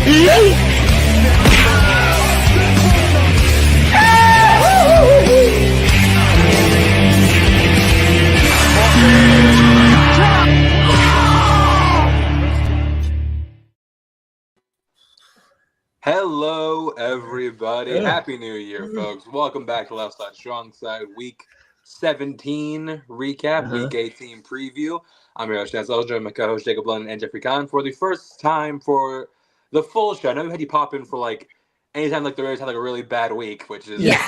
Hello, everybody. Happy New Year, folks. Welcome back to Left Side Strong Side Week 17 recap, Week 18 preview. I'm your host, Chance Elger, and my co-host, Jacob London and Jeffrey Kahn, for the first time for the full show. I know we had you pop in for, like, anytime, like, the Raiders had, like, a really bad week, which is... Yeah.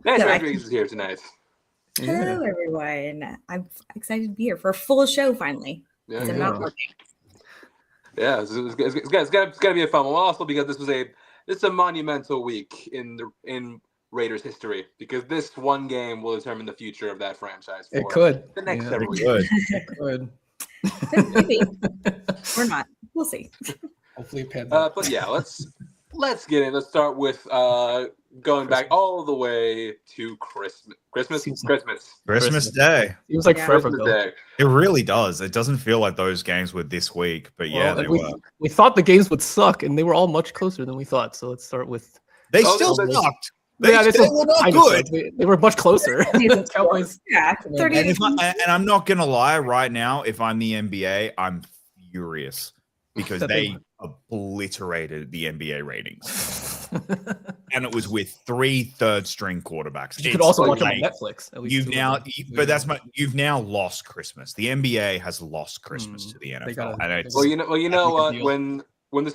Nancy Rodriguez is here tonight. Hello, everyone. I'm excited to be here for a full show, finally. Yeah, I'm not working. Yeah, it's gonna be a fun one. Also, because this is a monumental week in Raiders history, because this one game will determine the future of that franchise. For it could. The next several years. It could. Maybe. Or not. We'll see. Hopefully it pans out. But yeah, let's get in. Let's start with going back all the way to Christmas Day. Seems like forever Christmas ago. Day. It really does. It doesn't feel like those games were this week, but yeah, they were. We thought the games would suck, and they were all much closer than we thought. So let's start with. They still sucked. They were not good. They were much closer. Cowboys. Yeah, 30. And I'm not gonna lie. Right now, if I'm the NBA, I'm furious because they obliterated the NBA ratings, and it was with 3 third-string quarterbacks. You could also watch them on Netflix. At least you've now lost Christmas. The NBA has lost Christmas to the NFL. Well, you know what? When the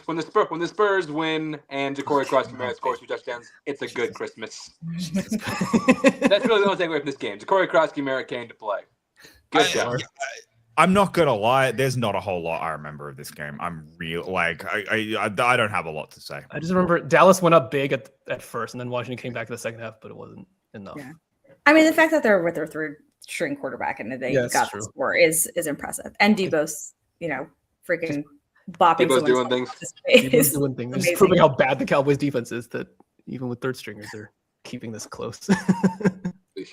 Spurs win and Ja'Cory Cross-Camara scores 2 touchdowns, it's a good Christmas. That's really the only takeaway from this game. Ja'Cory Cross-Camara came to play. Good job. I'm not gonna lie. There's not a whole lot I remember of this game. I'm real I don't have a lot to say. I just remember Dallas went up big at first, and then Washington came back to the second half, but it wasn't enough. Yeah. I mean, the fact that they're with their third-string quarterback and they got the score is impressive. And Debo's, freaking bopping. Debo's doing things. Debo's doing things. Just proving how bad the Cowboys defense is, that even with third stringers, they're keeping this close.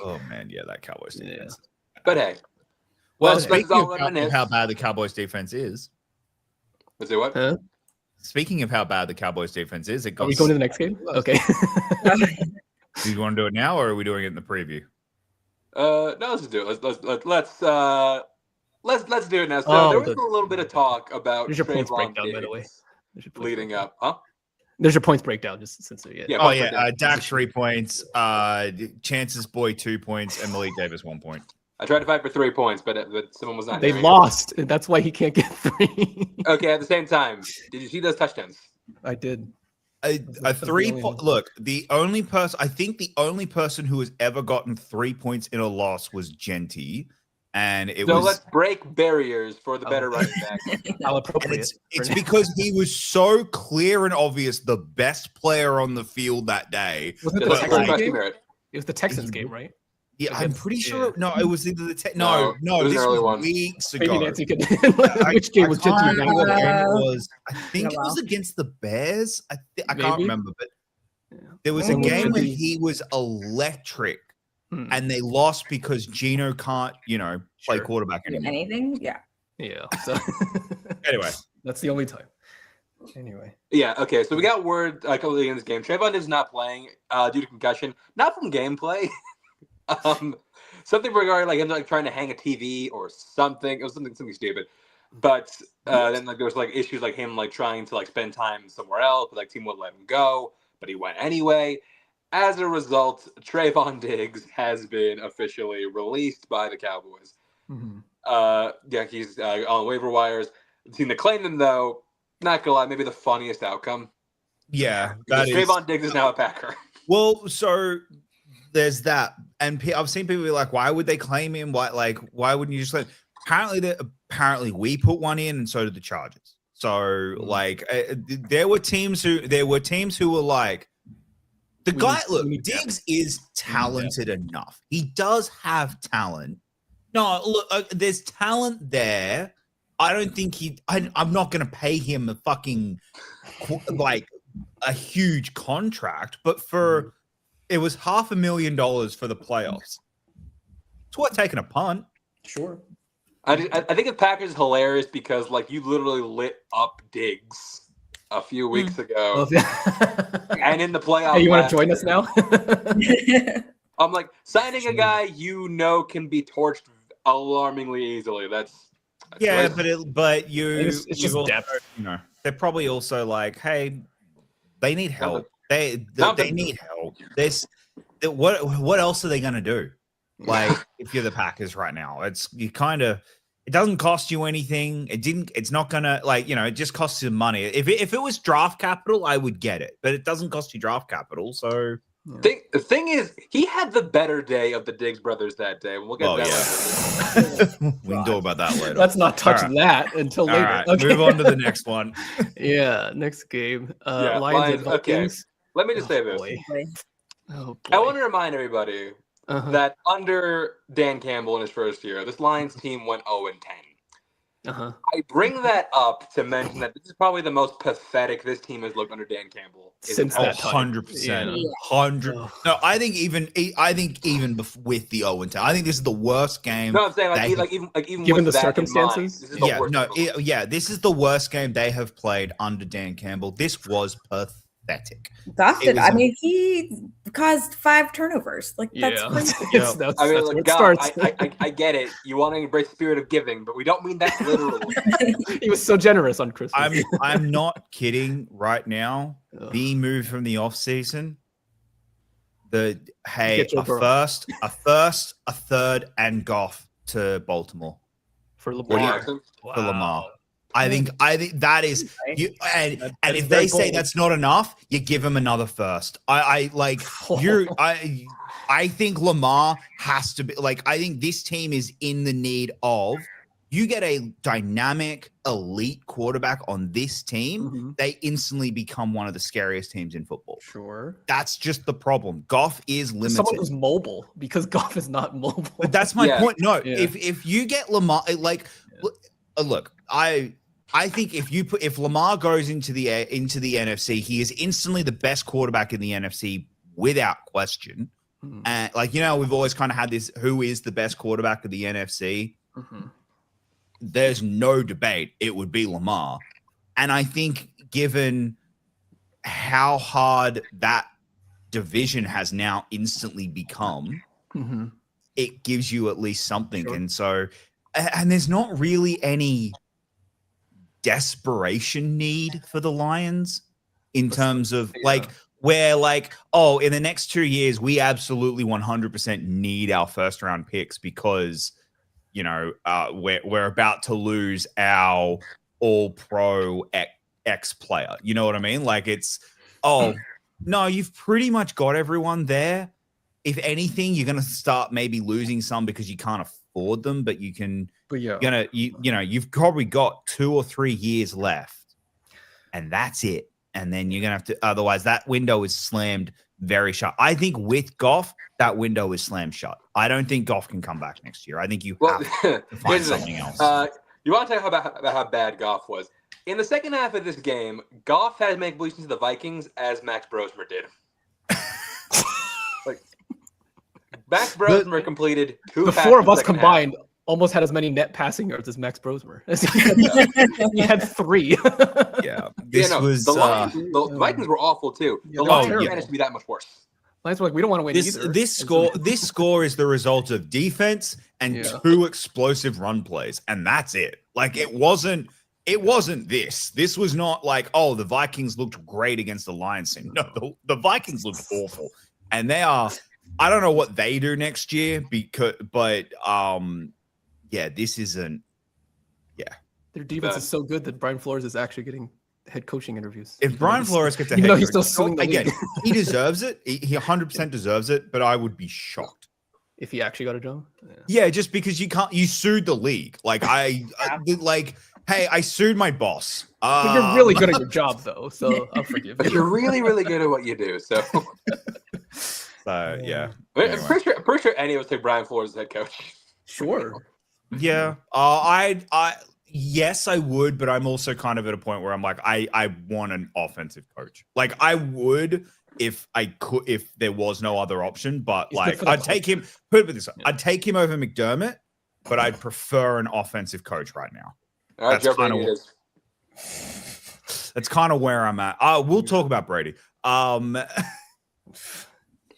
Oh man, yeah, that Cowboys defense. Yeah. But hey. Well, speaking of how bad the Cowboys defense is. Say what? Huh? Speaking of how bad the Cowboys defense is, Are we going to the next game? Okay. Do you want to do it now, or are we doing it in the preview? No, let's do it. Let's do it now. So there was a little bit of talk about There's your points breakdown, by the way. Leading up, huh? There's your points breakdown, just since Dak 3 points, Chance's boy 2 points, and Malik Davis 1 point. I tried to fight for 3 points, but someone was not. They lost, and that's why he can't get 3. Okay, at the same time, did you see those touchdowns? I did. A 3 point. Look, the only person who has ever gotten 3 points in a loss was Genty, and let's break barriers for the better running back. I'll appropriate. It's because he was so clear and obvious the best player on the field that day. Was it the Texans game? It was the Texans game, right? Yeah, I'm pretty sure. No, it was either the no. This was weeks ago. Maybe Nancy could. Which game was Genty? I think it was against the Bears. I can't remember, but there was a game where he was electric, and they lost because Geno can't, play quarterback anymore. Anything? Yeah. So anyway, that's the only time. Anyway. Yeah. Okay. So we got word a couple of in this game. Trayvon is not playing due to concussion, not from gameplay. Something regarding like him trying to hang a TV or something. It was something stupid. But then there was issues like him trying to spend time somewhere else, but team wouldn't let him go, but he went anyway. As a result, Trayvon Diggs has been officially released by the Cowboys. Mm-hmm. He's on waiver wires. The team that claimed him, though, not gonna lie, maybe the funniest outcome. Yeah, Trayvon Diggs is now a Packer. Well, so there's that, and I've seen people be like, "Why would they claim him? Why wouldn't you just let?" Apparently, we put one in, and so did the Chargers. So, there were teams who were like, "The guy, look, Diggs is talented enough. He does have talent. No, look, there's talent there. I don't think I'm not going to pay him a fucking a huge contract, but for." It was $500,000 for the playoffs. It's worth taking a punt. Sure. I think the Packers is hilarious because like you literally lit up Diggs a few weeks ago, and in the playoffs. Hey, you want to join us now? I'm like signing a guy can be torched alarmingly easily. That's yeah, crazy. but it's just also, depth. They're probably also like, hey, they need help. They need help. What else are they gonna do? Like if you're the Packers right now, it doesn't cost you anything. It's not gonna it just costs you money. If it was draft capital, I would get it, but it doesn't cost you draft capital. So the thing is, he had the better day of the Diggs brothers that day. We'll get that later. We can talk about that later. Let's not touch that until later. Right. Okay. Move on to the next one. Next game. Lions and Vikings. Okay. Let me just say this. Oh, boy. I want to remind everybody that under Dan Campbell in his first year, this Lions team went 0-10. I bring that up to mention that this is probably the most pathetic this team has looked under Dan Campbell since that time. 100%. 100. No, I think even with the 0-10, I think this is the worst game. No, I'm saying even given with the that circumstances. In mind, this is the worst game they have played under Dan Campbell. This was pathetic. Dustin, he caused 5 turnovers. Like that's crazy. That's where it starts. I get it. You want to embrace the spirit of giving, but we don't mean that literally. He was so generous on Christmas. I'm not kidding right now. The move from the offseason, a first, a third, and Goff to Baltimore for Lamar. For Lamar. I think that is you, and if they say that's not enough, you give him another first. I think Lamar has to be I think this team is in the need of you get a dynamic elite quarterback on this team, they instantly become one of the scariest teams in football. Sure. That's just the problem. Goff is limited. Someone who's mobile because Goff is not mobile. But that's my point. No, if you get Lamar look, I think if Lamar goes into the NFC, he is instantly the best quarterback in the NFC without question. And we've always kind of had this: who is the best quarterback of the NFC? There's no debate; it would be Lamar. And I think, given how hard that division has now instantly become, it gives you at least something. Sure. And so, and there's not really any desperation need for the Lions in terms of in the next 2 years we absolutely 100% need our first round picks because we're about to lose our all pro X player. You know what I mean? No, you've pretty much got everyone there. If anything, you're going to start maybe losing some because you can't afford them, but you can. But you've probably got 2 or 3 years left, and that's it. And then you're gonna have to. Otherwise, that window is slammed very shut. I think with Goff, that window is slammed shut. I don't think Goff can come back next year. I think you have to find something else. You want to talk about how bad Goff was in the second half of this game? Goff had to make moves to the Vikings as Max Brosmer did. Max Brosmer completed 2 the 4 of us combined. Almost had as many net passing yards as Max Brosmer. He had 3. The Vikings were awful too. The Lions managed to be that much worse. Lions were we don't want to win either. This score is the result of defense and 2 explosive run plays, and that's it. It wasn't this. This was not the Vikings looked great against the Lions team. No, the Vikings looked awful, and they are. I don't know what they do next year this isn't. Yeah, their defense is so good that Brian Flores is actually getting head coaching interviews. If Brian Flores gets a head coaching, he's still again, he deserves it. He 100% deserves it. But I would be shocked if he actually got a job. Yeah, just because you sued the league. Hey, I sued my boss. You're really good at your job, though, so I'll forgive you. You're really, really good at what you do. So yeah. Anyway. I'm pretty sure any of us take Brian Flores as head coach. Sure. Yeah, yes, I would, but I'm also kind of at a point where I'm I want an offensive coach. I would if there was no other option, but I'd take him. Put it this way, I'd take him over McDermott, but I'd prefer an offensive coach right now. All right, Joe Brady it is. That's kind of where I'm at. We'll talk about Brady.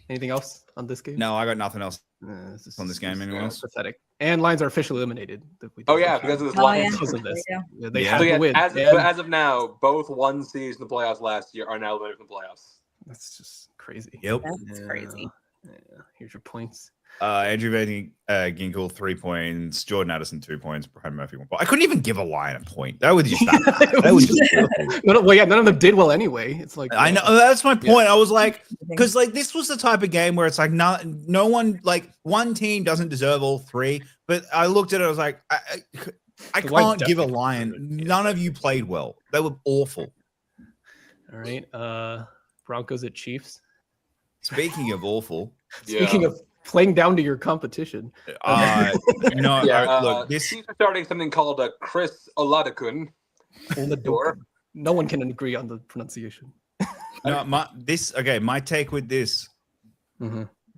Anything else on this game? No, I got nothing else on this game. Anyone else? Pathetic. And Lions are officially eliminated. Oh yeah, because of this Lions. Because of this. Yeah, they had to win. But as of now, both one seeds in the playoffs last year are now eliminated from the playoffs. That's just crazy. Yep. That's crazy. Yeah. Here's your points. Andrew Van Ginkel 3 points, Jordan Addison 2 points, Brad Murphy 1 point. I couldn't even give a Lion a point. That was just none of them did well anyway. It's like I know that's my point. I was like, because like this was the type of game where it's like no one, like one team doesn't deserve all three. But I looked at it, I was like, I can't give a Lion. None of you played well. They were awful. All right, Broncos at Chiefs. Speaking of awful, speaking of playing down to your competition. Look, this Chiefs are starting something called a Chris Oladokun. No one can agree on the pronunciation. My take with this: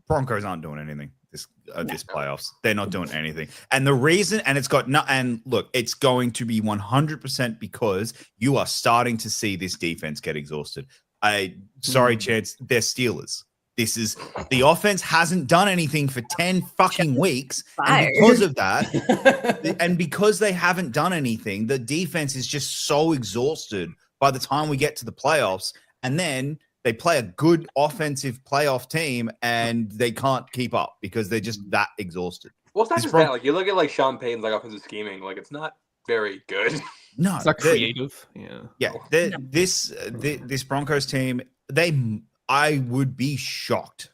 Broncos aren't doing anything this playoffs. They're not doing anything, and the reason, and it's got and look, it's going to be 100% because you are starting to see this defense get exhausted. Chance, they're Steelers. This is the offense hasn't done anything for 10 fucking weeks. And because of that, and because they haven't done anything, the defense is just so exhausted by the time we get to the playoffs. And then they play a good offensive playoff team and they can't keep up because they're just that exhausted. Well, it's not just that. Like you look at like Sean Payton's like offensive scheming, like it's not very good. No, it's not creative. This Broncos team, I would be shocked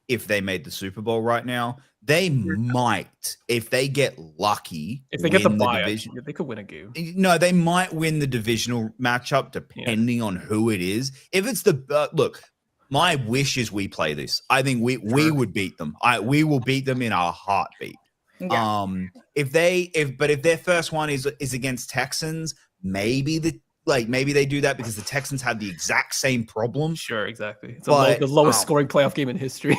if they made the Super Bowl right now. They might, if they get lucky, if they get the division, they could win a game. No, they might win the divisional matchup depending on who it is. If it's the look, my wish is we play this. I think we would beat them. We will beat them in a heartbeat. Yeah. If their first one is against Texans, maybe they do that because the Texans had the exact same problem. Sure, exactly. It's the lowest scoring playoff game in history.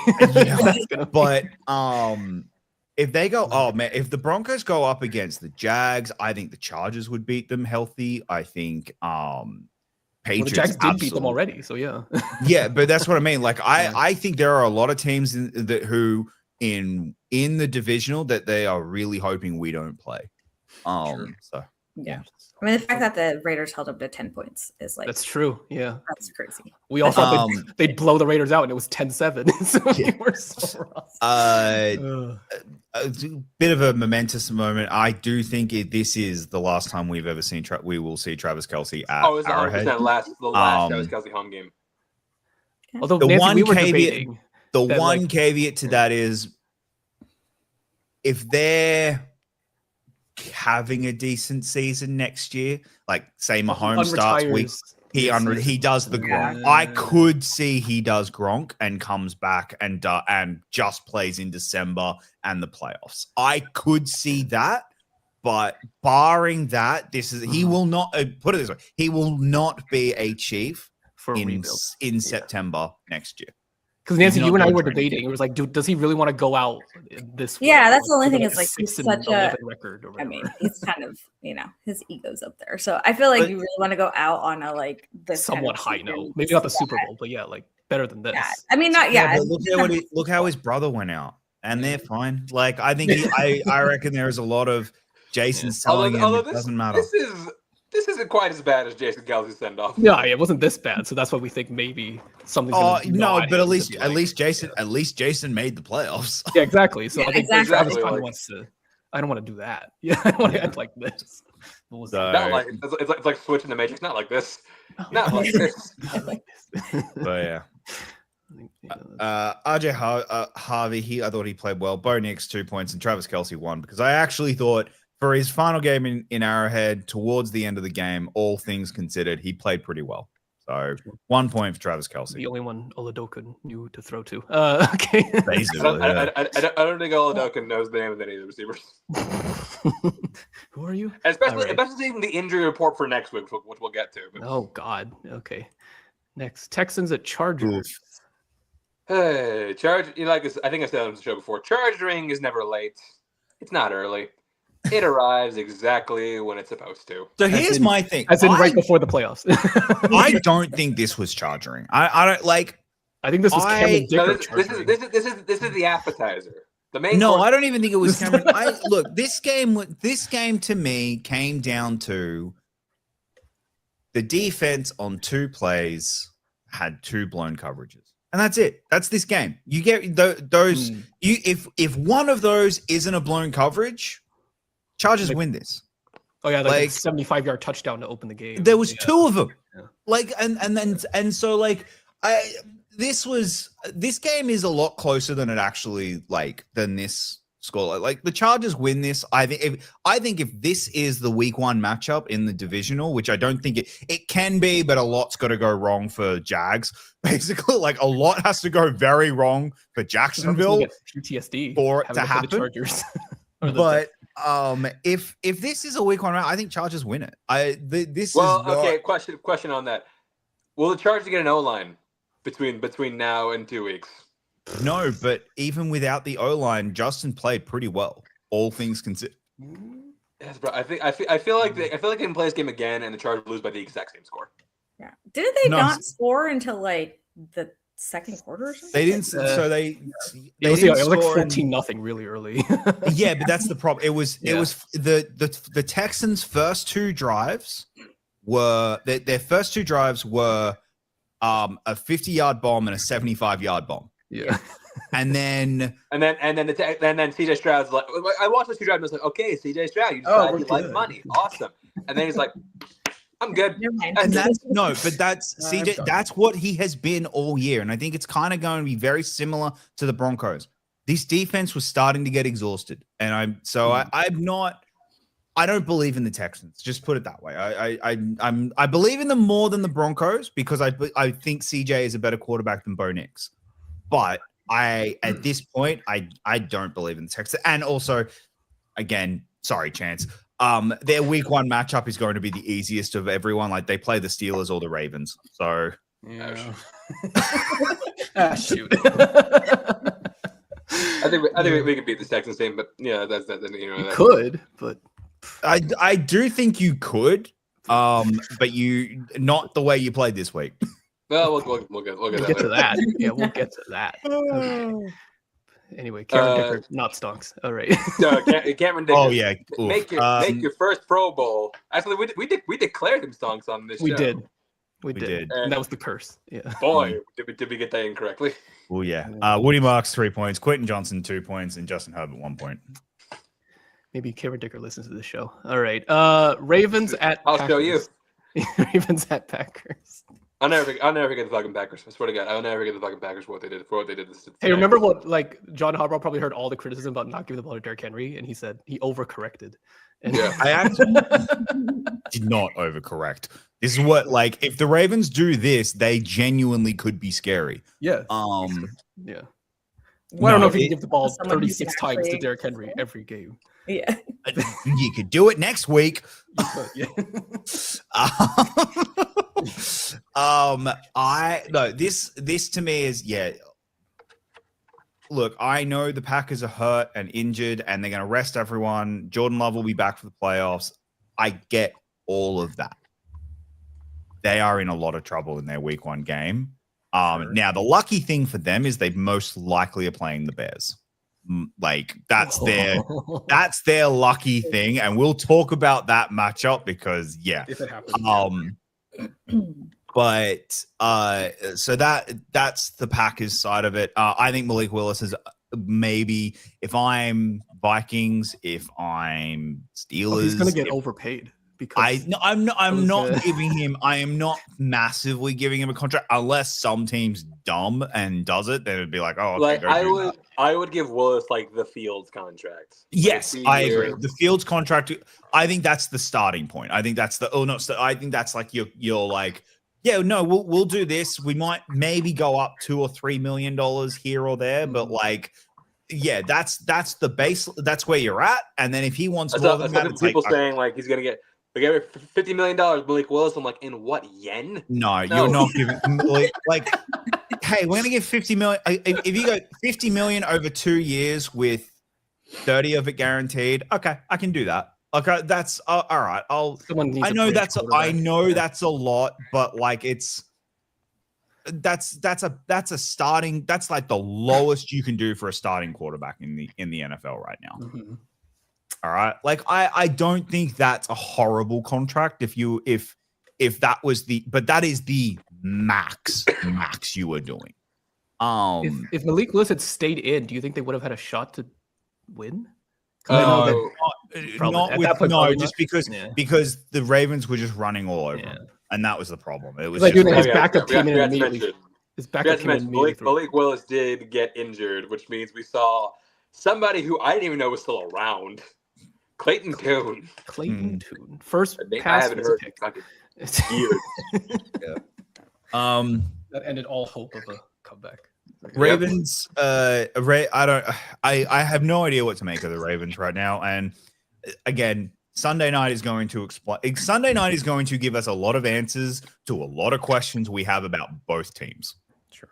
But if they go, if the Broncos go up against the Jags, I think the Chargers would beat them healthy. I think Patriots the Jags did beat them already, so yeah. Yeah, but that's what I mean. Like I think there are a lot of teams who in the divisional that they are really hoping we don't play. Sure. So yeah. I mean, the fact that the Raiders held up to 10 points is like... That's true, yeah. That's crazy. We all thought they'd blow the Raiders out, and it was 10-7. So they were so rough. A bit of a momentous moment. I do think this is the last time we've ever seen... we will see Travis Kelce at Arrowhead. The last Travis Kelce home game. Although the one caveat to that is if they're having a decent season next year, like say Mahomes starts week, he does the Gronk. I could see he does Gronk and comes back and just plays in December and the playoffs. I could see that, but barring that, he will not put it this way. He will not be a Chief in September next year. Because Nancy, you and I were debating. It was like, dude, does he really want to go out this way? Yeah, that's the only thing. Is like he's such a record. Or I mean, he's kind of his ego's up there. So I feel like you really want to go out on a like this somewhat high note. Maybe not the Super Bowl, but yeah, like better than this. Yeah. I mean, not yet. Look how his brother went out, and they're fine. Like I think I reckon there is a lot of Jason's telling him it doesn't matter. This isn't quite as bad as Jason Kelce's send off. Yeah, it wasn't this bad, so that's why we think maybe something's. But at least Jason made the playoffs. Yeah, exactly. So I think exactly. wants to. I don't want to do that. Yeah, I don't want to act like this. Not like it's like switching the Matrix. Not like this. Not like this. Not like this. But yeah. RJ Harvey, I thought he played well. Bo Nix 2 points and Travis Kelce 1 because I actually thought. For his final game in Arrowhead, towards the end of the game, all things considered, he played pretty well. So 1 point for Travis Kelce. The only one Oladokun knew to throw to. Okay. Basically, I don't think Oladokun knows the name of any of the receivers. Who are you? Especially even the injury report for next week, which we'll get to. But... Oh, God. Okay. Next, Texans at Chargers. Hey, I think I said on the show before, charging is never late. It's not early. It arrives exactly when it's supposed to. So here's my thing. As in right before the playoffs. I don't think this was charging. I don't like. I think this was Cameron Dicker. This is the appetizer. The main. No, I don't even think it was Cameron. Look, this game to me came down to the defense on 2 plays had 2 blown coverages. And that's it. That's this game. You get those. If one of those isn't a blown coverage, Chargers win this. Oh yeah, like 75-yard touchdown to open the game. There was 2 of them. Yeah. So this game is a lot closer than it actually than this score. Like the Chargers win this. I think if this is the week 1 matchup in the divisional, which I don't think it can be, but a lot's got to go wrong for Jags. Basically, a lot has to go very wrong for Jacksonville PTSD for it to happen. Chargers. But if this is a week 1 round, I think Chargers win it. Okay. Question on that. Will the Chargers get an O-line between now and 2 weeks? No, but even without the O-line, Justin played pretty well, all things considered. Yes, bro. I feel like they can play this game again, and the Chargers lose by the exact same score. Yeah. Didn't they not score until the second quarter or something? They didn't. It was like 14-0 really early. Yeah, but that's the problem. It was the Texans' first 2 drives were their first 2 drives were a 50-yard bomb and a 75-yard bomb. Yeah. And then CJ Stroud's like, I watched those 2 drives and I was like, okay, CJ Stroud, you decided you like money. Awesome. And then he's like, I'm good. And that's CJ, that's what he has been all year. And I think it's kind of going to be very similar to the Broncos. This defense was starting to get exhausted. And I don't believe in the Texans. Just put it that way. I believe in them more than the Broncos because I think CJ is a better quarterback than Bo Nix. But at this point, I don't believe in the Texans. And also, again, sorry, Chance. Their week 1 matchup is going to be the easiest of everyone. They play the Steelers or the Ravens. So, yeah. Shoot. I think we can beat the Texans team, but yeah, that's could, but I do think you could, but you not the way you played this week. Well, we'll get to that. Yeah, we'll get to that. Anyway, Cameron Dicker, not stonks. All right. Cameron Dicker. Oh yeah. Make your first Pro Bowl. Actually, we declared him stonks on this show. We did. And that was the curse. Yeah. Boy, did we get that incorrectly? Oh yeah. Woody Marks 3 points, Quentin Johnson 2 points, and Justin Herbert 1 point. Maybe Cameron Dicker listens to the show. All right. Ravens at I'll Packers. show you. Ravens at Packers. I'll never forget the fucking Packers. I swear to God, I'll never forget the fucking Packers for what they did. Hey, remember what John Harbaugh probably heard all the criticism about not giving the ball to Derrick Henry, and he said he overcorrected. And yeah, I actually did not overcorrect. This is what if the Ravens do this, they genuinely could be scary. Yeah. Yeah. Well, I don't know if you can give the ball 36 times to Derrick Henry every game. Yeah. You could do it next week. Yeah. This to me is Look, I know the Packers are hurt and injured and they're going to rest everyone. Jordan Love will be back for the playoffs. I get all of that. They are in a lot of trouble in their week 1 game. Sure. Now the lucky thing for them is they most likely are playing the Bears. That's their lucky thing, and we'll talk about that matchup because if it happens. But so that's the Packers side of it. I think Malik Willis is maybe if I'm Vikings, if I'm Steelers, he's going to get overpaid. Because I'm not giving him. I am not massively giving him a contract unless some team's dumb and does it. Then it'd be like, oh, okay, I would give Willis the Fields contract. Yes, I agree. The Fields contract. I think that's the starting point. I think that's I think that's we'll do this. We might maybe go up $2 or $3 million here or there, but that's the base. That's where you're at. And then if he wants more than that, people saying he's gonna get. We gave $50 million, Malik Willis. I'm in what yen? No, you're not giving hey, we're gonna give $50 million. If you go $50 million over 2 years with 30 of it guaranteed. Okay, I can do that. Okay, that's all right. I know that's a lot, but like that's a starting. That's like the lowest you can do for a starting quarterback in the NFL right now. Mm-hmm. All right, like I don't think that's a horrible contract if that was but that is the max you were doing. If Malik Willis had stayed in, do you think they would have had a shot to win? Because the Ravens were just running all over him, and that was the problem. It was his backup came in immediately. His backup came in immediately. Malik Willis did get injured, which means we saw somebody who I didn't even know was still around. Clayton Tune. First pass. I haven't heard years. That ended all hope of a comeback. Ravens. I have no idea what to make of the Ravens right now. And again, Sunday night is going to explain. Sunday night is going to give us a lot of answers to a lot of questions we have about both teams. Sure.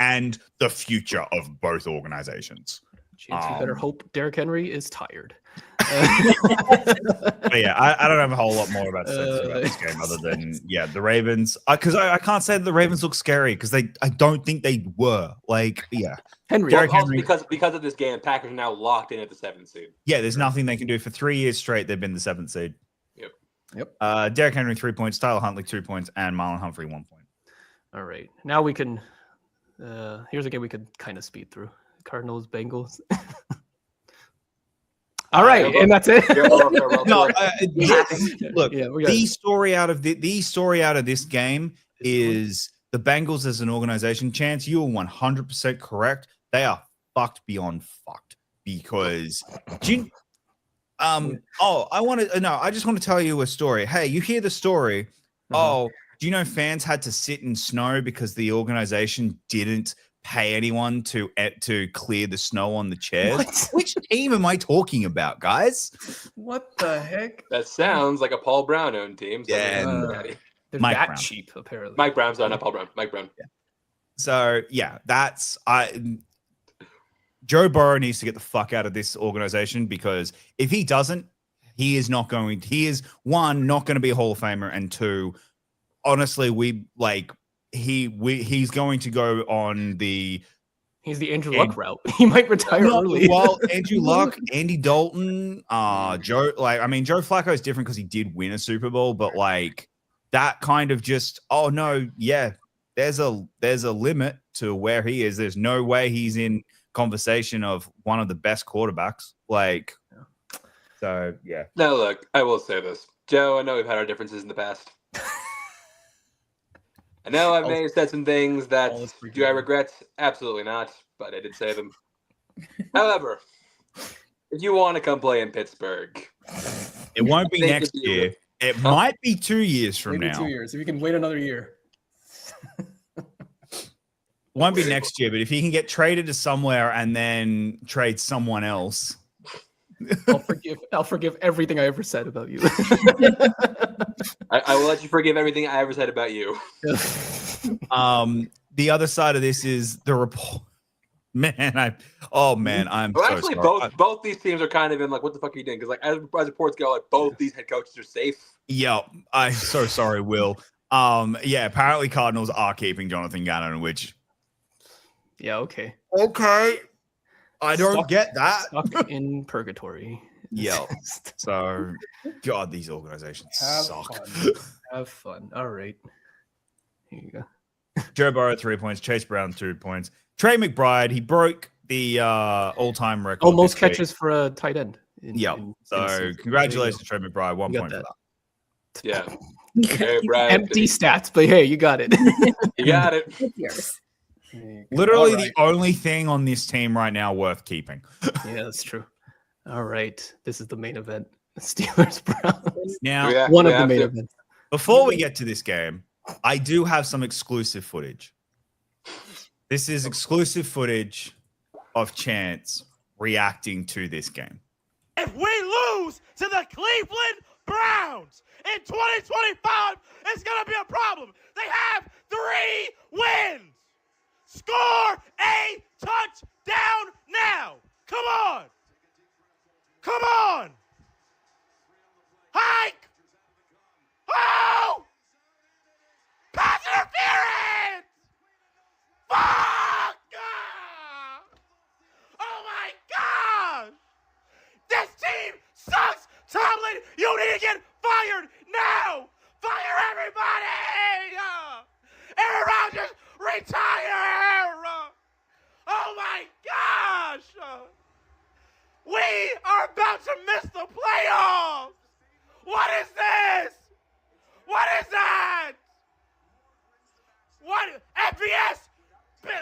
And the future of both organizations. Chance, you better hope Derrick Henry is tired. But yeah, I don't have a whole lot more about this game other than the Ravens. Because I can't say that the Ravens look scary because I don't think they were. Henry because of this game, Packers are now locked in at the 7th seed. Yeah, there's nothing they can do for 3 years straight. They've been the 7th seed. Yep. Derrick Henry 3 points, Tyler Huntley 2 points, and Marlon Humphrey 1 point. All right, now we can. Here's a game we could kind of speed through. Cardinals, Bengals. All right, and that's it. Look, the story out of this game is the Bengals as an organization. Chance, you are 100% correct. They are fucked beyond fucked because. I just want to tell you a story. Hey, you hear the story? Mm-hmm. Oh, do you know fans had to sit in snow because the organization didn't pay anyone to clear the snow on the chairs? What? Which team am I talking about, guys? What the heck? That sounds like a Paul Brown owned team. They're Mike that Brown. cheap, apparently. Mike Brown's not Paul Brown. Mike Brown. Yeah. So Joe Burrow needs to get the fuck out of this organization because if he doesn't, he is not going. He is one, not going to be a Hall of Famer, and two, honestly, he's going to go on the. He's the Andrew Luck route. He might retire early. Well, Andrew Luck, Andy Dalton, Joe. Joe Flacco is different because he did win a Super Bowl, but that kind of just. Oh no, yeah. There's a limit to where he is. There's no way he's in conversation of one of the best quarterbacks. So yeah. Now look, I will say this, Joe. I know we've had our differences in the past. I know I may have said some things that do I regret? Absolutely not, but I did say them. However, if you want to come play in Pittsburgh, it won't be next year. It might be 2 years from now. 2 years. If you can wait another year. Won't be next year, but if he can get traded to somewhere and then trade someone else, I'll forgive everything I ever said about you. I will let you forgive everything I ever said about you. The other side of this is the report. I'm so actually sorry. both these teams are kind of in what the fuck are you doing? Because as reports go, both these head coaches are safe. Yeah, I'm so sorry, Will. Apparently Cardinals are keeping Jonathan Gannon, which. Yeah, okay. I don't get that. Stuck in purgatory. Yeah. So, God, these organizations suck. Have fun. All right. Here you go. Joe Burrow 3 points. Chase Brown 2 points. Trey McBride, he broke the all-time record. Most catches for a tight end. Congratulations, Trey McBride. 1 point for that. Yeah. Empty stats, but hey, you got it. You got it. It's yours. Literally the only thing on this team right now worth keeping. Yeah, that's true. All right. This is the main event. Steelers Browns. Now, one of the main events. Before we get to this game, I do have some exclusive footage. This is exclusive footage of Chance reacting to this game. If we lose to the Cleveland Browns in 2025, it's going to be a problem. They have 3 wins. Score a touchdown now. Come on. Come on! Hike! Oh! Pass interference! Fuck! Ah! Oh my gosh! This team sucks! Tomlin, you need to get fired now! Fire everybody! Aaron Rodgers, retire! Oh my gosh! We are about to miss the playoffs! What is this? What is that? What? FBS?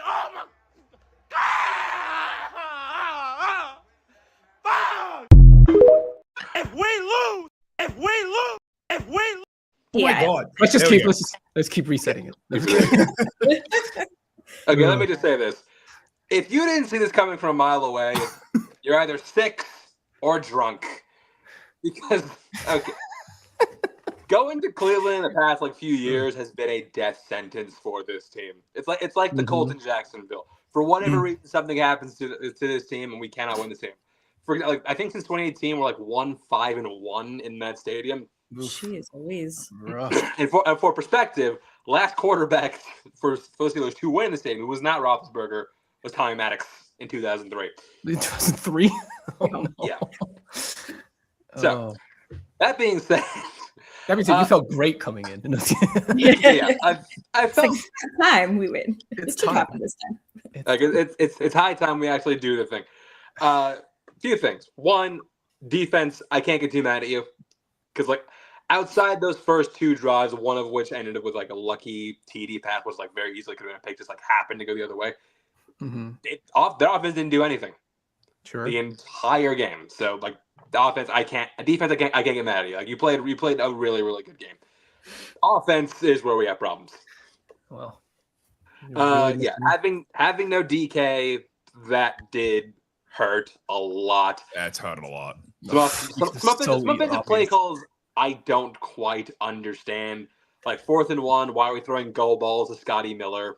Oh my... Fuck! If we lose, Oh my God. Let's keep resetting it. Okay, let me just say this. If you didn't see this coming from a mile away, you're either sick or drunk. Because, okay, going to Cleveland in the past few years has been a death sentence for this team. It's like the Colts in Jacksonville. For whatever reason, something happens to this team, and we cannot win this game. I think since 2018, we're 1-5-1 in that stadium. Jeez Louise. And for perspective, last quarterback for the Steelers to win the stadium was not Roethlisberger, was Tommy Maddox in 2003. 2003? Oh, no. Yeah. So, that being said... That means you felt great coming in. Yeah, I felt... It's time we win. It's It time. happened this time. It's high time we actually do the thing. Few things. One, defense, I can't get too mad at you. Because, outside those first two drives, one of which ended up with, a lucky TD pass, was, very easily could have been a pick, just, happened to go the other way. Mm-hmm. Their offense didn't do anything. Sure. The entire game. So, the offense, defense, I can't get mad at you. You played a really, really good game. Offense is where we have problems. Well. Yeah, having no DK, that did hurt a lot. That's hurt a lot. Some offensive play calls I don't quite understand. 4th and 1, why are we throwing goal balls to Scotty Miller?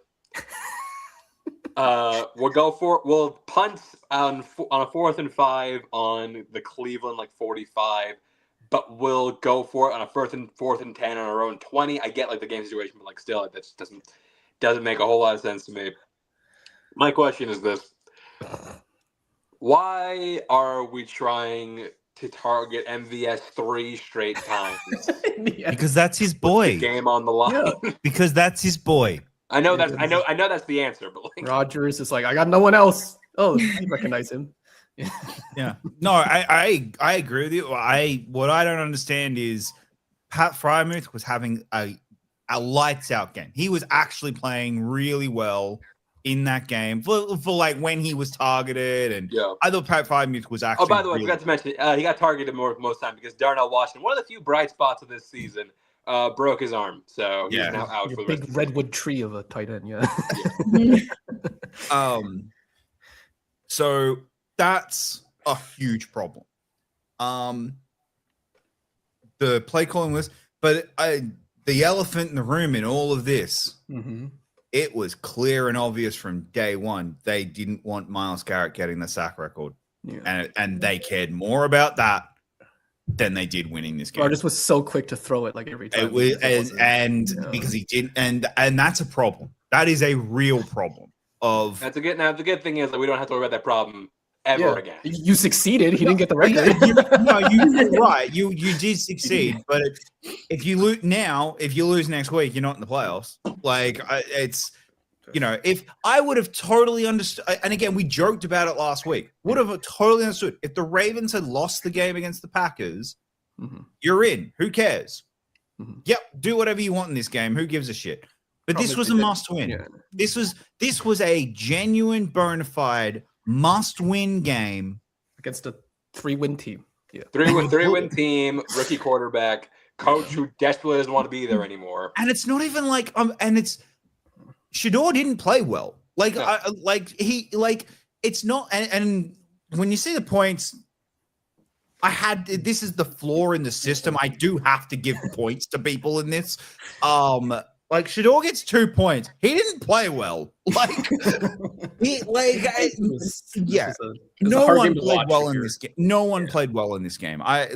We'll punt on a 4th and 5 on the Cleveland 45, but we'll go for it on a 4th and 10 on our own 20. I get the game situation, but still, that just doesn't make a whole lot of sense to me. My question is this: why are we trying to target MVS 3 straight times? Because that's his boy. Game on the line. Yeah. Because that's his boy. I know that's the answer, but Rodgers is I got no one else. Oh, you recognize him. Yeah. No, I agree with you. What I don't understand is Pat Freiermuth was having a lights out game. He was actually playing really well in that game for when he was targeted, and I thought Pat Freiermuth was actually. Oh, by the way, I forgot to mention he got targeted most time because Darnell Washington, one of the few bright spots of this season, broke his arm, so he's now out for the big redwood tree of a tight end. So that's a huge problem. The play calling list, but the elephant in the room in all of this, it was clear and obvious from day one they didn't want Myles Garrett getting the sack record, and they cared more about that than they did winning this game. Rodgers was so quick to throw it every time. Because he didn't, and that's a problem. That is a real problem. The good thing is that we don't have to worry about that problem ever again. You succeeded. He didn't get the record. You're right. You did succeed, but if you lose next week, you're not in the playoffs. It's if I would have totally understood, and again, we joked about it last week, would have totally understood if the Ravens had lost the game against the Packers. You're in. Who cares? Yep, do whatever you want in this game. Who gives a shit? But this was a must-win. Yeah. This was a genuine, bona fide must-win game against a 3-win team. Yeah, 3-win team, rookie quarterback, coach who desperately doesn't want to be there anymore. And it's not even and it's Shador didn't play well. It's not. And when you see the points, this is the flaw in the system. I do have to give points to people in this. Like Shador gets 2 points. He didn't play well. Like, no one played well in this game. No one played well in this game. I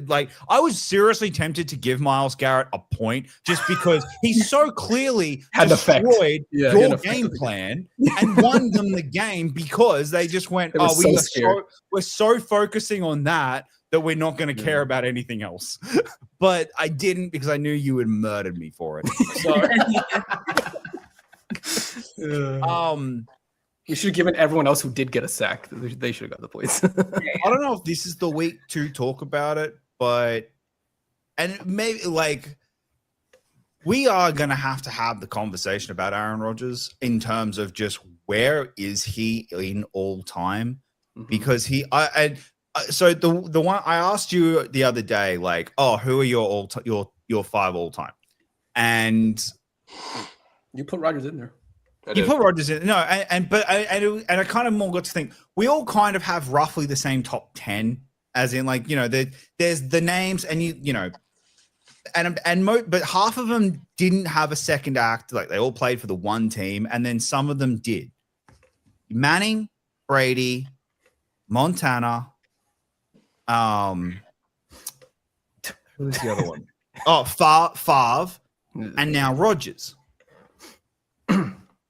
was seriously tempted to give Myles Garrett a point just because he so clearly destroyed your game plan and won them the game because they just went, we're so focusing on that we're not going to care about anything else. But I didn't because I knew you would murdered me for it. So, you should have given everyone else who did get a sack. They should have got the points. I don't know if this is the week to talk about it, and maybe like we are going to have the conversation about Aaron Rodgers in terms of just where is he in all time? Because so the one I asked you the other day, like, oh, who are your your 5 all time? And you put Rodgers in there. You put Rodgers in. No, and I kind of more got to think we all kind of have roughly the same top 10, as in like, there's the names and but half of them didn't have a second act. Like they all played for the one team, and then some of them did. Manning, Brady, Montana. Who's the other one? Oh, Favre, and now Rodgers.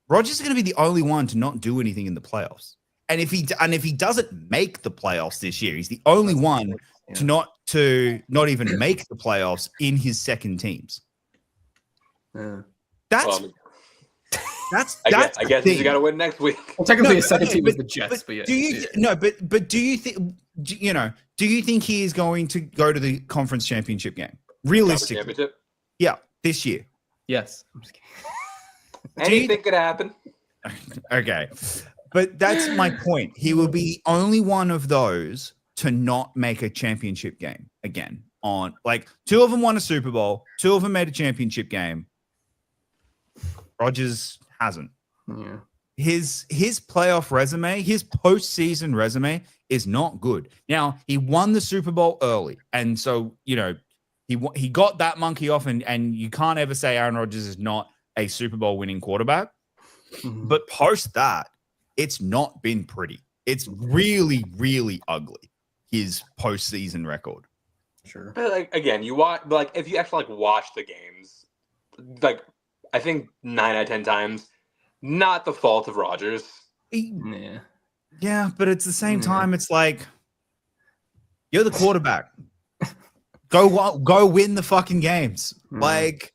Rodgers is going to be the only one to not do anything in the playoffs. And if he doesn't make the playoffs this year, he's the only one to not even make the playoffs in his second teams. That's I guess you got to win next week. Well, technically, his second team is the Jets, but yeah. Do you think do you think he is going to go to the conference championship game realistically? Yeah, this year. Yes. I'm just kidding. Anything could happen. Okay, but that's my point. He will be only one of those to not make a championship game again. On like 2 of them won a Super Bowl, 2 of them made a championship game. Rodgers hasn't. Yeah. His playoff resume, his postseason resume is not good. Now, he won the Super Bowl early, and so he got that monkey off, and you can't ever say Aaron Rodgers is not a Super Bowl winning quarterback. But post that, it's not been pretty. It's really, really ugly, his postseason record. Sure. But like again, you watch, like if you actually like watch the games, like I think 9 out of 10 times, not the fault of Rodgers. Yeah, but at the same time, it's like you're the quarterback. Go win the fucking games. Like,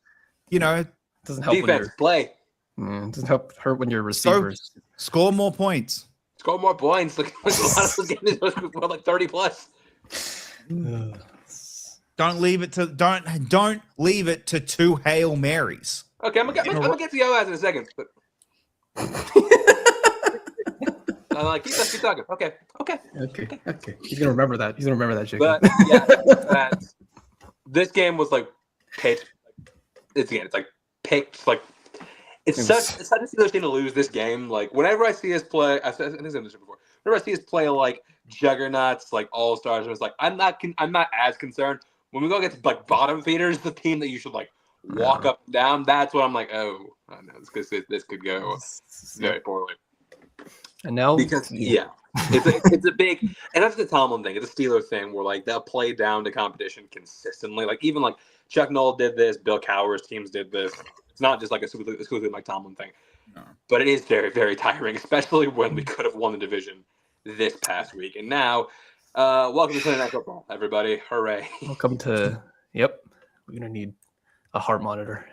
doesn't help defense play. It doesn't hurt when you're receivers. Score more points. Score more points. Like a lot of those games were like 30 plus. Don't leave it to 2 Hail Marys. Okay, I'm gonna get to your ass in a second. But keep talking. Okay. He's gonna remember that. Jake. But yeah, this game was like pitched. It's like picked. Like it's such a Steelers team to lose this game. Like whenever I see us play, I think I've said this before. Whenever I see us play like juggernauts, like all stars, it's like I'm not as concerned when we go against like bottom feeders, the team that you should like walk up and down. That's what I'm like. Oh no, this could go very poorly. And now, because it's a big, and that's the Tomlin thing. It's a Steelers thing where like they'll play down to competition consistently. Like even like Chuck Noll did this, Bill Cowher's teams did this. It's not just like a exclusive Mike Tomlin thing, but it is very, very tiring, especially when we could have won the division this past week. And now, welcome to Sunday Night Football, everybody! Hooray! Welcome to. Yep, we're gonna need a heart monitor.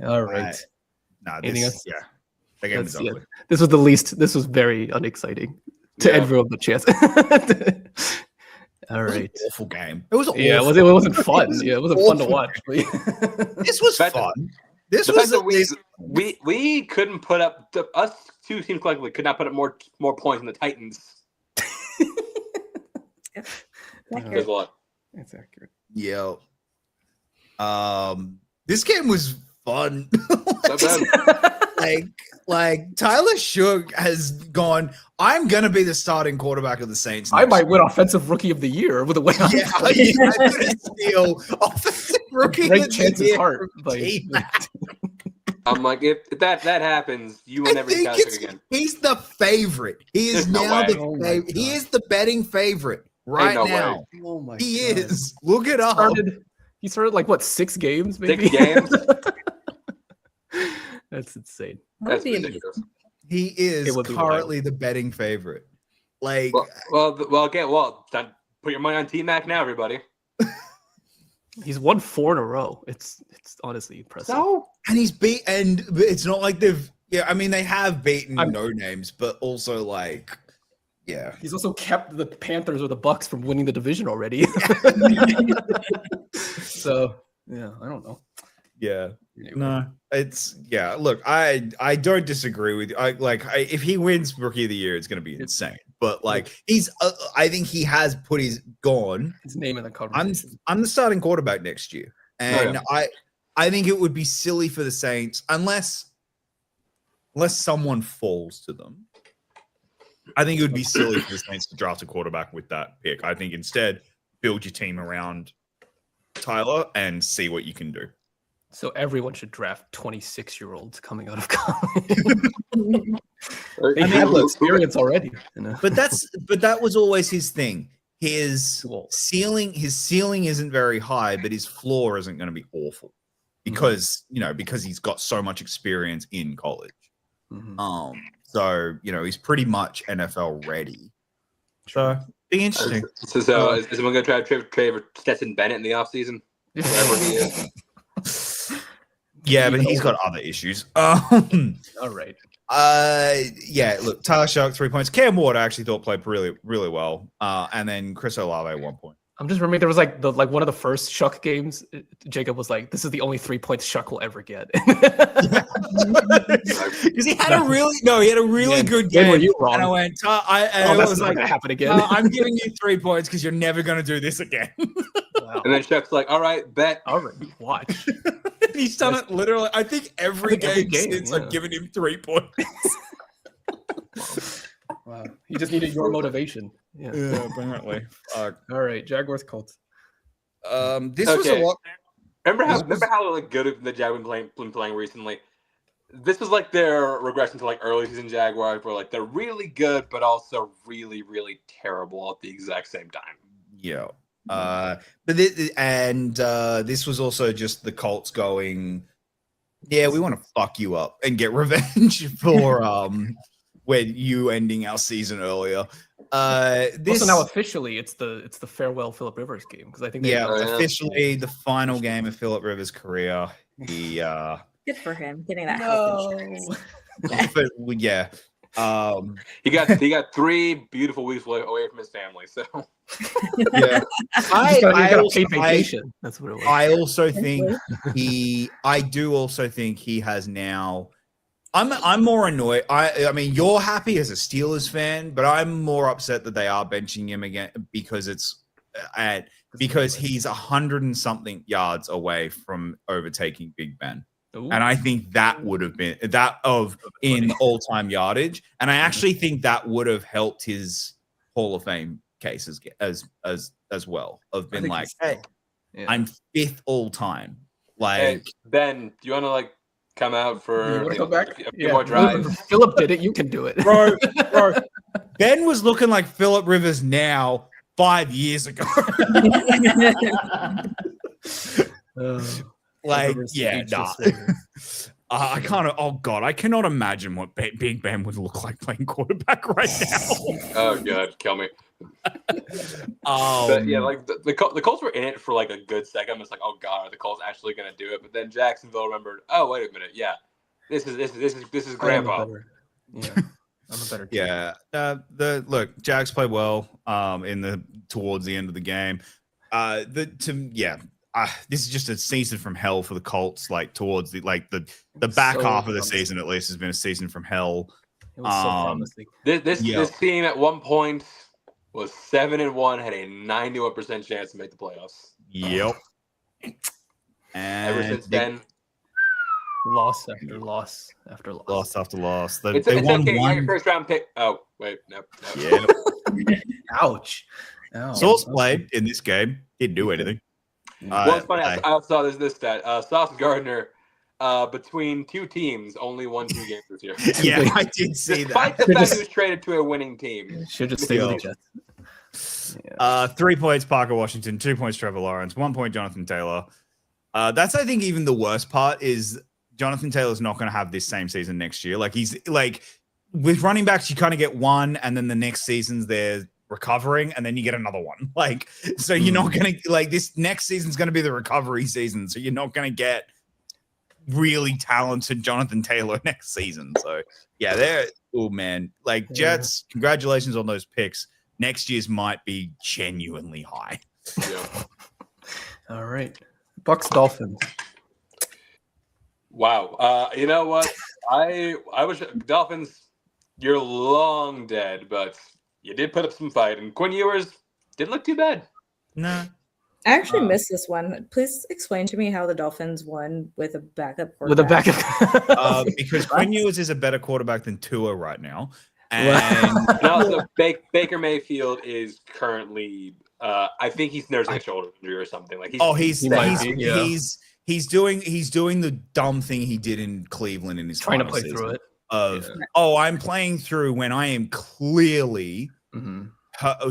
All right. Anything else? Yeah. This was the least. This was very unexciting to everyone but Chance. All right. Awful game. It was. Yeah, it wasn't fun. It wasn't fun to watch. This was fun. This was we couldn't put up us 2 teams collectively could not put up more points than the Titans. There's a lot. That's accurate. Yo. This game was fun. like Tyler Shough has gone. I'm gonna be the starting quarterback of the Saints. I might win Offensive Rookie of the Year with the way I'm playing. I'm gonna steal Offensive Rookie Great of the chances Year. heart. I'm like, if that happens, you will never get Tyler Shough again. He's the favorite. He is now the favorite. He is the betting favorite right now. Oh my He is. Look it up. He started like what 6 games? Maybe 6 games. That's insane. That's ridiculous. He is currently the betting favorite. Like, put your money on T-Mac now, everybody. He's won 4 in a row. It's honestly impressive. And he's and it's not like they've. Yeah, I mean they have beaten no names, but also like, yeah. He's also kept the Panthers or the Bucks from winning the division already. So yeah, I don't know. Yeah. No, it's Look, I don't disagree with you. If he wins Rookie of the Year, it's going to be insane. But like, I think he has put his name in the conversation. I'm the starting quarterback next year, and I think it would be silly for the Saints unless someone falls to them. I think it would be silly for the Saints to draft a quarterback with that pick. I think instead build your team around Tyler and see what you can do. So everyone should draft 26-year-olds coming out of college. They have the experience already. You know? But that was always his thing. His ceiling isn't very high, but his floor isn't going to be awful because he's got so much experience in college. Mm-hmm. So he's pretty much NFL ready. So be interesting. So is someone going to try to trade for Stetson Bennett in the offseason? Whatever he is. Yeah, but he's got other issues. All right. Look, Tyler Shough 3 points. Cam Ward I actually thought played really, really well. And then Chris Olave 1 point. I'm just remembering there was like one of the first Shough games. Jacob was like, "This is the only 3 points Shough will ever get." Because he had a really good game. Were you wrong? And I went, that's not gonna happen again. I'm giving you 3 points because you're never gonna do this again. Wow. And then Shough's like, "All right, bet." All right, watch. He's done it literally. I think every game since I've given him 3 points. Wow. He just needed your motivation. Yeah, apparently. All right, Jaguars Colts. This was a lot. Remember how like good the Jaguars been playing recently? This was like their regression to like early season Jaguars, where like they're really good, but also really, really terrible at the exact same time. Yeah. This was also just the Colts going, yeah, we want to fuck you up and get revenge for when you ending our season earlier. Also now officially it's the farewell Phillip Rivers game because I think officially the final game of Phillip Rivers' career. He good for him getting that health insurance. Yeah. He got 3 beautiful weeks away from his family. So yeah, vacation. That's what it was. I also think I do also think he has now. I'm more annoyed. I mean, you're happy as a Steelers fan, but I'm more upset that they are benching him again because because he's 100 and something yards away from overtaking Big Ben. Ooh. And I think that would have been in all-time yardage. And I actually think that would have helped his Hall of Fame cases as well. Of been like, hey, I'm 5th all time. Like, hey, Ben, do you want to like come out for come back? A few more drives? Phillip did it. You can do it, bro. Ben was looking like Phillip Rivers now 5 years ago. Like, yeah, nah. I can't. Oh God, I cannot imagine what Big Ben would look like playing quarterback right now. Oh God, kill me. But yeah, like the Colts were in it for like a good second. It's like, oh God, are the Colts actually going to do it? But then Jacksonville remembered. Oh wait a minute, yeah, this is Grandpa. Yeah, I'm a better. Yeah, look, Jags played well. Towards the end of the game. This is just a season from hell for the Colts. Like towards the back half of the season, at least, has been a season from hell. It was so promising. This team at one point was 7-1, had a 91% chance to make the playoffs. Yep. And ever since then, Loss after loss after loss. Loss after loss. They It's won okay. one. Your first round pick. Oh wait, no. Yeah. Ouch. Ow. Sauce played in this game. Didn't do anything. Well, it's funny. I saw this stat. Sauce Gardner, between two teams, only won 2 games this year. Yeah, I did see Despite that. the fact he was traded to a winning team. Should just stay with the Jets. Yeah. 3 points, Parker Washington. 2 points, Trevor Lawrence. 1 point, Jonathan Taylor. That's, I think, even the worst part is Jonathan Taylor's not going to have this same season next year. Like, he's like, with running backs, you kind of get one, and then the next season's they're recovering, and then you get another one. Like, so you're not going to, like, this next season's going to be the recovery season. So you're not going to get really talented Jonathan Taylor next season. So, yeah, they're, oh, man. Like, Jets, congratulations on those picks. Next year's might be genuinely high. Yeah. All right. Bucks Dolphins. Wow. You know what? I wish Dolphins. You're long dead, but you did put up some fight, and Quinn Ewers didn't look too bad. No. I actually missed this one. Please explain to me how the Dolphins won with a backup quarterback. With a backup. Because Quinn Ewers is a better quarterback than Tua right now. And And also, Baker Mayfield is currently. I think he's nursing a shoulder injury or something. Like he's doing the dumb thing he did in Cleveland in his trying to final play season through it. I'm playing through when I am clearly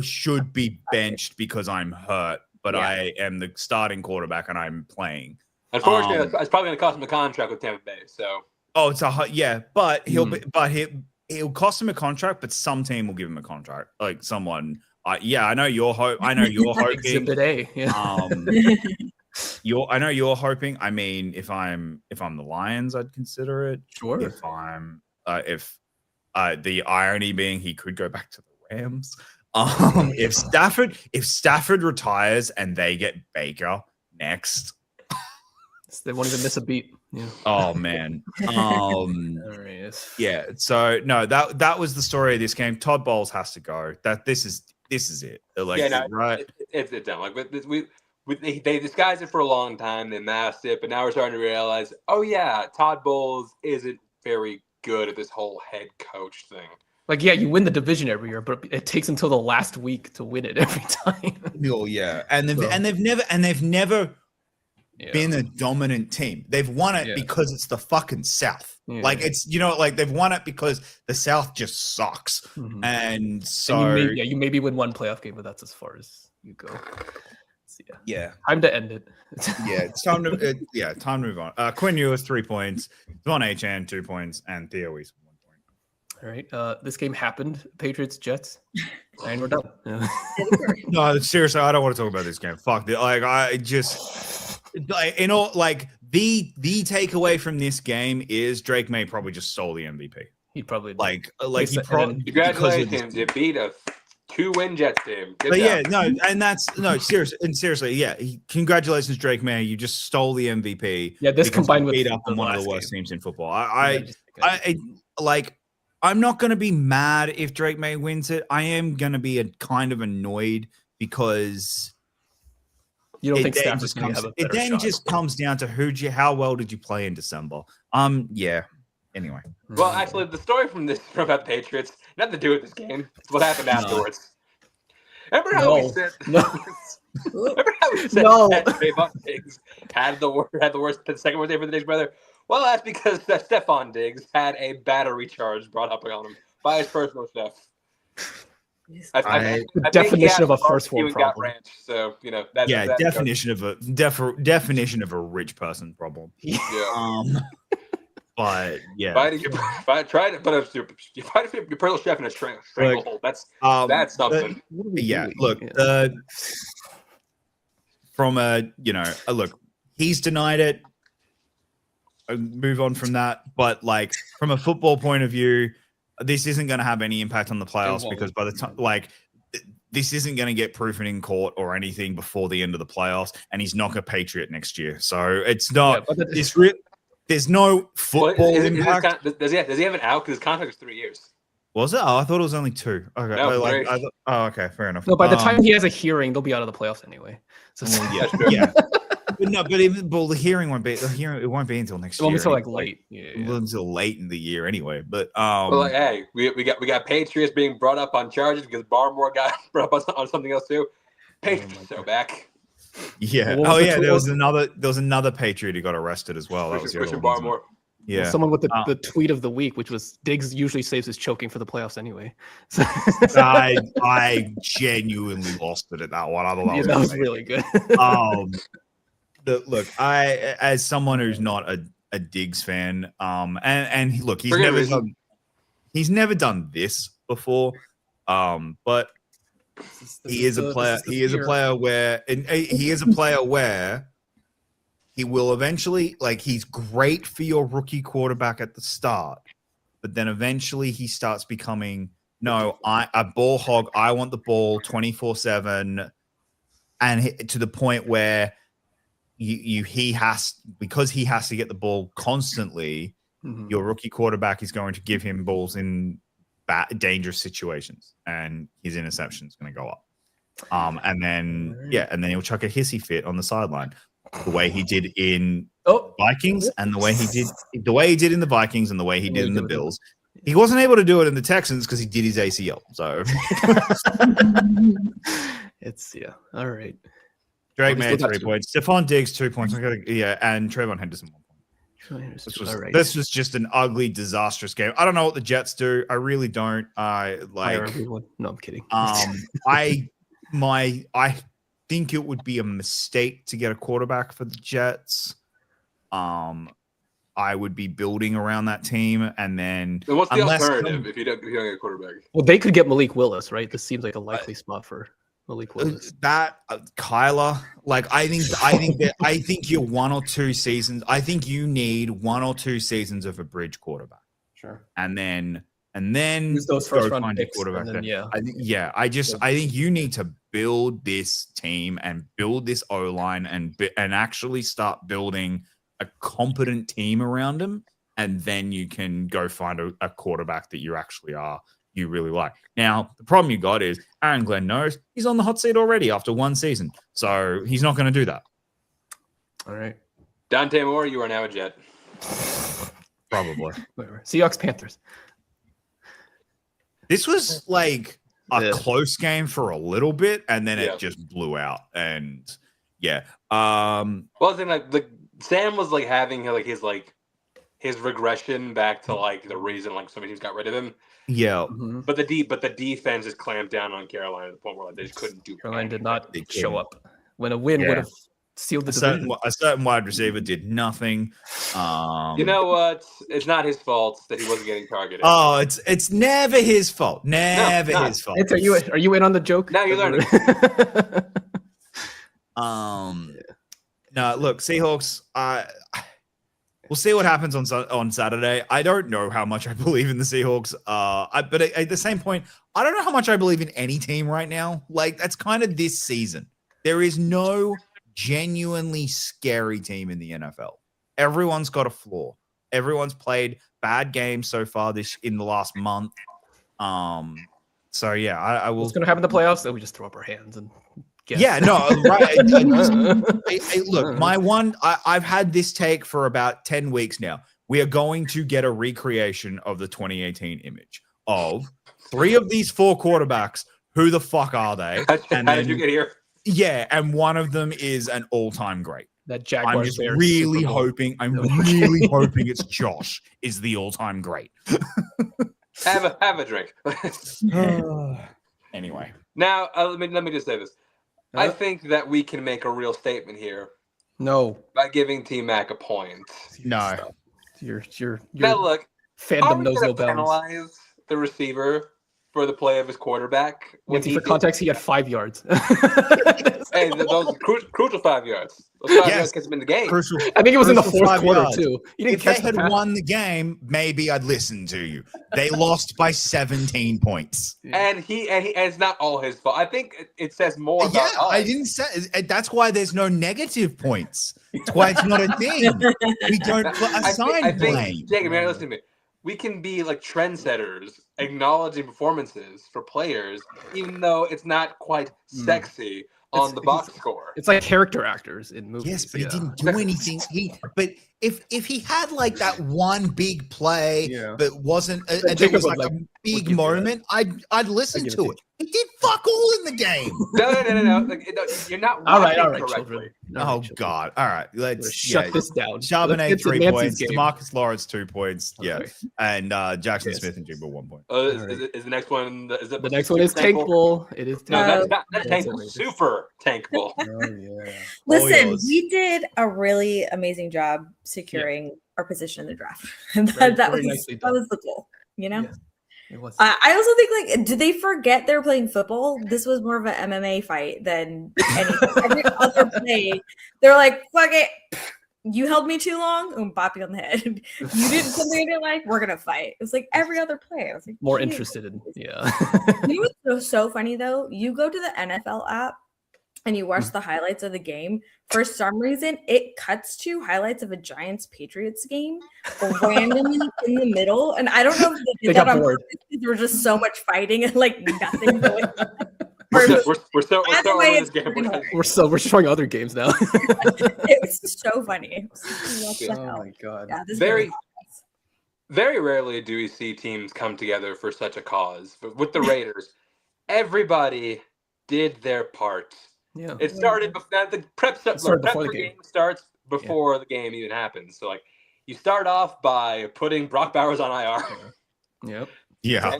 should be benched because I'm hurt, but I am the starting quarterback and I'm playing. Unfortunately, it's probably going to cost him a contract with Tampa Bay. So but he'll cost him a contract, but some team will give him a contract, like someone. I know you're hoping. Exhibit A. Yeah. I know you're hoping. I mean, if I'm the Lions, I'd consider it. Sure. If I'm the irony being he could go back to the Rams. If Stafford retires and they get Baker next, they won't even miss a beat. Yeah. Oh man. Yes. Yeah. So no, that was the story of this game. Todd Bowles has to go. This is it. Like, right? It's done. Like they disguised it for a long time. They masked it, but now we're starting to realize, oh yeah, Todd Bowles isn't very good at this whole head coach thing. Like, yeah, you win the division every year, but it takes until the last week to win it every time. Oh yeah, and they've never been a dominant team. They've won it because it's the fucking South. Yeah. Like it's like they've won it because the South just sucks. And so you maybe win one playoff game, but that's as far as you go. So, time to end it. It's time to time to move on. Quinn Ewers 3 points, Devon Achane 2 points, and Theo Weiss 1 point. All right, this game happened. Patriots Jets, and we're done. No, seriously, I don't want to talk about this game. Fuck it. Like I just the takeaway from this game is Drake May probably just stole the MVP. He probably did. He probably congratulations. You beat a 2-win Jets team. Good job. Seriously, congratulations, Drake May. You just stole the MVP. Yeah, this combined with beat up on one of the worst teams in football. I'm not going to be mad if Drake May wins it. I am going to be kind of annoyed because you don't think Stafford's going to have a better shot. Just comes down to how well did you play in December? Anyway. Well, actually, the story from about the Patriots, nothing to do with this game. It's what happened afterwards. Remember how we said? Remember how we said Trayvon Diggs had the worst, second worst day for the Diggs brother? Well, that's because Stephon Diggs had a battery charge brought up on him by his personal chef. The definition of a first world problem. Ranch, so definition of a rich person problem. Yeah. But yeah, try to put your personal chef in a stranglehold. That's something. Look, from look, he's denied it. Move on from that. But like from a football point of view, this isn't going to have any impact on the playoffs because by the time this isn't going to get proven in court or anything before the end of the playoffs, and he's not a Patriot next year. So it's not there's no football impact. Does he have an out? Because his contract is 3 years. Was it? Oh, I thought it was only 2. Okay. No, okay, fair enough. No, by the time he has a hearing, they'll be out of the playoffs anyway. So yeah. the hearing won't be. It won't be until next year. It won't be until like late. Yeah. Until late in the year anyway. But well, like, hey, we got Patriots being brought up on charges because Barmore got brought up on something else too. Patriots are back. Yeah. Well, there was another Patriot who got arrested as well. That was Christian Barmore. Yeah. Someone with the tweet of the week, which was Diggs usually saves his choking for the playoffs anyway. So I genuinely lost it at that one. I thought that was really good. Look, I as someone who's not a Diggs fan, and look, he's never done this before, but he is a player. He is a player where he will eventually, like, he's great for your rookie quarterback at the start, but then eventually he starts becoming, no, a ball hog. I want the ball 24/7, and to the point where he has to get the ball constantly. Mm-hmm. Your rookie quarterback is going to give him balls in dangerous situations, and his interception is going to go up. And then he'll chuck a hissy fit on the sideline. The way he did in Vikings and the way he did in the Vikings and the way he did in the Bills. He wasn't able to do it in the Texans because he did his ACL. So all right. Drake made 3 points. Stephon Diggs 2 points. And Trayvon Henderson 1 point. This was just an ugly, disastrous game. I don't know what the Jets do. I really don't. No, I'm kidding. I think it would be a mistake to get a quarterback for the Jets. I would be building around that team, and then what's the alternative if you don't get a quarterback? Well, they could get Malik Willis, right? This seems like a likely spot for Malik Willis. Kyler, like I think you're 1 or 2 seasons. I think you need 1 or 2 seasons of a bridge quarterback. Sure, and then use those first round picks. Quarterback. I think you need to build this team and build this O-line and actually start building a competent team around him, and then you can go find a quarterback that you really like. Now, the problem you got is Aaron Glenn knows he's on the hot seat already after 1 season, so he's not going to do that. All right, Dante Moore, you are now a Jet. Probably. Whatever. Seahawks, Panthers. This was like a close game for a little bit, and then it just blew out. And well, I think like Sam was like having his regression back to like the reason like some teams got rid of him. Yeah, but the defense just clamped down on Carolina to the point where like, they just couldn't do. Carolina did not show up when a win would have sealed the division. A certain wide receiver did nothing. You know what? It's not his fault that he wasn't getting targeted. Oh, it's never his fault. Never his fault. Are you in on the joke? Now you learned it. No, look, Seahawks. We'll see what happens on Saturday. I don't know how much I believe in the Seahawks. But at the same point, I don't know how much I believe in any team right now. Like, that's kind of this season. There is no genuinely scary team in the NFL. Everyone's got a flaw. Everyone's played bad games so far in the last month. So yeah, I will. What's going to happen in the playoffs? Then we just throw up our hands and guess. Yeah, no, right. Look, I've had this take for about 10 weeks now. We are going to get a recreation of the 2018 image of 3 of these 4 quarterbacks. Who the fuck are they? How did you get here? Yeah, and one of them is an all-time great. That Jaguars. I'm just really hoping. I'm really hoping it's Josh is the all-time great. Have a drink. Anyway, now let me just say this. I think that we can make a real statement here. No, by giving T-Mac a point. No, you're now look. Fandom knows no bounds. Penalize the receiver for the play of his quarterback. For context, he had 5 yards. Hey, those crucial 5 yards. Those 5 yards gets him in the game. Crucial, I think it was in the 4th quarter yards. too. If they had won the game, maybe I'd listen to you. They lost by 17 points. And it's not all his fault. I think it says more about us. I didn't say that's why there's no negative points. That's why it's not a thing. We don't assign blame. Jacob, man, listen to me. We can be like trendsetters, acknowledging performances for players, even though it's not quite sexy on the box score. It's like character actors in movies. Yes, but he didn't do anything. But if he had like that one big play, but wasn't, and it was like a big moment, I'd listen to it. He did fuck all in the game. No. Like, you're not all right, correctly. children. God! All right, let's shut this down. Charbonnet 3 points, Demarcus Lawrence 2 points, and Jackson Smith and Jimbo 1 point. Is the next one? Is it the next one is tankable? It is. No, not tankable. Super tankable. Listen, we did a really amazing job securing our position in the draft. that was the goal. You know. Yes. It was. I also think, like, did they forget they were playing football? This was more of an MMA fight than any other play. They're like, fuck it. You held me too long. I'm bopping on the head. You did something I didn't like. We're gonna fight. It was like every other play. I was like, more interested in, You know what's so funny though? You go to the NFL app and you watch the highlights of the game. For some reason, it cuts to highlights of a Giants Patriots game randomly in the middle. And I don't know if they did that on purpose. There was just so much fighting and like nothing going on. We're showing other games now. It was so funny. Oh my god! Yeah, very rarely do we see teams come together for such a cause. But with the Raiders, everybody did their part. Yeah, it started before the prep game starts before the game even happens. So like, you start off by putting Brock Bowers on IR. Yep. Yeah.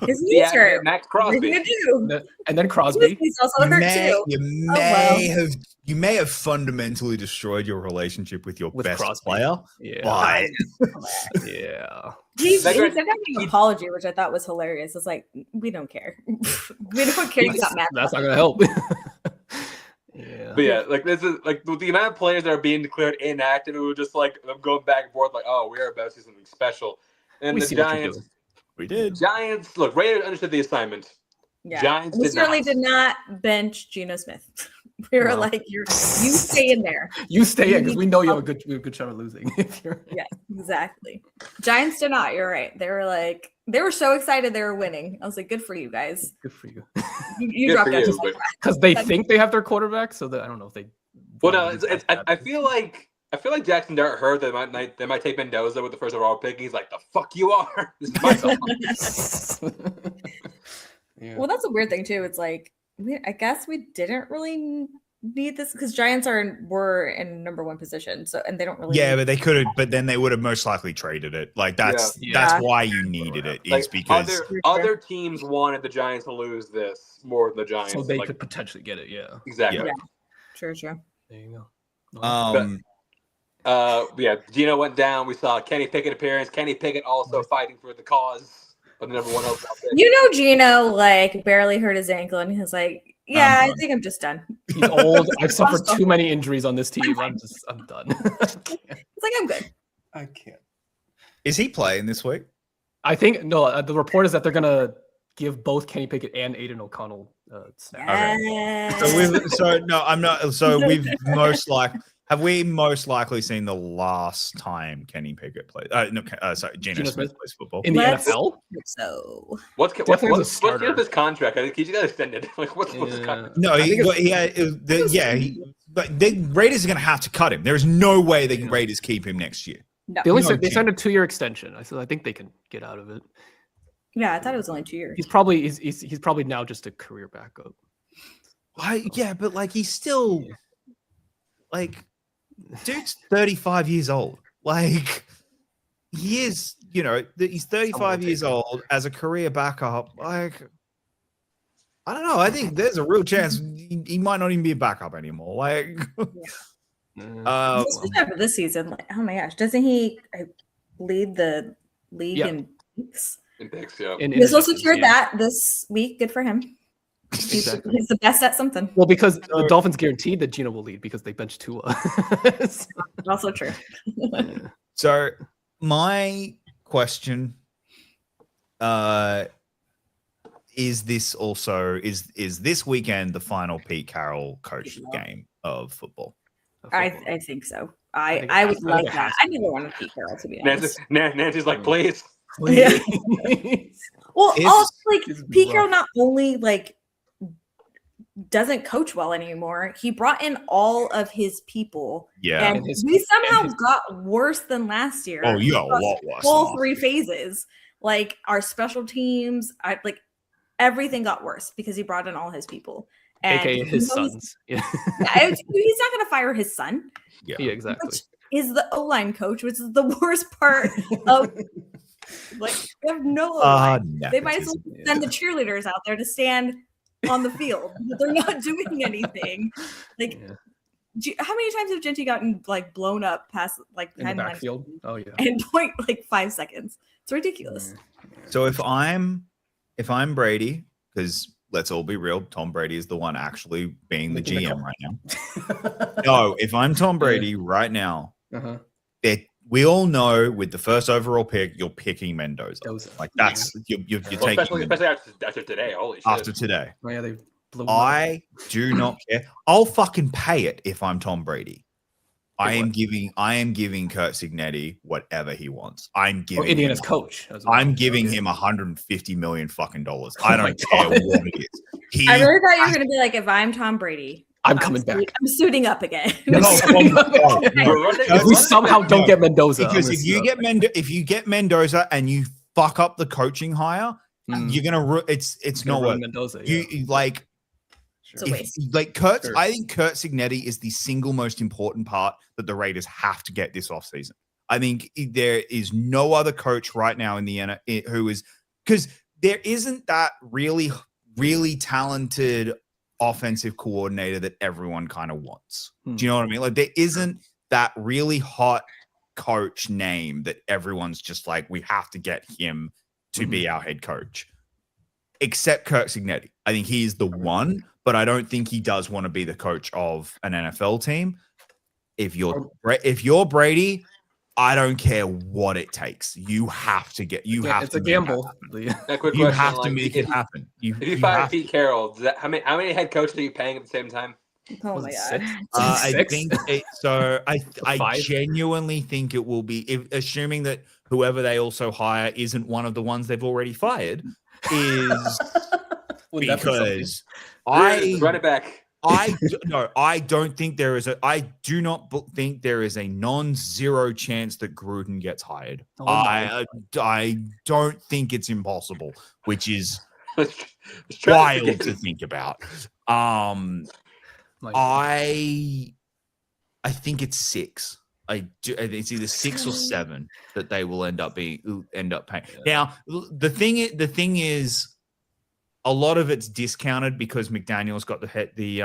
Max Crosby. And then Crosby. He's also hurt too. You may have fundamentally destroyed your relationship with your best Crosby. player. Yeah. But he sent out an apology, which I thought was hilarious. It's like, we don't care. We don't care. That's not gonna help. But yeah, like this is like the amount of players that are being declared inactive, it was just like them going back and forth, like, oh, we are about to do something special. And the Giants, we did. Giants, look, Raiders understood the assignment. Yeah. Giants we certainly did not bench Geno Smith. We were like, you stay in there. You stay in because we know you have a good shot of losing. Yeah, exactly. Giants did not. You're right. They were so excited they were winning. I was like, good for you guys. Good for you. You dropped out because they think they have their quarterback, so that I don't know if they. Well, no, I feel like Jackson Dart heard that they might take Mendoza with the first overall pick. He's like, the fuck you are. This is my Yeah. Well, that's a weird thing too. It's like I guess we didn't really need this because Giants were in number 1 position, so and they don't really. Yeah, but they could have. But then they would have most likely traded it. Like that's why you needed it. Like, is because other teams wanted the Giants to lose this more than the Giants, so they could potentially get it. Yeah, exactly. Yeah. True. There you go. Geno went down. We saw Kenny Pickett appearance. Kenny Pickett also fighting for the cause. The number 1 overall pick. You know, Geno like barely hurt his ankle, and he's like, "Yeah, I think I'm just done." He's old. I've suffered too many injuries on this team. I'm done. It's like I'm good. I can't. Is he playing this week? I think no. The report is that they're gonna give both Kenny Pickett and Aiden O'Connell snaps. We've most likely. Have we most likely seen the last time Kenny Pickett played? Geno Smith plays football in the NFL. So what's his contract? I think he just got extended. Like what's his contract? No, but the Raiders are going to have to cut him. There is no way the Raiders keep him next year. No. They signed a 2-year extension. I think they can get out of it. Yeah, I thought it was only 2 years. He's probably now just a career backup. But like he's still like. Dude's 35 years old. Like he is, he's 35 years old as a career backup. Like, I don't know. I think there's a real chance he might not even be a backup anymore. Like, after this season, like, oh my gosh, doesn't he lead the league in picks? In picks, yeah. He's also secured that this week. Good for him. Exactly. He's the best at something. Well, because the Dolphins guaranteed that Geno will lead because they benched Tua. Also true. So my question is this weekend the final Pete Carroll coached game of football? I think so. I would like that. I never wanted Pete Carroll, to be honest. Nancy's like, please. Yeah. Well, also like Pete Carroll not only like doesn't coach well anymore. He brought in all of his people, Yeah. and we somehow got worse than last year. Oh, yeah, a across lot worse. All 3 phases, like our special teams, like everything got worse because he brought in all his people, and AKA his sons. Yeah, he's not going to fire his son. Yeah, exactly. Which is the O-line coach, which is the worst part of. Like, we have no O-line. They might as well send the cheerleaders out there to stand on the field, but they're not doing anything. Like, how many times have Genty gotten like blown up past like in the backfield? Oh yeah, and point like 5 seconds. It's ridiculous. So if I'm Brady, because let's all be real, Tom Brady is the one actually being the GM right now. No, if I'm Tom Brady right now, we all know with the first overall pick, you're picking Mendoza. Like that's you're taking especially after today. Holy shit! After today, oh yeah, they blew I do not care. I'll fucking pay it if I'm Tom Brady. I am giving Kurt Signetti whatever he wants. I'm giving Indiana's coach. I'm giving him $150 million fucking dollars. I don't care what it is. I really thought you were gonna be like, if I'm Tom Brady, I'm coming back. I'm suiting up again. If we somehow don't get Mendoza, because if you get Mendoza and you fuck up the coaching hire, you're gonna it's not what Mendoza. You like. Kurt, I think Kurt Signetti is the single most important part that the Raiders have to get this offseason. I think there is no other coach right now in the NFL who is, because there isn't that really, really talented offensive coordinator that everyone kind of wants. Do you know what I mean? Like there isn't that really hot coach name that everyone's just like, we have to get him to be our head coach. Except Kurt Signetti. I think he is the one, but I don't think he does want to be the coach of an NFL team. If you're Brady, I don't care what it takes. You have to get. It's a gamble. You have to make it happen. If you fire Pete Carroll, how many head coaches are you paying at the same time? Oh my god! I think so. I genuinely think it will be, assuming that whoever they also hire isn't one of the ones they've already fired. Is because run it back. I don't think there is I do not think there is a non-zero chance that Gruden gets hired. I don't think it's impossible, which is wild to think about. I think it's 6. It's either 6 or 7 that they will end up paying. Now, the thing is, a lot of it's discounted because McDaniel's got the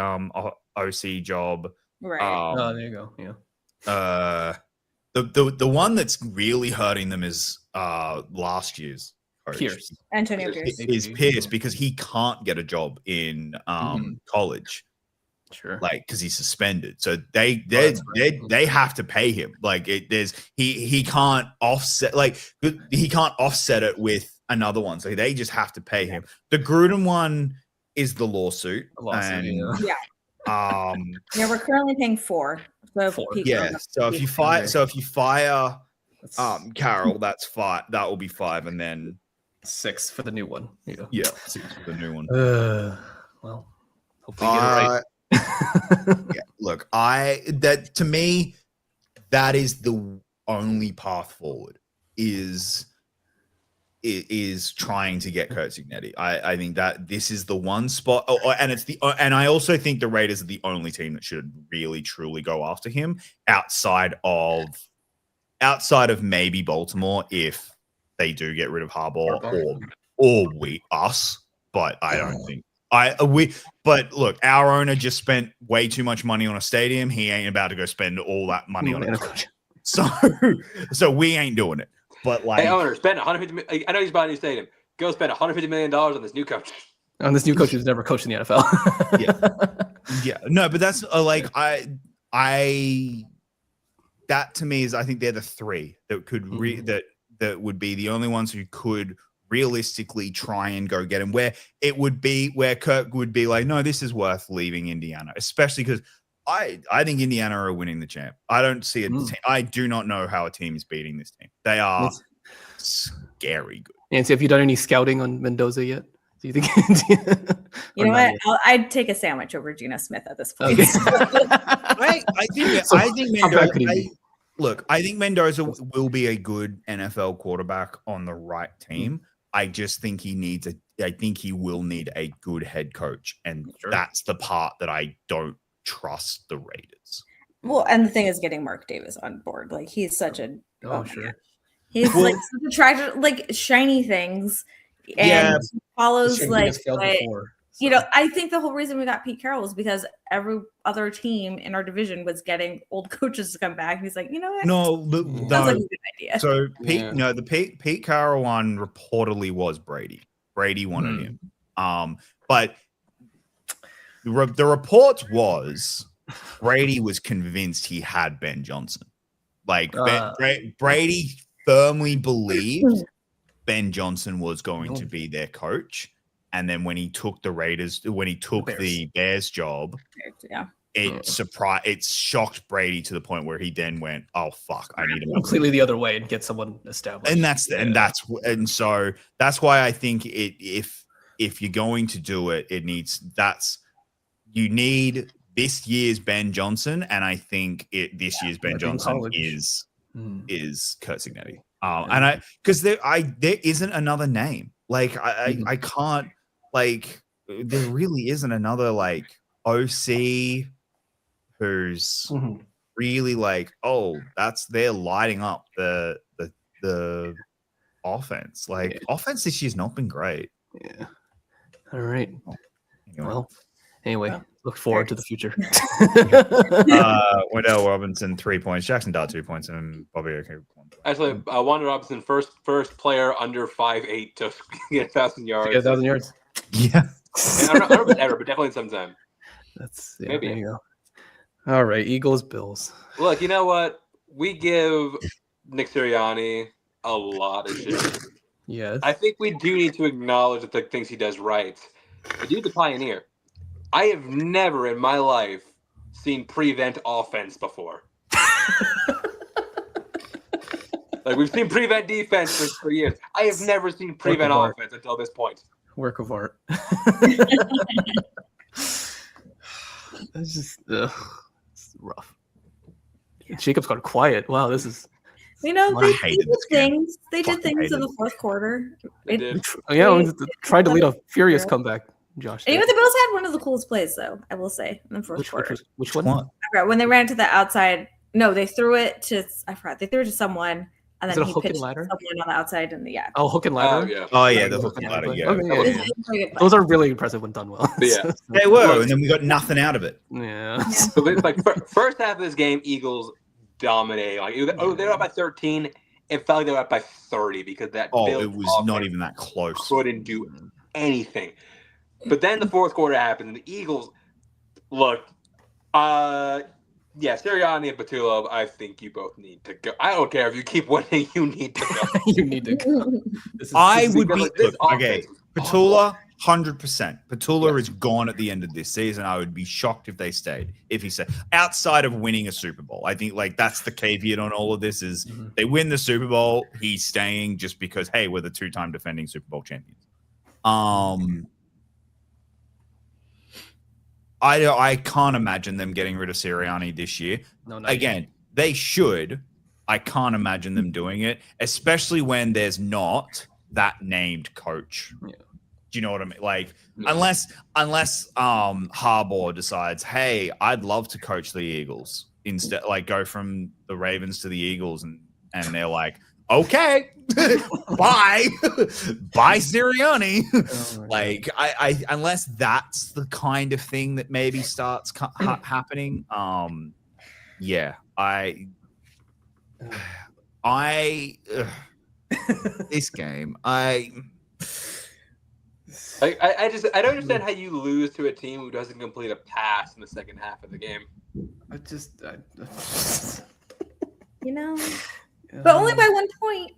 OC job. Right. There you go. Yeah. The one that's really hurting them is last year's coach. Pierce. Antonio Pierce. Is Pierce because he can't get a job in college. Sure. Like because he's suspended, so they have to pay him. Like he can't offset it with another one, so they just have to pay him. The Gruden one is the lawsuit. Yeah, we're currently paying 4. So 4. So if you fire Carroll, that's 5. That will be 5, and then 6 for the new one. 6 for the new one. Well, hopefully get it right. Look, to me, that is the only path forward is trying to get Kurt Signetti. I think that this is the one spot, and I also think the Raiders are the only team that should really truly go after him outside of maybe Baltimore if they do get rid of Harbaugh or us, but I don't think. But look, our owner just spent way too much money on a stadium. He ain't about to go spend all that money on a coach. So we ain't doing it. But like, hey, owner, spend $150 million. I know he's buying a new stadium. Go spend $150 million on this new coach. On this new coach who's never coached in the NFL. yeah. No, but that's that to me is, I think they're the 3 that could that would be the only ones who could realistically try and go get him, where Kirk would be like, no, this is worth leaving Indiana, especially because I think Indiana are winning the champ. I don't see it. I do not know how a team is beating this team. They are scary good. Nancy, have you done any scouting on Mendoza yet? Do you think? You know what? I'd take a sandwich over Geno Smith at this point. Okay. I think So, I think how bad could he Mendoza. be? Look, I think Mendoza will be a good NFL quarterback on the right team. I just think he needs I think he will need a good head coach, and Sure. that's the part that I don't trust the Raiders. Well, and the thing is getting Mark Davis on board. Like he's such a Oh, my sure. God. He's Well- like such a treasure, like shiny things, and Yeah. he follows Shane like has failed what- before. you know. I think the whole reason we got Pete Carroll was because every other team in our division was getting old coaches to come back. He's like, you know what? No, Sounds no. like a good idea. So Pete, Yeah. no, the Pete Carroll one reportedly was Brady. Brady wanted Hmm. him. But the report was Brady was convinced he had Ben Johnson. Like Brady firmly believed Ben Johnson was going to be their coach. And then when he took the Bears job, Yeah. it shocked Brady to the point where he then went, "Oh fuck, I need him." Completely the other way and get someone established. And so that's why I think if you're going to do it, you need this year's Ben Johnson, and I think this year's Ben Johnson is Kurt Signetti. And because there isn't another name. Like I can't, like there really isn't another like OC who's really like, oh, they're lighting up the offense. Like offense this year's not been great. Yeah. All right. Anyway. Well, anyway, look forward to the future. Wendell Robinson 3 points, Jackson Dart 2 points, and Bobby okay. Actually, Wanda Robinson, first player under 5'8" to get 1,000 yards. Get 1,000 yards. Yeah. And I don't know if it's ever, but definitely sometime. That's Maybe. There you go. All right, Eagles, Bills. Look, you know what? We give Nick Sirianni a lot of shit. Yes. I think we do need to acknowledge the things he does right. The dude's a pioneer. I have never in my life seen prevent offense before. Like we've seen prevent defense for years. I have never seen prevent offense until this point. Work of art. It's just it's rough. Jacob's gone quiet. Wow, this is. You know, I they hated did this game. things. They did Fucking things in hated the fourth quarter. They did. We tried to lead a furious comeback. Josh. And even the Bills had one of the coolest plays, though, I will say, in the fourth quarter. Which one? I forgot. When they ran to the outside, no, they threw it to, I forgot, they threw it to someone, and Is then it a he hook and pitched ladder? someone on the outside, and yeah. Oh, hook and Oh ladder. yeah. Oh yeah, the hook and ladder. Yeah, Okay, It yeah, was, yeah. it was a pretty good play. Those are really impressive when done well. Yeah. they were, and then we got nothing out of it. Yeah. So it's like first half of this game, Eagles dominated. Like they were up by 13. It felt like they were up by 30 because that Bills It was not offense even that close. couldn't do anything. But then the fourth quarter happened, and the Eagles look. Yeah, Sirianni and Patullo, I think you both need to go. I don't care if you keep winning, you need to go. You need to go. I Because, would be like, this okay. offense was awful. Patula, 100%. Patula is gone at the end of this season. I would be shocked if they stayed. If he stayed, outside of winning a Super Bowl, I think like that's the caveat on all of this is they win the Super Bowl, he's staying just because hey, we're the 2-time defending Super Bowl champions. I can't imagine them getting rid of Sirianni this year. No, not Again, they should. I can't imagine them doing it, especially when there's not that named coach. Yeah. Do you know what I mean? Like, No. unless Harbaugh decides, hey, I'd love to coach the Eagles instead, like go from the Ravens to the Eagles, and they're like, okay, bye, bye, Sirianni. Oh, Like, I unless that's the kind of thing that maybe starts happening. Yeah, this game, I don't understand how you lose to a team who doesn't complete a pass in the second half of the game. You know, but only by 1 point.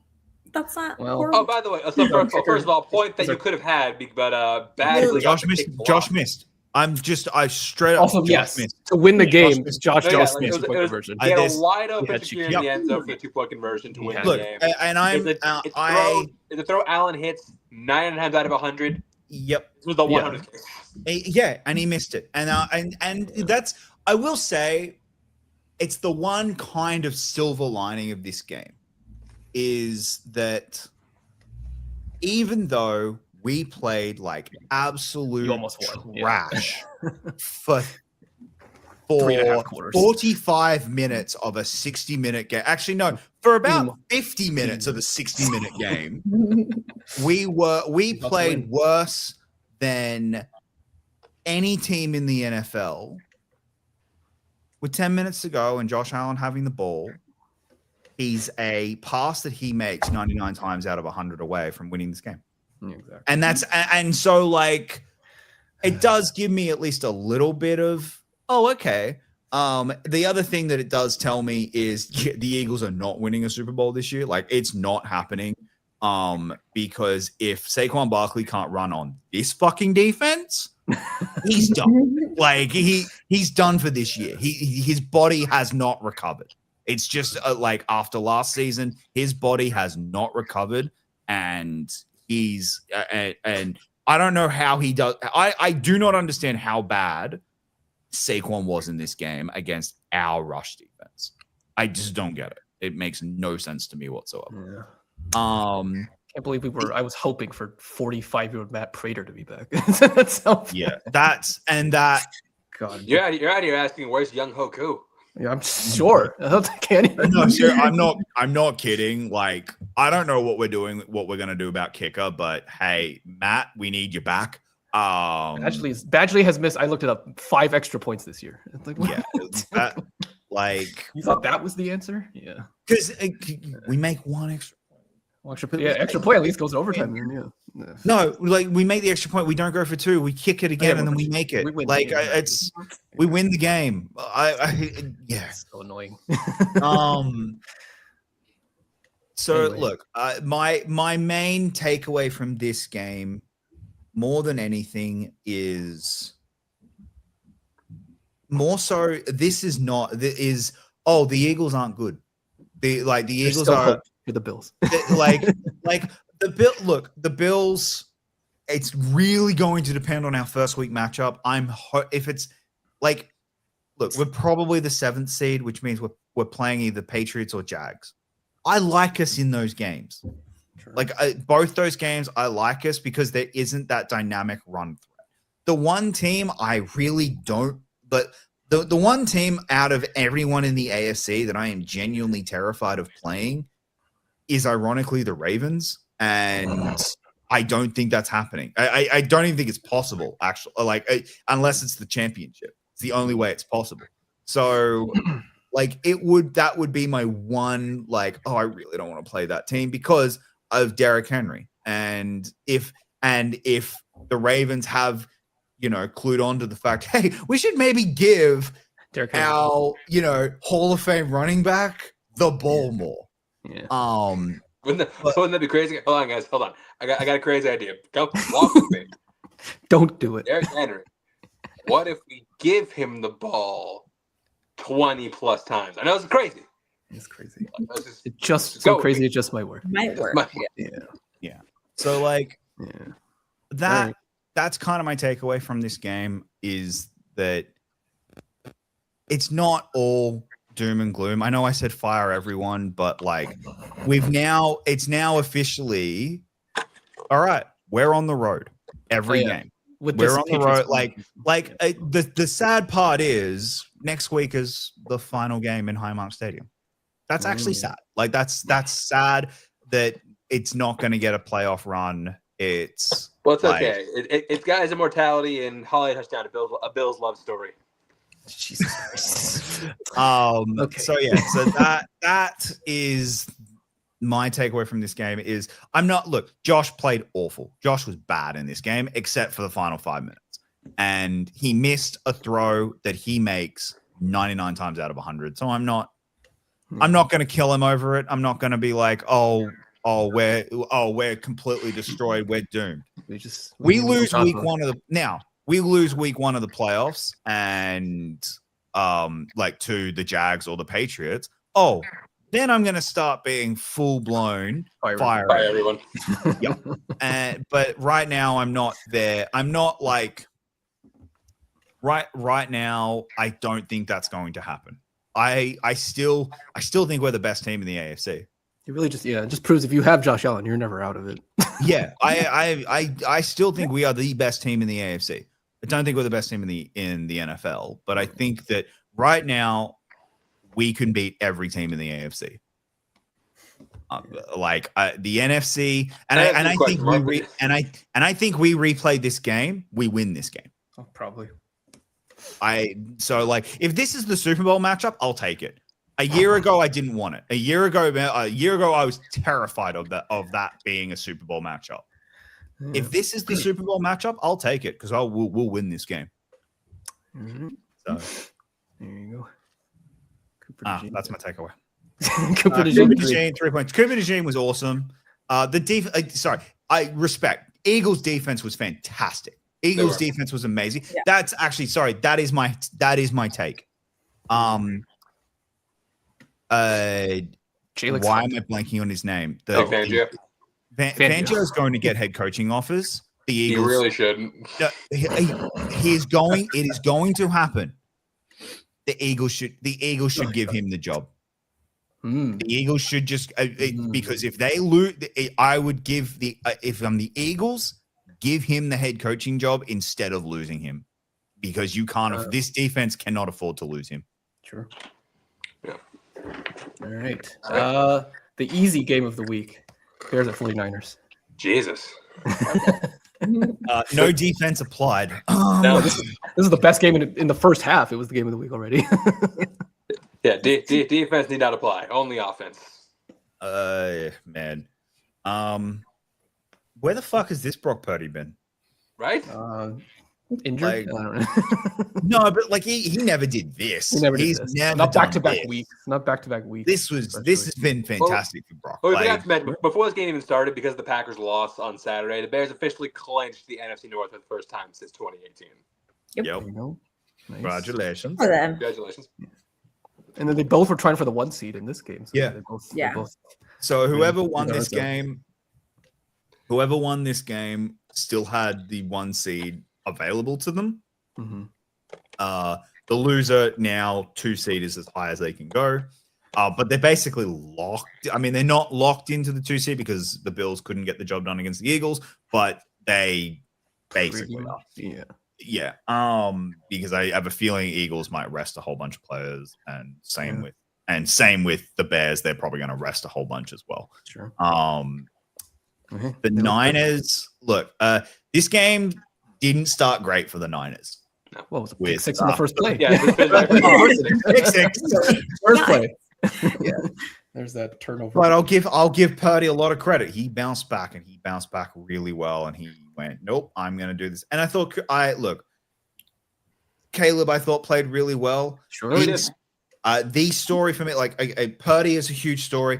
That's not Well- horrible. Oh, by the way, so first of all, point that you could have had, but badly. Josh missed. I straight up. Also, Josh yes, missed. to win the Josh game, missed. Josh No, Jones yeah, missed it the point was- conversion. He had a there's- wide open had security in the end zone for the 2-point conversion to win the Look, game. and I'm It's a throw Allen hits 9 times out of 100. Yep. This was the Yeah. 100th game. Yeah, and he missed it. And that's, I will say, it's the one kind of silver lining of this game is that even though we played like absolute You almost won, yeah. trash for 3.5 quarters. 45 minutes of a 60-minute game. Actually, no, for about 50 minutes of a 60-minute game, we played worse than any team in the NFL. With 10 minutes to go and Josh Allen having the ball, he's a pass that he makes 99 times out of 100 away from winning this game. Yeah, exactly. And that's, and so like, it does give me at least a little bit of, oh, okay. The other thing that it does tell me is the Eagles are not winning a Super Bowl this year. Like, it's not happening. Because if Saquon Barkley can't run on this fucking defense, he's done. Like, he's done for this year. His body has not recovered. It's just like after last season, his body has not recovered, and he's and I don't know how he does. I do not understand how bad Saquon was in this game against our rush defense. I just don't get it. It makes no sense to me whatsoever. Yeah. Can't believe I was hoping for 45-year-old Matt Prater to be back. That's how God. You're out here asking where's Young Hoku? Yeah, I'm sure. I can't even. No, sure. I'm not kidding. Like, I don't know what we're gonna do about kicker, but hey, Matt, we need you back. Badgley has missed. I looked it up. 5 extra points this year. Like, yeah, like you thought that was the answer? Yeah, because we make one extra. Extra point at least goes to overtime. Yeah. No, like we make the extra point. We don't go for 2. We kick it again, and then we make it. We win the game. Yeah, it's so annoying. So anyway. Look, my main takeaway from this game, more than anything, is more so. The Eagles aren't good. The Eagles are. The Bills. like the Bills, it's really going to depend on our first week matchup. If it's like, look, we're probably the 7th seed, which means we're playing either Patriots or Jags. I like us in those games. Sure. Like both those games, I like us because there isn't that dynamic run threat. The one team I really don't, but the one team out of everyone in the AFC that I am genuinely terrified of playing is ironically the Ravens, and I don't think that's happening. I don't even think it's possible, actually. Unless it's the championship, it's the only way it's possible. So, that would be my one. I really don't want to play that team because of Derrick Henry, and if the Ravens have, clued on to the fact, hey, we should maybe give our Hall of Fame running back the ball more. Yeah. Wouldn't that be crazy? Hold on, guys. Hold on. I got a crazy idea. Go walk with me. Don't do it. Derrick Henry. What if we give him the ball 20 plus times? I know it's crazy. It's crazy. It's just so crazy. It just might work. Might work. Yeah. So that's kind of my takeaway from this game is that it's not all doom and gloom. I know I said fire everyone, but it's now officially all right. We're on the road every game. We're on the road. The sad part is next week is the final game in Highmark Stadium. That's actually sad. That's sad that it's not going to get a playoff run. It's okay. It's guys' immortality and holiday touchdown. A Bills love story. Jesus Christ. Okay. So that is my takeaway from this game is Josh played awful. Josh was bad in this game, except for the final 5 minutes. And he missed a throw that he makes 99 times out of 100. So I'm not going to kill him over it. I'm not going to be like, we're completely destroyed. We're doomed. We lose week 1 of the we lose week 1 of the playoffs and to the Jags or the Patriots. then I'm going to start being full blown fire. Bye, everyone. But right now, I'm not there. I'm not like right now. I don't think that's going to happen. I still think we're the best team in the AFC. It really just proves if you have Josh Allen, you're never out of it. Yeah, I still think we are the best team in the AFC. I don't think we're the best team in the NFL, but I think that right now we can beat every team in the AFC. The NFC, and I think we replay this game, we win this game. Oh, probably. If this is the Super Bowl matchup, I'll take it. A year ago, I didn't want it. A year ago, I was terrified of that being a Super Bowl matchup. If this is the Super Bowl matchup, I'll take it because we'll win this game. Mm-hmm. So there you go. That's my takeaway. Cooper DeJean, 3 points. Cooper DeJean was awesome. I respect. Eagles defense was fantastic. Eagles defense was amazing. Yeah. That's actually that is my take. Why am I blanking on his name? Fangio. Fangio is going to get head coaching offers. The Eagles. He really shouldn't. He is going. It is going to happen. The Eagles should give him the job. The Eagles should just because if they lose, I would give if I'm the Eagles, give him the head coaching job instead of losing him, because you can't. This defense cannot afford to lose him. Sure. Yeah. All right. The easy game of the week. Bears at 49ers. Jesus. No defense applied. No. This is the best game in the first half. It was the game of the week already. Yeah, defense need not apply. Only offense. Man. Where the fuck has this Brock Purdy been? Right? Injured? Like, I don't know. No, but he never did this. He's never not back-to-back weeks. Not back-to-back weeks. This has been fantastic for Brock. Well, we forgot to mention, before this game even started, because the Packers lost on Saturday, the Bears officially clinched the NFC North for the first time since 2018. Yep. There you go. Nice. Congratulations. For them. Congratulations. And then they both were trying for the 1 seed in this game. So Yeah. they're both So whoever won this game still had the 1 seed available to them. Mm-hmm. The loser now 2 seed is as high as they can go. But they're basically locked. I mean, they're not locked into the 2 seed because the Bills couldn't get the job done against the Eagles, but they basically are. Yeah. Yeah. Because I have a feeling Eagles might rest a whole bunch of players, and same with the Bears, they're probably going to rest a whole bunch as well. Sure. The Niners, look, this game didn't start great for the Niners. Well, it was a pick six in the first play. Yeah, pick six. First play. Yeah. There's that turnover. But I'll give Purdy a lot of credit. He bounced back really well, and he went, nope, I'm going to do this. And I thought, Caleb, I thought played really well. Sure. The story for me, Purdy is a huge story.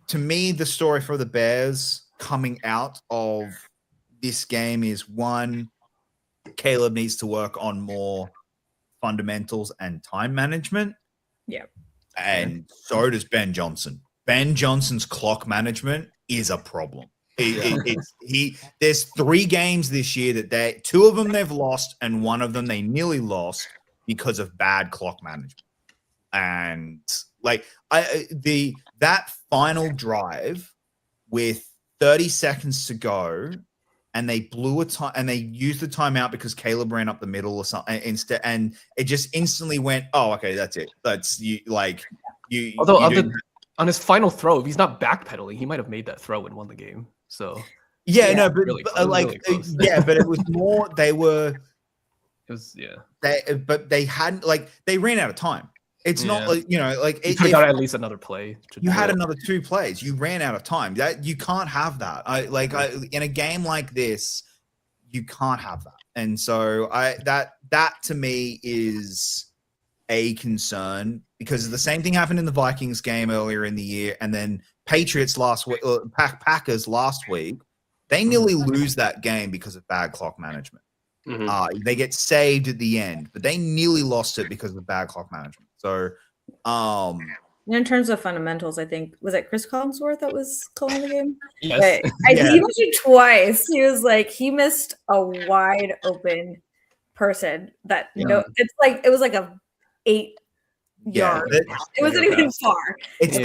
To me, the story for the Bears coming out of this game is, one, Caleb needs to work on more fundamentals and time management. Yeah. And so does Ben Johnson. Ben Johnson's clock management is a problem. There's 3 games this year that 2 of them they've lost, and 1 of them they nearly lost because of bad clock management. And that final drive with 30 seconds to go, and they blew a time, and they used the timeout because Caleb ran up the middle or something instead, and it just instantly went, oh, okay, that's it. That's you. Although on his final throw, if he's not backpedaling, he might have made that throw and won the game. So yeah, no, but really yeah, but it was more. They were. It was they hadn't they ran out of time. It's not you got at least another play. You had another 2 plays. You ran out of time. That you can't have that. In a game like this, you can't have that. And so that to me is a concern, because the same thing happened in the Vikings game earlier in the year, and then Patriots last week, Packers last week. They nearly lose that game because of bad clock management. Mm-hmm. They get saved at the end, but they nearly lost it because of bad clock management. So, In terms of fundamentals, I think was it Chris Collinsworth that was calling the game? Yes. But he mentioned twice. He was like he missed a wide open person that it was like a 8-yard. It wasn't even far. It's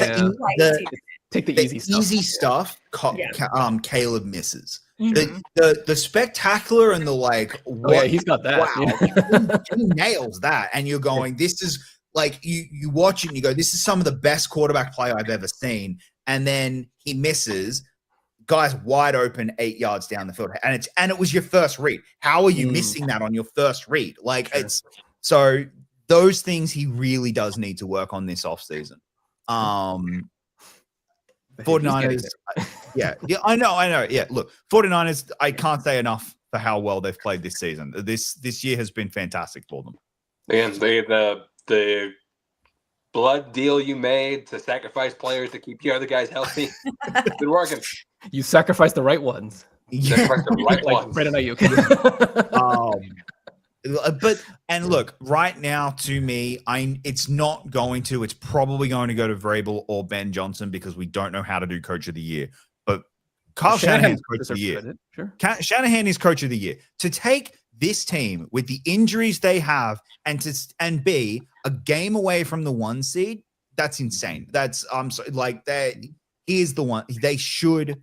take the easy stuff. Caleb misses. Mm-hmm. The spectacular and the like. He's got that. Wow, he nails that, and you're going. This is like you watch it and you go. This is some of the best quarterback play I've ever seen, and then he misses. Guy's wide open 8 yards down the field, and it was your first read. How are you missing that on your first read? Like it's so those things he really does need to work on this offseason. 49ers, I know. Yeah, look, 49ers, I can't say enough for how well they've played this season. This year has been fantastic for them. And the blood deal you made to sacrifice players to keep your other guys healthy, it's been working. You sacrificed the right ones. Sacrificed the right Like ones. Brandon Ayuk. And look, right now to me, it's probably going to go to Vrabel or Ben Johnson because we don't know how to do Coach of the Year. But Kyle Shanahan's Coach of the Year. Sure. Shanahan is Coach of the Year. To take this team with the injuries they have and be a game away from the 1 seed, that's insane. That's he is the one. They should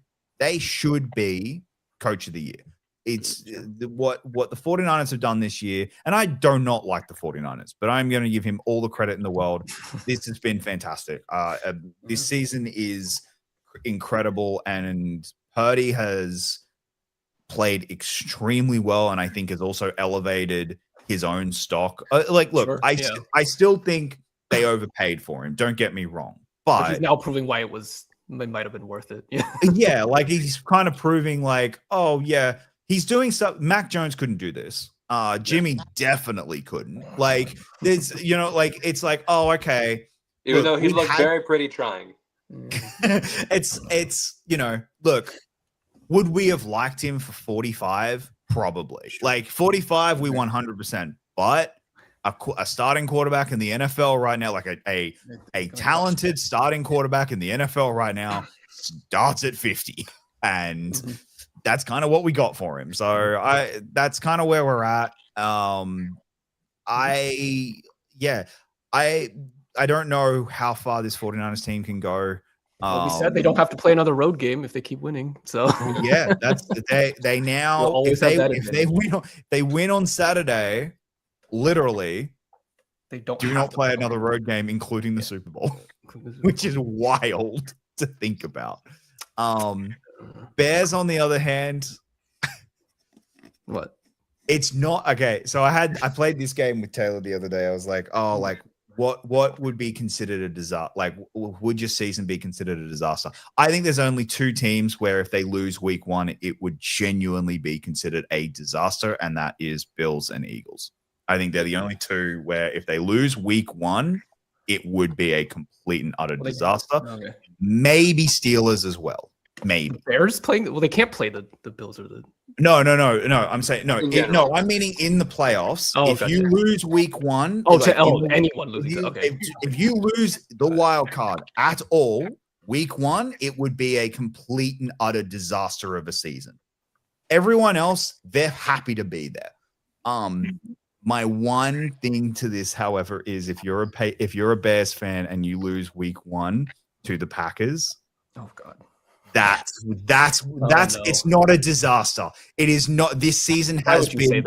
be Coach of the Year. It's what the 49ers have done this year. And I do not like the 49ers, but I'm going to give him all the credit in the world. This has been fantastic. This season is incredible. And Purdy has played extremely well. And I think has also elevated his own stock. Look, I still think they overpaid for him. Don't get me wrong. But he's now proving why it might have been worth it. Yeah. Like he's kind of proving like, oh yeah, he's doing stuff. Mac Jones couldn't do this. Jimmy definitely couldn't. Like there's, it's like, oh, okay. Even though he looked very pretty trying. it's look, would we have liked him for 45? Probably. Like 45, we 100%. But a starting quarterback in the NFL right now, like a talented starting quarterback in the NFL right now, starts at 50, and that's kind of what we got for him. So that's kind of where we're at. I don't know how far this 49ers team can go. Well, we said they don't have to play another road game if they keep winning. So yeah, that's they now if they win on Saturday, literally they do not play another road game, including the Super Bowl, which is wild to think about. Bears, on the other hand, what? It's not okay. So I played this game with Taylor the other day. I was like, oh, like what would be considered a disaster? Like, would your season be considered a disaster? I think there's only 2 teams where if they lose week 1, it would genuinely be considered a disaster, and that is Bills and Eagles. I think they're the only 2 where if they lose week 1, it would be a complete and utter disaster. Okay. Maybe Steelers as well. Maybe Bears playing. Well, they can't play the Bills or the. No. I'm saying no. I'm meaning in the playoffs. Oh, if you lose week 1, anyone losing. Okay. If you lose the wild card at all, week 1, it would be a complete and utter disaster of a season. Everyone else, they're happy to be there. My one thing to this, however, is if you're a Bears fan and you lose week 1 to the Packers, oh god. That's it's not a disaster. It is not. This season has been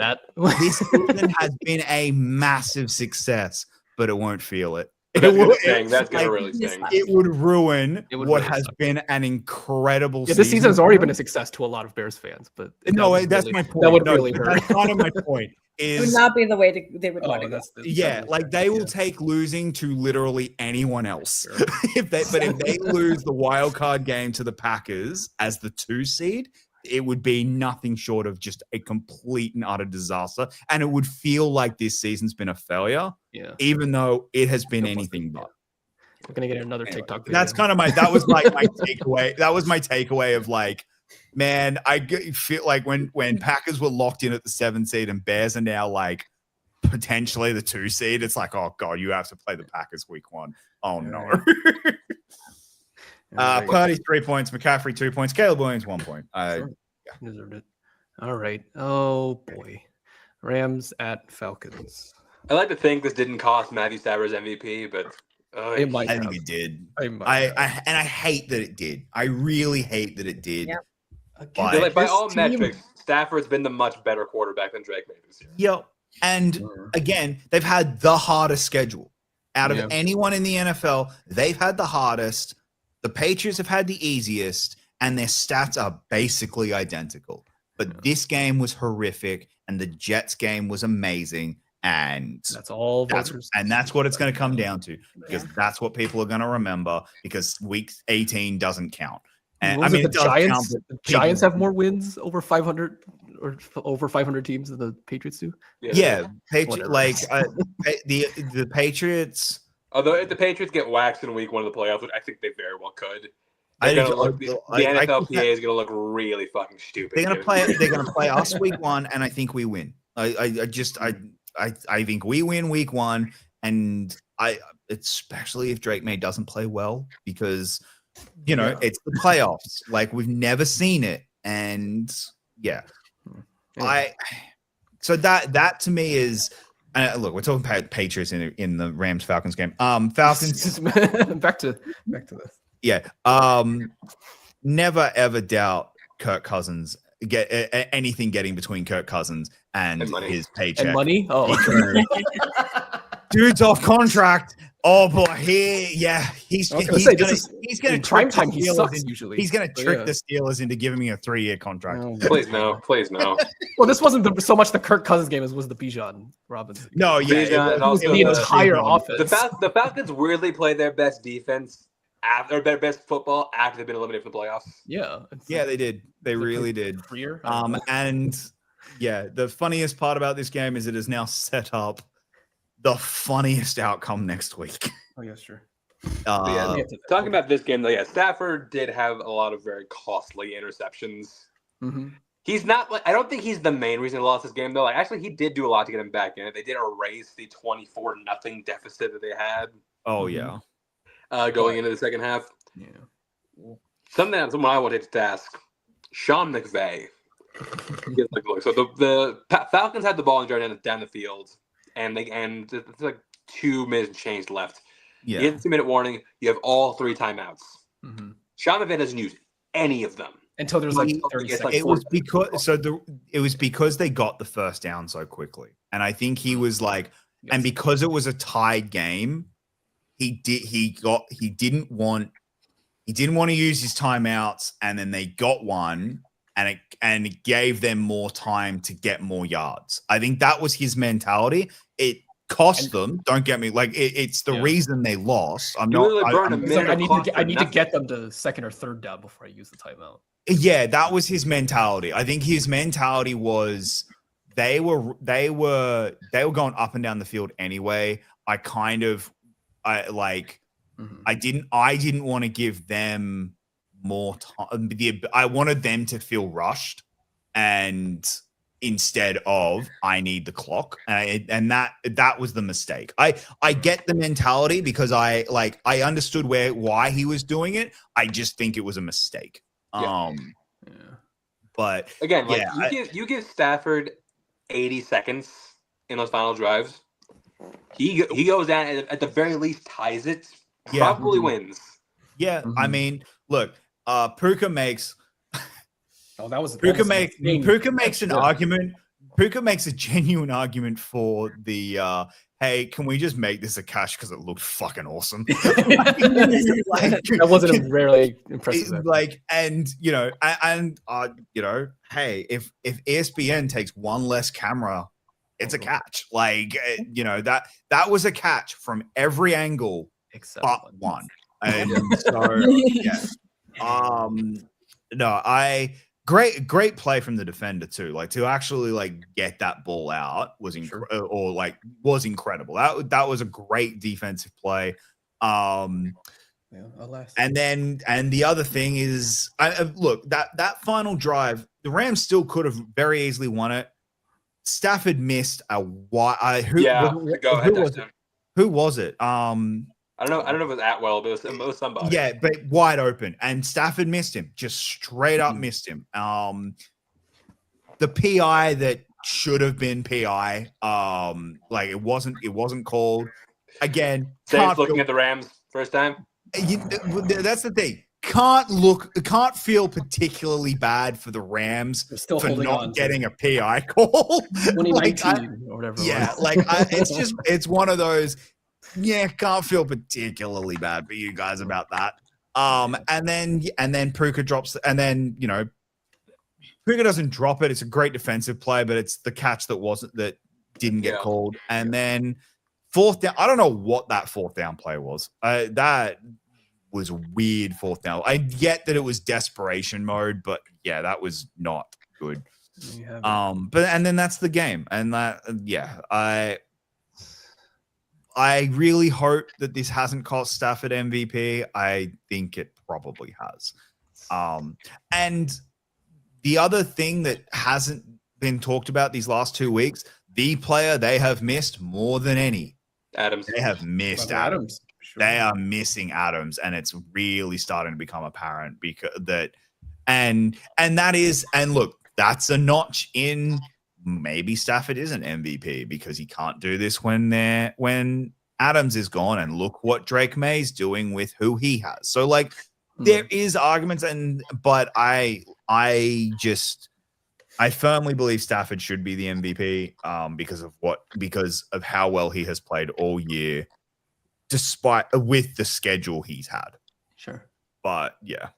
this season has been a massive success, but it won't feel it. That's gonna really sting. It would ruin what has been an incredible season. This season has already been a success to a lot of Bears fans, but that's my point. That would really hurt. That's kind of my point. It would not be the way they would want to go. Like they will take losing to literally anyone else. Sure. if they lose the wild card game to the Packers as the 2 seed, it would be nothing short of just a complete and utter disaster. And it would feel like this season's been a failure, even though it has been anything but. We're gonna get another TikTok video. That's kind of that was my takeaway. That was my takeaway of like, man, I feel like when Packers were locked in at the 7 seed and Bears are now like potentially the 2 seed, it's like, oh god, you have to play the Packers week 1. Oh no. All right. Purdy 3 points, McCaffrey 2 points, Caleb Williams 1 point. Sure. Deserved it. All right. Oh boy. Rams at Falcons. I like to think this didn't cost Matthew Stafford's MVP, but It might I think have. it did. I I hate that it did. I really hate that it did. Yep. But- like by This all team- metrics, Stafford's been the much better quarterback than Drake May this year. Yep. And again, they've had the hardest schedule out of Yeah. anyone in the NFL. They've had the hardest. The Patriots have had the easiest, and their stats are basically identical. But this game was horrific, and the Jets game was amazing. And That's all. that's what it's going to come down to, because Yeah. that's what people are going to remember, because week 18 doesn't count. And Was I mean, it it the does Giants? count, but The people- Giants have more wins over 500 or over 500 teams than the Patriots do. Yeah, Whatever. the Patriots. Although if the Patriots get waxed in week 1 of the playoffs, which I think they very well could, I they're think- gonna look, the I- I NFLPA is going to look really fucking stupid. They're gonna given- play. They're gonna play us week 1, and I think we win. I think we win week 1, and especially if Drake May doesn't play well, because it's the playoffs. Like, we've never seen it, and so that to me is. Look, we're talking about Patriots in the Rams Falcons game. Falcons. back to this. Yeah. Never ever doubt Kirk Cousins anything getting between Kirk Cousins and money. his paycheck. And money. Oh, Dude's off contract. Oh boy, he's I was he's gonna say, gonna this is- he's gonna in prime trick the time he Steelers sucks in- usually. He's gonna But trick yeah. the Steelers into giving me a 3-year contract. Oh, Please no, please no. Well, this wasn't so much the Kirk Cousins game as was the Bijan Robinson. No, yeah, Bijan and also the the- entire Bijan. offense. The Falcons weirdly play their best defense after, or their best football after they've been eliminated from the playoffs. Yeah. It's Yeah, like they did. They like really did. freer. And yeah, the funniest part about this game is it has now set up the funniest outcome next week. Oh yeah, sure. Yeah, Get to that. Talking about this game, though, yeah, Stafford did have a lot of very costly interceptions. Mhm. He's not like, I don't think he's the main reason he lost this game, though. Like, actually, he did do a lot to get him back in it. They did erase the 24-0 deficit that they had Oh yeah. going into the second half. Yeah. Someone I wanted to ask, Sean McVay. So the Falcons had the ball and drive down the field, and it's like 2 minutes and change left. Yeah. You have the 2-minute warning. You have all 3 timeouts. Mhm. Sean McVay doesn't use any of them. Until there's like He- 30 it's seconds. like It was because they got the first down so quickly, and I think he was like, and because it was a tied game, he didn't want to use his timeouts, and then they got one, and it gave them more time to get more yards. I think that was his mentality. It cost them. Don't get me it's the Yeah. reason they lost. I'm You not. literally burned a He's minute like, of clock I need to for get them to second or third down before I use the timeout. Yeah, that was his mentality. I think his mentality was they were going up and down the field anyway. I didn't want to give them more time. I wanted them to feel rushed, and instead of I need the clock, and that was the mistake. I get the mentality because I understood why he was doing it. I just think it was a mistake. Yeah. Yeah. But Again, like yeah, you give Stafford 80 seconds in those final drives. He goes down and at the very least ties it. Yeah. Probably wins. yeah, I Mhm. mean, look, Puka makes Oh, that was Puka almost makes insane. an Yeah. argument. Puka makes a genuine argument for the hey, can we just make this a cash because it looked fucking awesome? That wasn't a rarely impressive. effort. Hey, if ESPN takes one less camera, it's a catch. That was a catch from every angle Except but one. And so yeah. No, great play from the defender too. Like, to actually get that ball out was was incredible. That was a great defensive play. Yeah, alas. And the other thing is, look, that final drive, the Rams still could have very easily won it. Stafford missed a wide. Go ahead, Dustin. Who was it? I don't know if it was Atwell, but it was somebody. Yeah, but wide open, and Stafford missed him. Just straight up missed him. The PI that should have been PI, like it wasn't called. Again, Saints looking at the Rams first time. That's the thing. Can't feel particularly bad for the Rams for not getting a PI call. 2019 or whatever. Yeah, it's one of those. Yeah, can't feel particularly bad for you guys about that. And then Puka drops, and then Puka doesn't drop it. It's a great defensive play, but it's the catch that didn't get called. And then fourth down. I don't know what that fourth down play was. That was a weird fourth down. I get that it was desperation mode, but yeah, that was not good. And then that's the game. And I really hope that this hasn't cost Stafford MVP. I think it probably has. And the other thing that hasn't been talked about these last 2 weeks, the player they have missed more than any. Adams. They have missed Adams. Sure. They are missing Adams, and it's really starting to become apparent because look, that's a notch in. Maybe Stafford isn't MVP because he can't do this when Adams is gone, and look what Drake May's doing with who he has. So there is arguments, but I firmly believe Stafford should be the MVP because of how well he has played all year, with the schedule he's had. Sure. But yeah,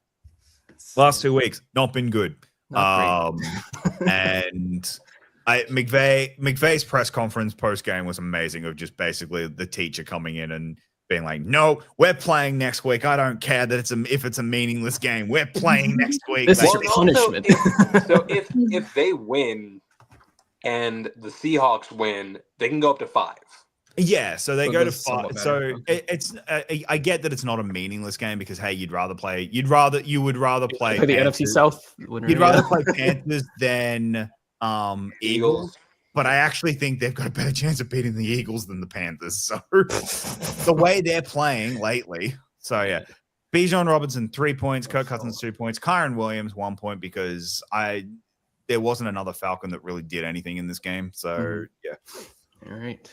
last 2 weeks not been good. And McVay's press conference post game was amazing, of just basically the teacher coming in and being like, "No, we're playing next week. I don't care that if it's a meaningless game. We're playing next week." This is your punishment. If they win and the Seahawks win, they can go up to 5. Yeah, so they go to 5. So it's I get that it's not a meaningless game because hey, you would rather play the NFC South winner. You'd rather play Panthers than Eagles. But I actually think they've got a better chance of beating the Eagles than the Panthers. So the way they're playing lately. So yeah. Bijan Robinson, 3 points, Kirk Cousins, 2 points, Kyron Williams, 1 point, because there wasn't another Falcon that really did anything in this game. So yeah. All right.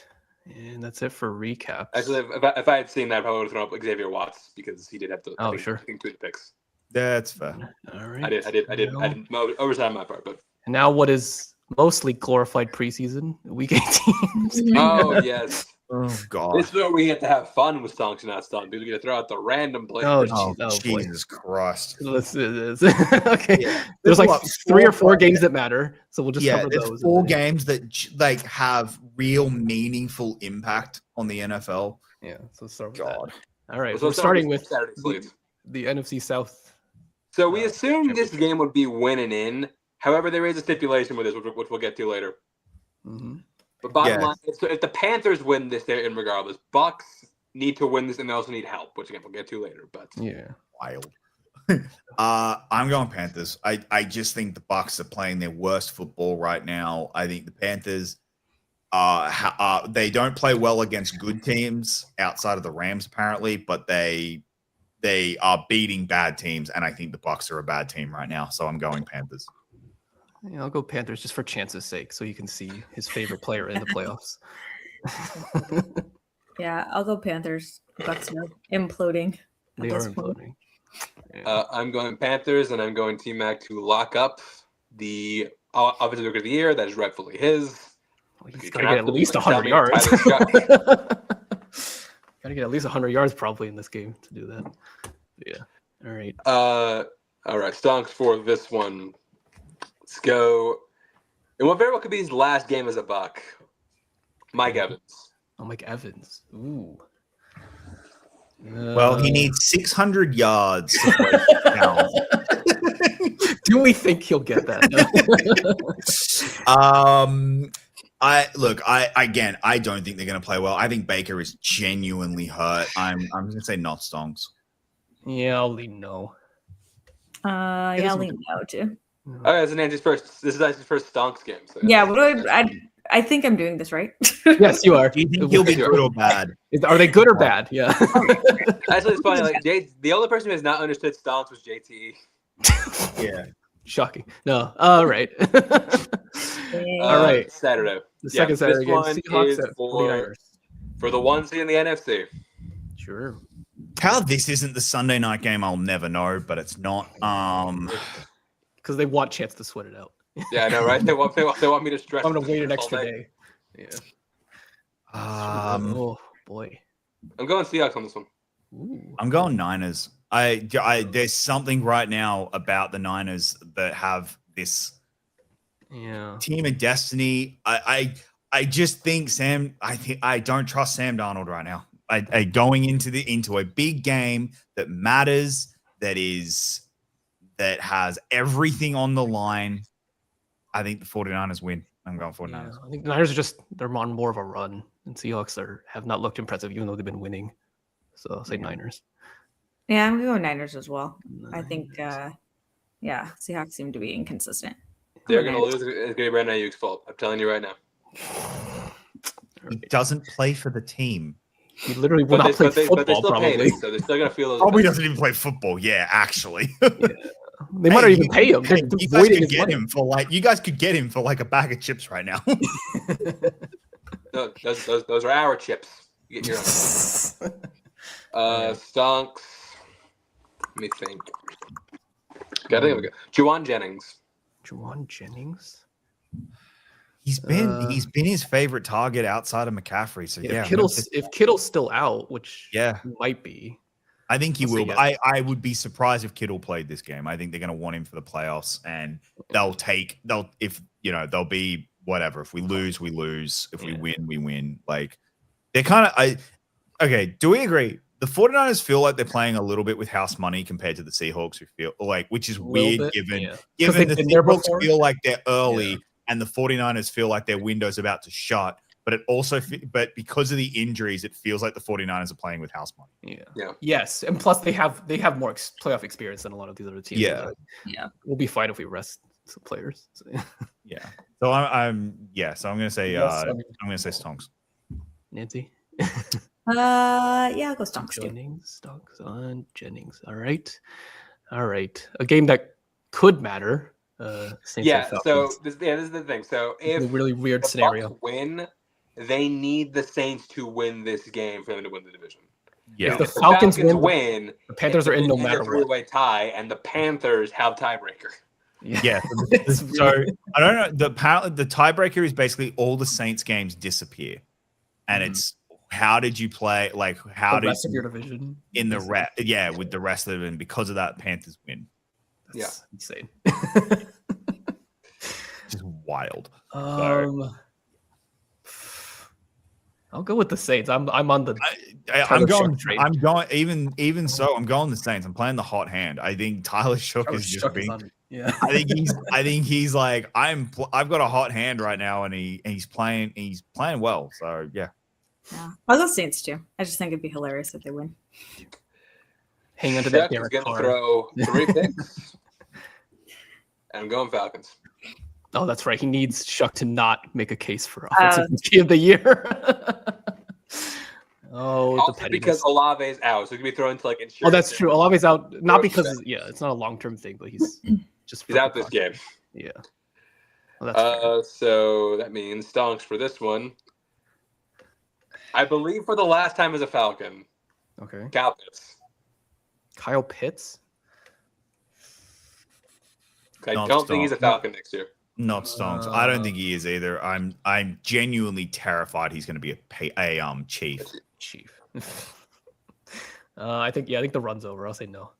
And that's it for recaps. Actually, if I had seen that, I probably would have thrown up Xavier Watts because he did have to. I think 2 picks. That's fair. All right. I did. Oversight on my part, but. And now what is mostly glorified preseason, week 18. Oh, yes. Oh, God. This is where we get to have fun with Stonks and Not Stonks. We get to throw out the random players. Jesus Christ. Okay. Yeah. There's 3 or 4 games that matter, so we'll just cover those. 4 games that have real meaningful impact on the NFL. Yeah, so start with that. All right, so we're starting with the NFC South. So we assumed this game would be winning in. However, there is a stipulation with this, which we'll get to later. Mm-hmm. But bottom line, so if the Panthers win this, they're in regardless. Bucks need to win this, and they also need help, which again we'll get to later. But wild. I'm going Panthers. I just think the Bucks are playing their worst football right now. I think the Panthers they don't play well against good teams outside of the Rams, apparently, but they are beating bad teams, and I think the Bucks are a bad team right now. So I'm going Panthers. Yeah, I'll go Panthers just for chance's sake, so you can see his favorite player in the playoffs. Yeah, I'll go Panthers. Bucks are imploding. They are imploding. Yeah. I'm going Panthers, and I'm going T-Mac to lock up the offensive rookie of the year. That is rightfully his. Well, he's got to get at least 100 yards. Got to get at least 100 yards probably in this game to do that. Yeah. All right. All right. Stonks for this one. Let's go. And what very well could be his last game as a Buck. Mike Evans. Oh, Mike Evans. Ooh. Well, he needs 600 yards. Do we think he'll get that? I don't think they're going to play well. I think Baker is genuinely hurt. I'm going to say not Stonks. Yeah, I'll lean no. I'll lean no too. Oh, this is Nancy's first. This is Nancy's first Stonks game. So Yeah, what do I think I'm doing this right. Yes, you are. Do you think he'll be good or bad? Are they good or bad? Yeah. Actually, it's funny. Like the only person who has not understood Stonks was JT. Yeah. Shocking. No. All right. All right. Saturday. The second Saturday game. This one Seahawks is at for 49ers. the 1 seed in the NFC. Sure. How this isn't the Sunday night game, I'll never know, but it's not. Because they want chance to sweat it out. Yeah, I know, right? They want me to stress. I'm gonna wait an all extra day. Yeah. Oh boy. I'm going Seahawks on this one. Ooh. I'm going Niners. There's something right now about the Niners that have this Yeah. team of destiny. I just think I don't trust Sam Darnold right now. I going into a big game that matters, that has everything on the line. I think the 49ers win. I'm going 49ers. Yeah, I think the Niners they're on more of a run, and Seahawks have not looked impressive, even though they've been winning. So I'll say Niners. Yeah, I'm going Niners as well. I think, Seahawks seem to be inconsistent. They're going to lose. It's going to be Brandon Ayuk's fault. I'm telling you right now. He doesn't play for the team. He literally will not play football, but they're still probably. paying, so they're still going to feel those. Probably doesn't even play football. Yeah, actually. They might not even pay him. They're You guys voiding could his get money. him for you guys could get him for like a bag of chips right now. No, those are our chips. You get your own. Stonks. Let me think. Gotta think of it. Juwan Jennings. Juwan Jennings. He's been his favorite target outside of McCaffrey. So yeah, if Kittle's still out, which he might be. I think he I'll say will. But I would be surprised if Kittle played this game. I think they're going to want him for the playoffs, and they'll be whatever. If we lose, we lose. If we win, we win. Like they're kind of okay. Do we agree? The 49ers feel like they're playing a little bit with house money compared to the Seahawks, who feel which is weird given the Seahawks feel like they're early and the 49ers feel like their window's about to shut. But it also, because of the injuries, it feels like the 49ers are playing with house money. Yeah. Yes, and plus they have more playoff experience than a lot of these other teams. Yeah. We'll be fine if we rest some players. So, yeah. So I'm gonna say Stonks. Nancy. I'll go Stonks too. Stonks on Jennings. All right. A game that could matter. So this is the thing. So if a really weird the scenario Bucs win, they need the Saints to win this game for them to win the division. Yeah. If the Falcons win, the Panthers are in no matter what. Three-way tie, and the Panthers have tiebreaker. Yeah. So I don't know. The tiebreaker is basically all the Saints games disappear, and it's how did you play? Like how did rest of your division in the with the rest of them, because of that Panthers win. That's insane. Just wild. I'll go with the Saints. I'm on the. I'm going even so. I'm going the Saints. I'm playing the hot hand. I think Tyler Shook is just being. I think he's like I've got a hot hand right now, and he's playing well. So yeah. I'll go Saints too. I just think it'd be hilarious if they win. Hang on to that. He's going to throw 3 picks. And I'm going Falcons. Oh, that's right. He needs Shuck to not make a case for offensive rookie of the year. Also because Olave's out, so he can be thrown into like insurance. Oh, that's true. Olave's out, not because it's not a long-term thing, but he's out this game. Yeah. Well, so that means Stonks for this one. I believe for the last time as a Falcon. Okay. Kyle Pitts. I Not don't think he's a Falcon next year. Not Stonks. I don't think he is either. I'm genuinely terrified he's going to be a chief. I think the run's over. I'll say no.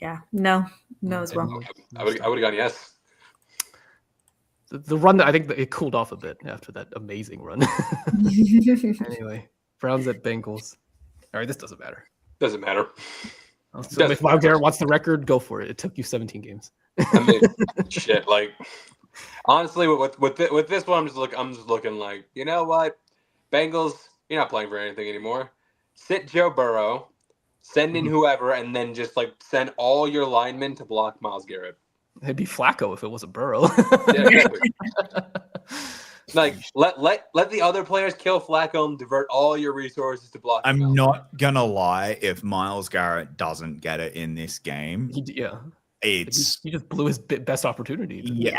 Yeah, no as well. I would have gone yes. The run, I think it cooled off a bit after that amazing run. Anyway, Browns at Bengals. All right, this doesn't matter. Doesn't matter. So if Myles Garrett wants the record, go for it. It took you 17 games. I mean, shit. Like, honestly, with this one, I'm just looking like, you know what, Bengals, you're not playing for anything anymore. Sit Joe Burrow, send in whoever, and then just like send all your linemen to block Myles Garrett. It'd be Flacco if it wasn't Burrow. Yeah, exactly. Like let the other players kill Flacco and divert all your resources to block. I'm not gonna lie. If Myles Garrett doesn't get it in this game, he just blew his best opportunity.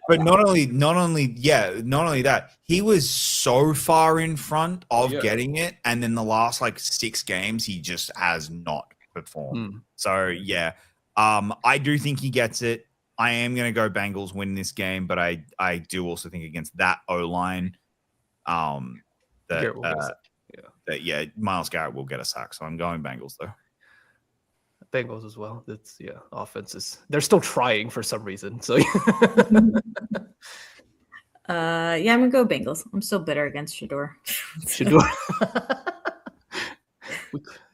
But not only that, he was so far in front of getting it, and then the last like 6 games, he just has not performed. So yeah, I do think he gets it. I am going to go Bengals win this game, but I do also think against that O-line, that Myles Garrett will get a sack. So I'm going Bengals though. Bengals as well. That's offenses. They're still trying for some reason. So I'm gonna go Bengals. I'm still bitter against Shador.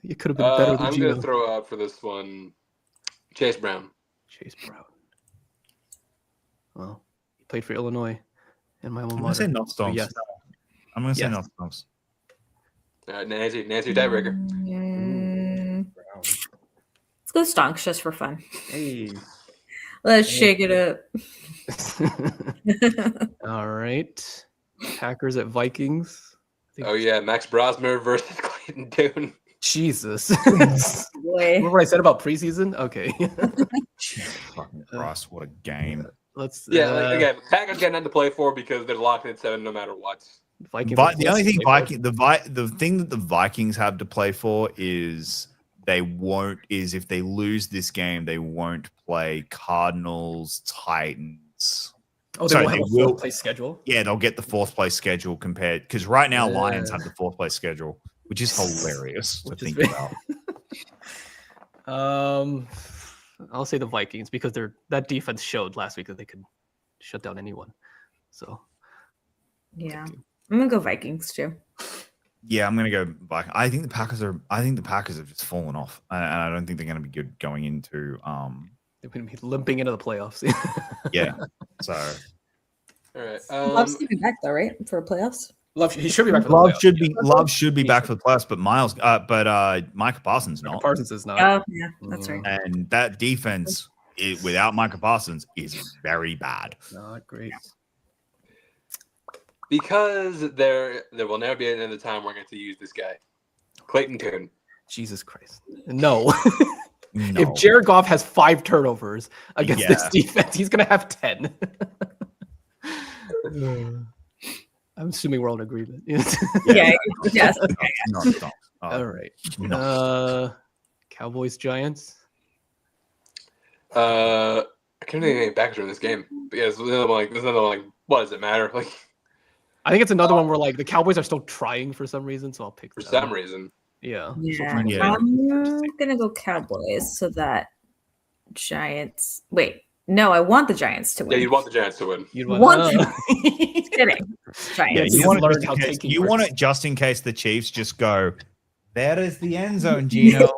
You could have been better than I'm Gino. gonna throw out for this one Chase Brown. Well, he played for Illinois and my alma I'm mater. going to say not Stonks. Yes. I'm going to say not Stonks. Nancy, tiebreaker. Let's go Stonks just for fun. Hey. Let's shake it up. All right. Packers at Vikings. Oh yeah, Max Brosmer versus Clayton Tune. Jesus. Boy. Remember what I said about preseason? Okay. Fucking Christ, what a game. Let's again, Packers got nothing to play for because they're locked in 7 no matter what. Vikings. The only thing the thing that the Vikings have to play for is if they lose this game, they won't play Cardinals, Titans. Oh, they will have a fourth place schedule? Yeah, they'll get the 4th place schedule compared because right now Lions have the 4th place schedule, which is hilarious to think about. I'll say the Vikings because that defense showed last week that they could shut down anyone. So yeah, I'm gonna go Vikings too. Yeah, I'm gonna go Vikings. I think the Packers have just fallen off, and I don't think they're gonna be good going into. They're gonna be limping into the playoffs. Yeah. So. All right. Love's coming back though, right? For playoffs. He should be back for the Love playoffs. Love should be back for the playoffs, but Micah Parsons not. Parsons is not. Oh yeah, that's right. And that defense without Micah Parsons is very bad. Not great. Because there will never be another time we're going to use this guy, Clayton Tune. Jesus Christ. No. No. If Jared Goff has 5 turnovers against this defense, he's going to have 10. I'm assuming we're all in agreement. Yes. No. All right. No. Cowboys, Giants. I can't think of any backers in this game. But yeah, there's another one. What does it matter? Like, I think it's another one where like the Cowboys are still trying for some reason, so I'll pick for that some one. reason. Yeah. Yeah. I'm gonna go Cowboys so that Giants. Wait, no, I want the Giants to win. Yeah, you'd want the Giants to win. You'd Want Just kidding. Yeah, Giants. you you want it just in case the Chiefs just go. That is the end zone, Gino.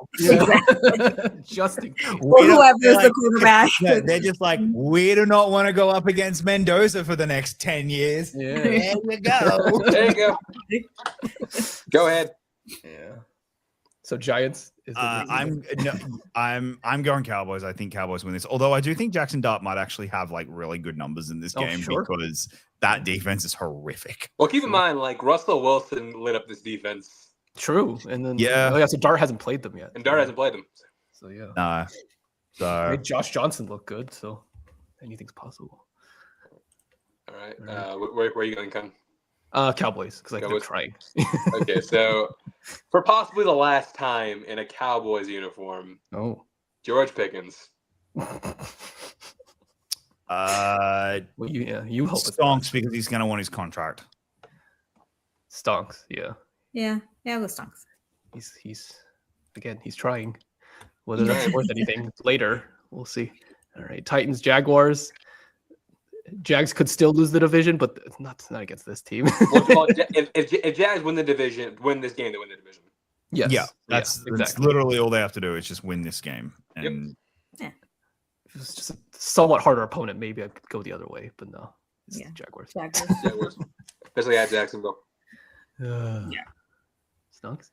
Just in case. Or whoever's the quarterback. They're just like, we do not want to go up against Mendoza for the next 10 years. Yeah. There you go. There you go. Go ahead. Yeah. So Giants is the I'm going Cowboys. I think Cowboys win this. Although I do think Jackson Dart might actually have like really good numbers in this game because that defense is horrific. Well, keep in mind, like Russell Wilson lit up this defense. True. And then yeah, so Dart hasn't played them yet. And Dart hasn't played them. So yeah. Nah. So Made Josh Johnson look good, so anything's possible. All right. Where are you going, Ken? Cowboys, because they're trying. Okay, so for possibly the last time in a Cowboys uniform, George Pickens. Well, you hope Stonks because he's gonna want his contract. Stonks, yeah. Yeah, I'll go Stonks. He's trying. Whether that's worth anything later, we'll see. All right, Titans, Jaguars. Jags could still lose the division, but it's not against this team. Well, if Jags win this game, they win the division. Yes. Yeah, that's literally all they have to do is just win this game. And if it's just a somewhat harder opponent, maybe I'd go the other way, but no. It's the Jaguars. Jaguars. Especially at Jacksonville. Stonks?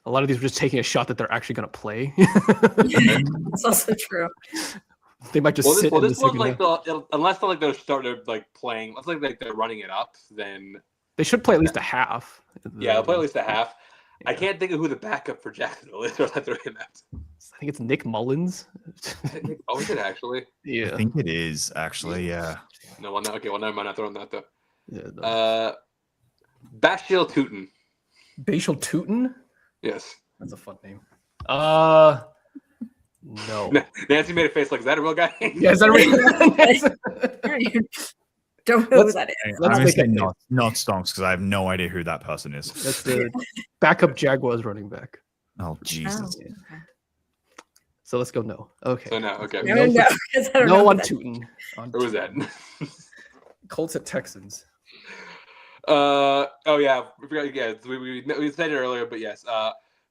A lot of these are just taking a shot that they're actually going to play. It's also true. They might just Well, sit in this the one's second like half. unless they're started like playing, unless like they're running it up, then They should play at least a half. yeah, they'll play at least a half. I Yeah. can't think of who the backup for Jacksonville is or that they're in that. I think it's Nick Mullins. Oh, is it actually? I Yeah. think it is actually. Yeah. No, well, no, okay, well, never mind. Not throwing that though. Yeah, no. Bashil Tootin. Bashal Tootin? Yes. That's a fun name. No. Nancy made a face like, is that a real guy? Yeah, is that right? Don't know who that is. Let's I'm gonna make say it- not Stonks because I have no idea who that person is. That's the backup Jaguars running back. Oh Jesus! Oh, okay. So let's go no. Okay. So no, okay. No, no, 'cause I don't know No who on that- Tootin. On Who was that? Colts at Texans. Oh yeah, we forgot. Yeah, we said it earlier, but yes.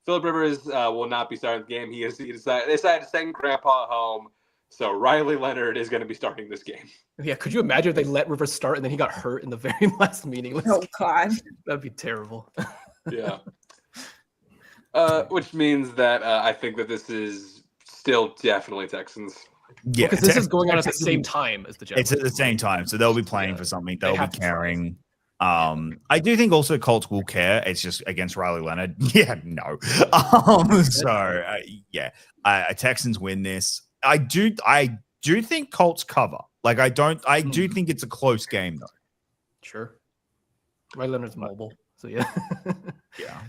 Philip Rivers will not be starting the game. They decided to send Grandpa home, so Riley Leonard is going to be starting this game. Yeah, could you imagine if they let Rivers start and then he got hurt in the very last meeting? Oh God. That'd be terrible. Yeah. Which means that I think that this is still definitely Texans. Yeah, Because this is Texans- going on at the Texans- same time as the Jaguars. It's at the same time, so they'll be playing Yeah. for something. They They'll have be to try. carrying. I do think also Colts will care. It's just against Riley Leonard. Yeah, no. Texans win this. I do think Colts cover. Like I do think it's a close game though. Sure. Riley Leonard's mobile. So yeah. Yeah.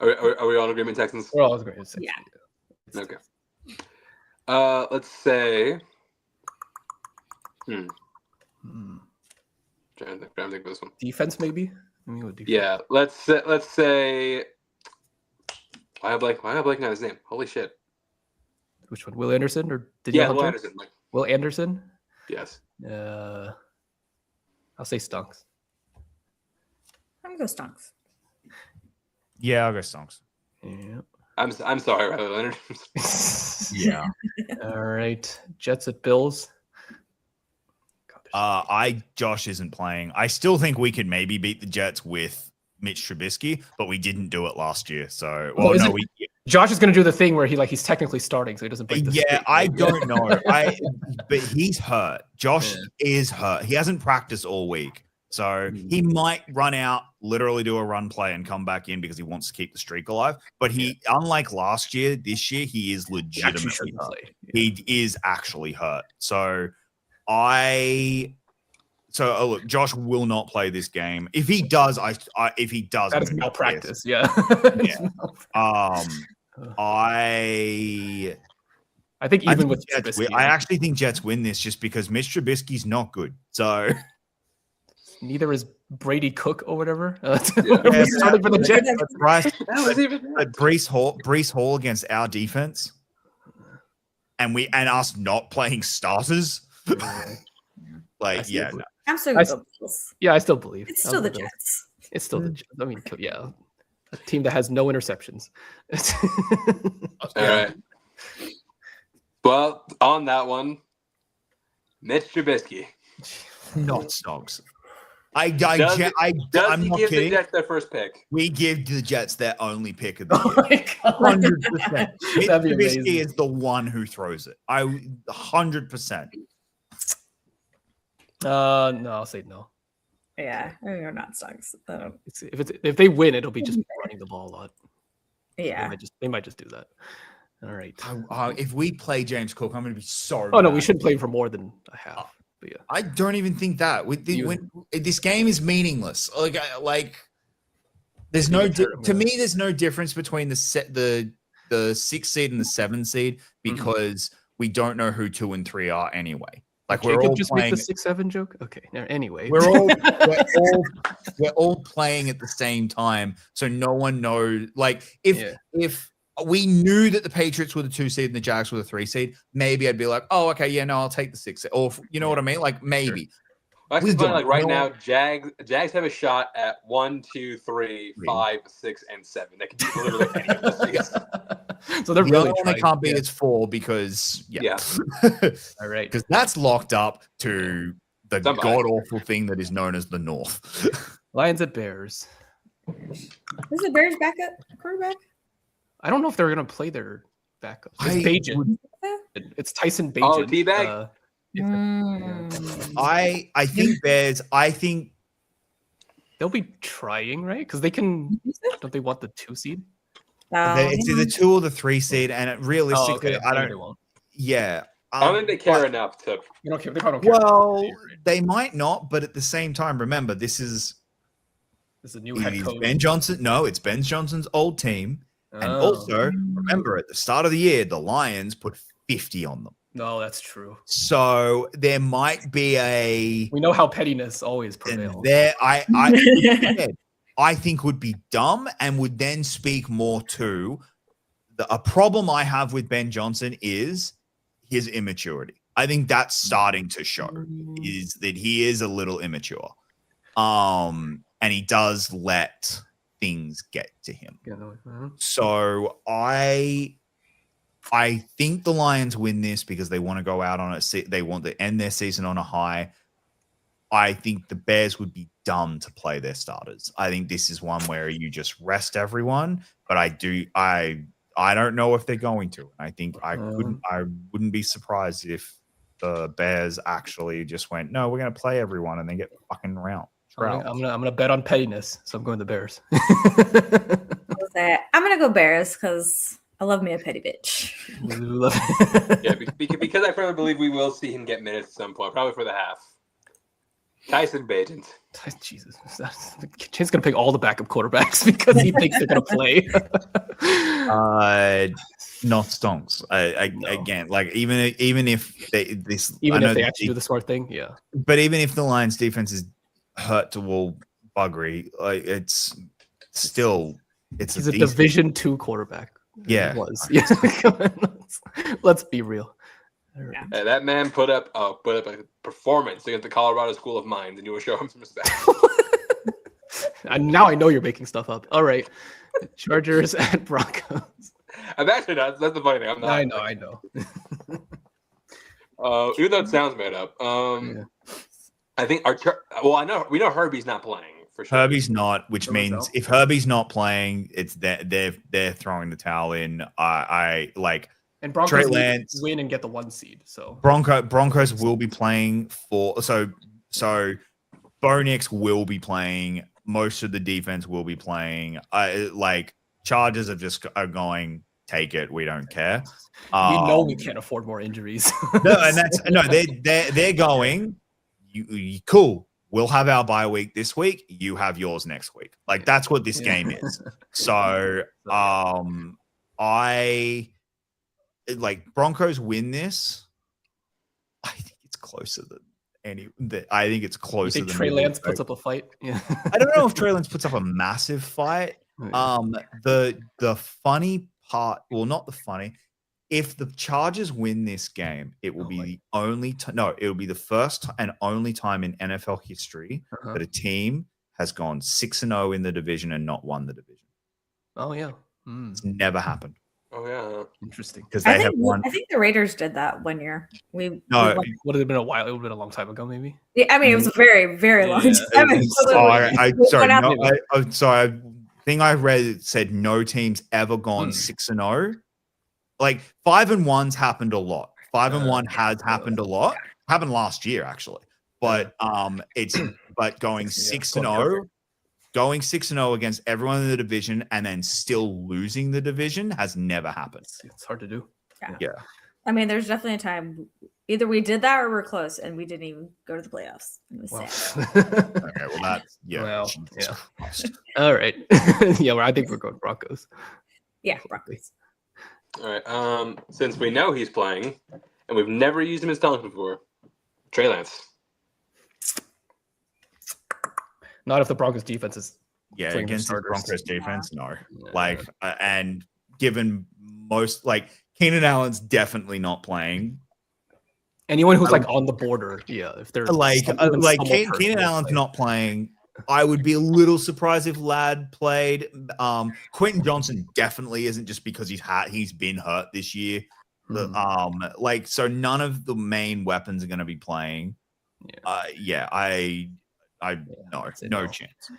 Are we all in agreement, Texans? We're all going to say. Yeah. Okay. Let's say. Hmm. Trying to think of this one. Defense maybe? I mean, what defense? Yeah, let's say. Why am I blanking on his name? Holy shit! Which one? Will Anderson or Daniel Yeah, Hunter? Will Anderson. Like, Will Anderson? yes. I'll say Stunks. I'm gonna go Stonks. Yeah, I'll go Stonks. Yeah. I'm sorry, Riley Leonard. Yeah. All right. Jets at Bills. God, Josh isn't playing. I still think we could maybe beat the Jets with Mitch Trubisky, but we didn't do it last year. So, well, is no, it- Josh is going to do the thing where he's technically starting, so he doesn't break the yeah, streak, I right? don't know. But he's hurt. Josh is hurt. He hasn't practiced all week. So he might run out, literally do a run play and come back in because he wants to keep the streak alive. But unlike last year, this year, he is He actually legitimately shouldn't hurt. play. He is actually hurt. So look, Josh will not play this game. If he does, That I'm is gonna be pissed. malpractice. Yeah. Yeah. I I think I even think with Jets Trubisky, I actually think Jets win this just because Mitch Trubisky's not good. So neither is Brady Cook or whatever. Yeah. He's starting for the Jets. but Brees Hall against our defense, and us not playing starters. Like, yeah, no. I'm still I gonna go Bills. Yeah, I still believe. It's I'll still the go Bills. Jets. It's still the Jets. I mean, yeah, a team that has no interceptions. All right. Well, on that one, Mitch Trubisky. not Stonks. Does I'm he not give the kidding. Jets their first pick? We give the Jets their only pick of the Oh year. my God. 100%. Mitch That'd be Trubisky amazing. is the one who throws it. 100%. No, I'll say no. Yeah, I mean, we're not Stonks. If they win, it'll be just running the ball a lot. Yeah. They might just do that. All right. If we play James Cook, I'm going to be so. Oh no, we mad. shouldn't play him for more than a half. But yeah. I don't even think that. This game is meaningless. There's no to me. There's no difference between the 6th seed and the 7th seed because we don't know who 2 and 3 are anyway. Like we're Jacob all just playing. make the 6-7 joke. Okay. Anyway, We're all playing at the same time, so no one knows. Like if we knew that the Patriots were the 2 seed and the Jags were the 3 seed, maybe I'd be like, oh, okay, yeah, no, I'll take the 6 seed. Or you know what I mean? Like maybe. Actually, We funny, don't like right know. now, Jags have a shot at 1, 2, 3, 5, 6, and 7. They can do literally any of those things. so they're The really other one they trying. can't beat is 4 because Yeah. All right. because that's locked up to the Somebody. god awful thing that is known as the North. Lions at Bears. Is the Bears back at quarterback? I don't know if they're gonna play their backups. It's I Bajan. would- It's Tyson Bajan. Oh, Teabag? Mm. I think Bears. I think They'll be trying, right? Because they can. Don't they want the 2 seed? it's either 2 or the 3 seed, and realistically, I Maybe they don't. won't. Yeah, I don't think they care but- enough to. They don't care. They probably don't care. Well, they might not, but at the same time, remember this is This is a new head coach. Ben Johnson. No, it's Ben Johnson's old team, and Oh. also remember at the start of the year, the Lions put 50 on them. No, that's true. So there might be a We know how pettiness always and prevails. there. I think would be dumb and would then speak more to a problem I have with Ben Johnson is his immaturity. I think that's starting to show is that he is a little immature. And he does let things get to him. So I think the Lions win this because they want to go out on it. They want to end their season on a high. I think the Bears would be dumb to play their starters. I think this is one where you just rest everyone. But I don't know if they're going to. I think I wouldn't be surprised if the Bears actually just went, no, we're going to play everyone and then get fucking round. I'm gonna bet on pettiness, so I'm going the Bears. I'm gonna go Bears because I love me a petty bitch. Yeah, because I firmly believe we will see him get minutes at some point, probably for the half. Tyson Bagent. Jesus, Chin's gonna pick all the backup quarterbacks because he thinks they're gonna play. Not stonks. Again, like even if they actually do the smart thing, yeah. But even if the Lions defense is hurt to wall buggery, like it's still he's a Division II quarterback. Yeah, he was. Yeah. Let's be real. Yeah. Hey, that man put up a performance against the Colorado School of Mines, and you will show him some respect. And now I know you're making stuff up. All right, Chargers at Broncos. I'm actually not. That's the funny thing. I'm not. I know. Even though it sounds made up. Yeah. I think we know Herbie's not playing for sure. Herbie's not, which means if Herbie's not playing, it's they're throwing the towel in. And Broncos Trey Lance win and get the 1 seed. So Broncos will be playing so Bo Nix will be playing. Most of the defense will be playing. Chargers are going, take it. We don't care. We can't afford more injuries. They're going. You cool. We'll have our bye week this week. You have yours next week. Like that's what this game is. So Broncos win this. I think it's closer than I think it's closer than Trey Lance puts up a fight. Yeah. I don't know if Trey Lance puts up a massive fight. The funny part, well, not the funny. If the Chargers win this game, it will be the only it will be the first and only time in NFL history that a team has gone 6-0 in the division and not won the division. Oh yeah, It's never happened. Oh yeah, interesting. Because they have won. I think the Raiders did that 1 year. Would have been a while. It would have been a long time ago, maybe. Yeah, I mean, it was a very, very long time. Sorry. Thing I read said no team's ever gone 6-0. Like 5-1's happened a lot. 5-1 has happened a lot. Happened last year actually, but going 6-0, going 6-0 against everyone in the division and then still losing the division has never happened. It's hard to do. Yeah. I mean, there's definitely a time either we did that or we're close and we didn't even go to the playoffs. It was sad. Okay, well that's All right. I think we're going Broncos. Yeah, Broncos. All right. Since we know he's playing, and we've never used him as stonks before, Trey Lance. Not if the Broncos defense is against the Broncos defense, no. And given most Keenan Allen's definitely not playing. Anyone who's on the border, if they're Keenan Allen's not playing. I would be a little surprised if Ladd played. Quentin Johnson definitely isn't, just because he's been hurt this year. So none of the main weapons are going to be playing. No chance.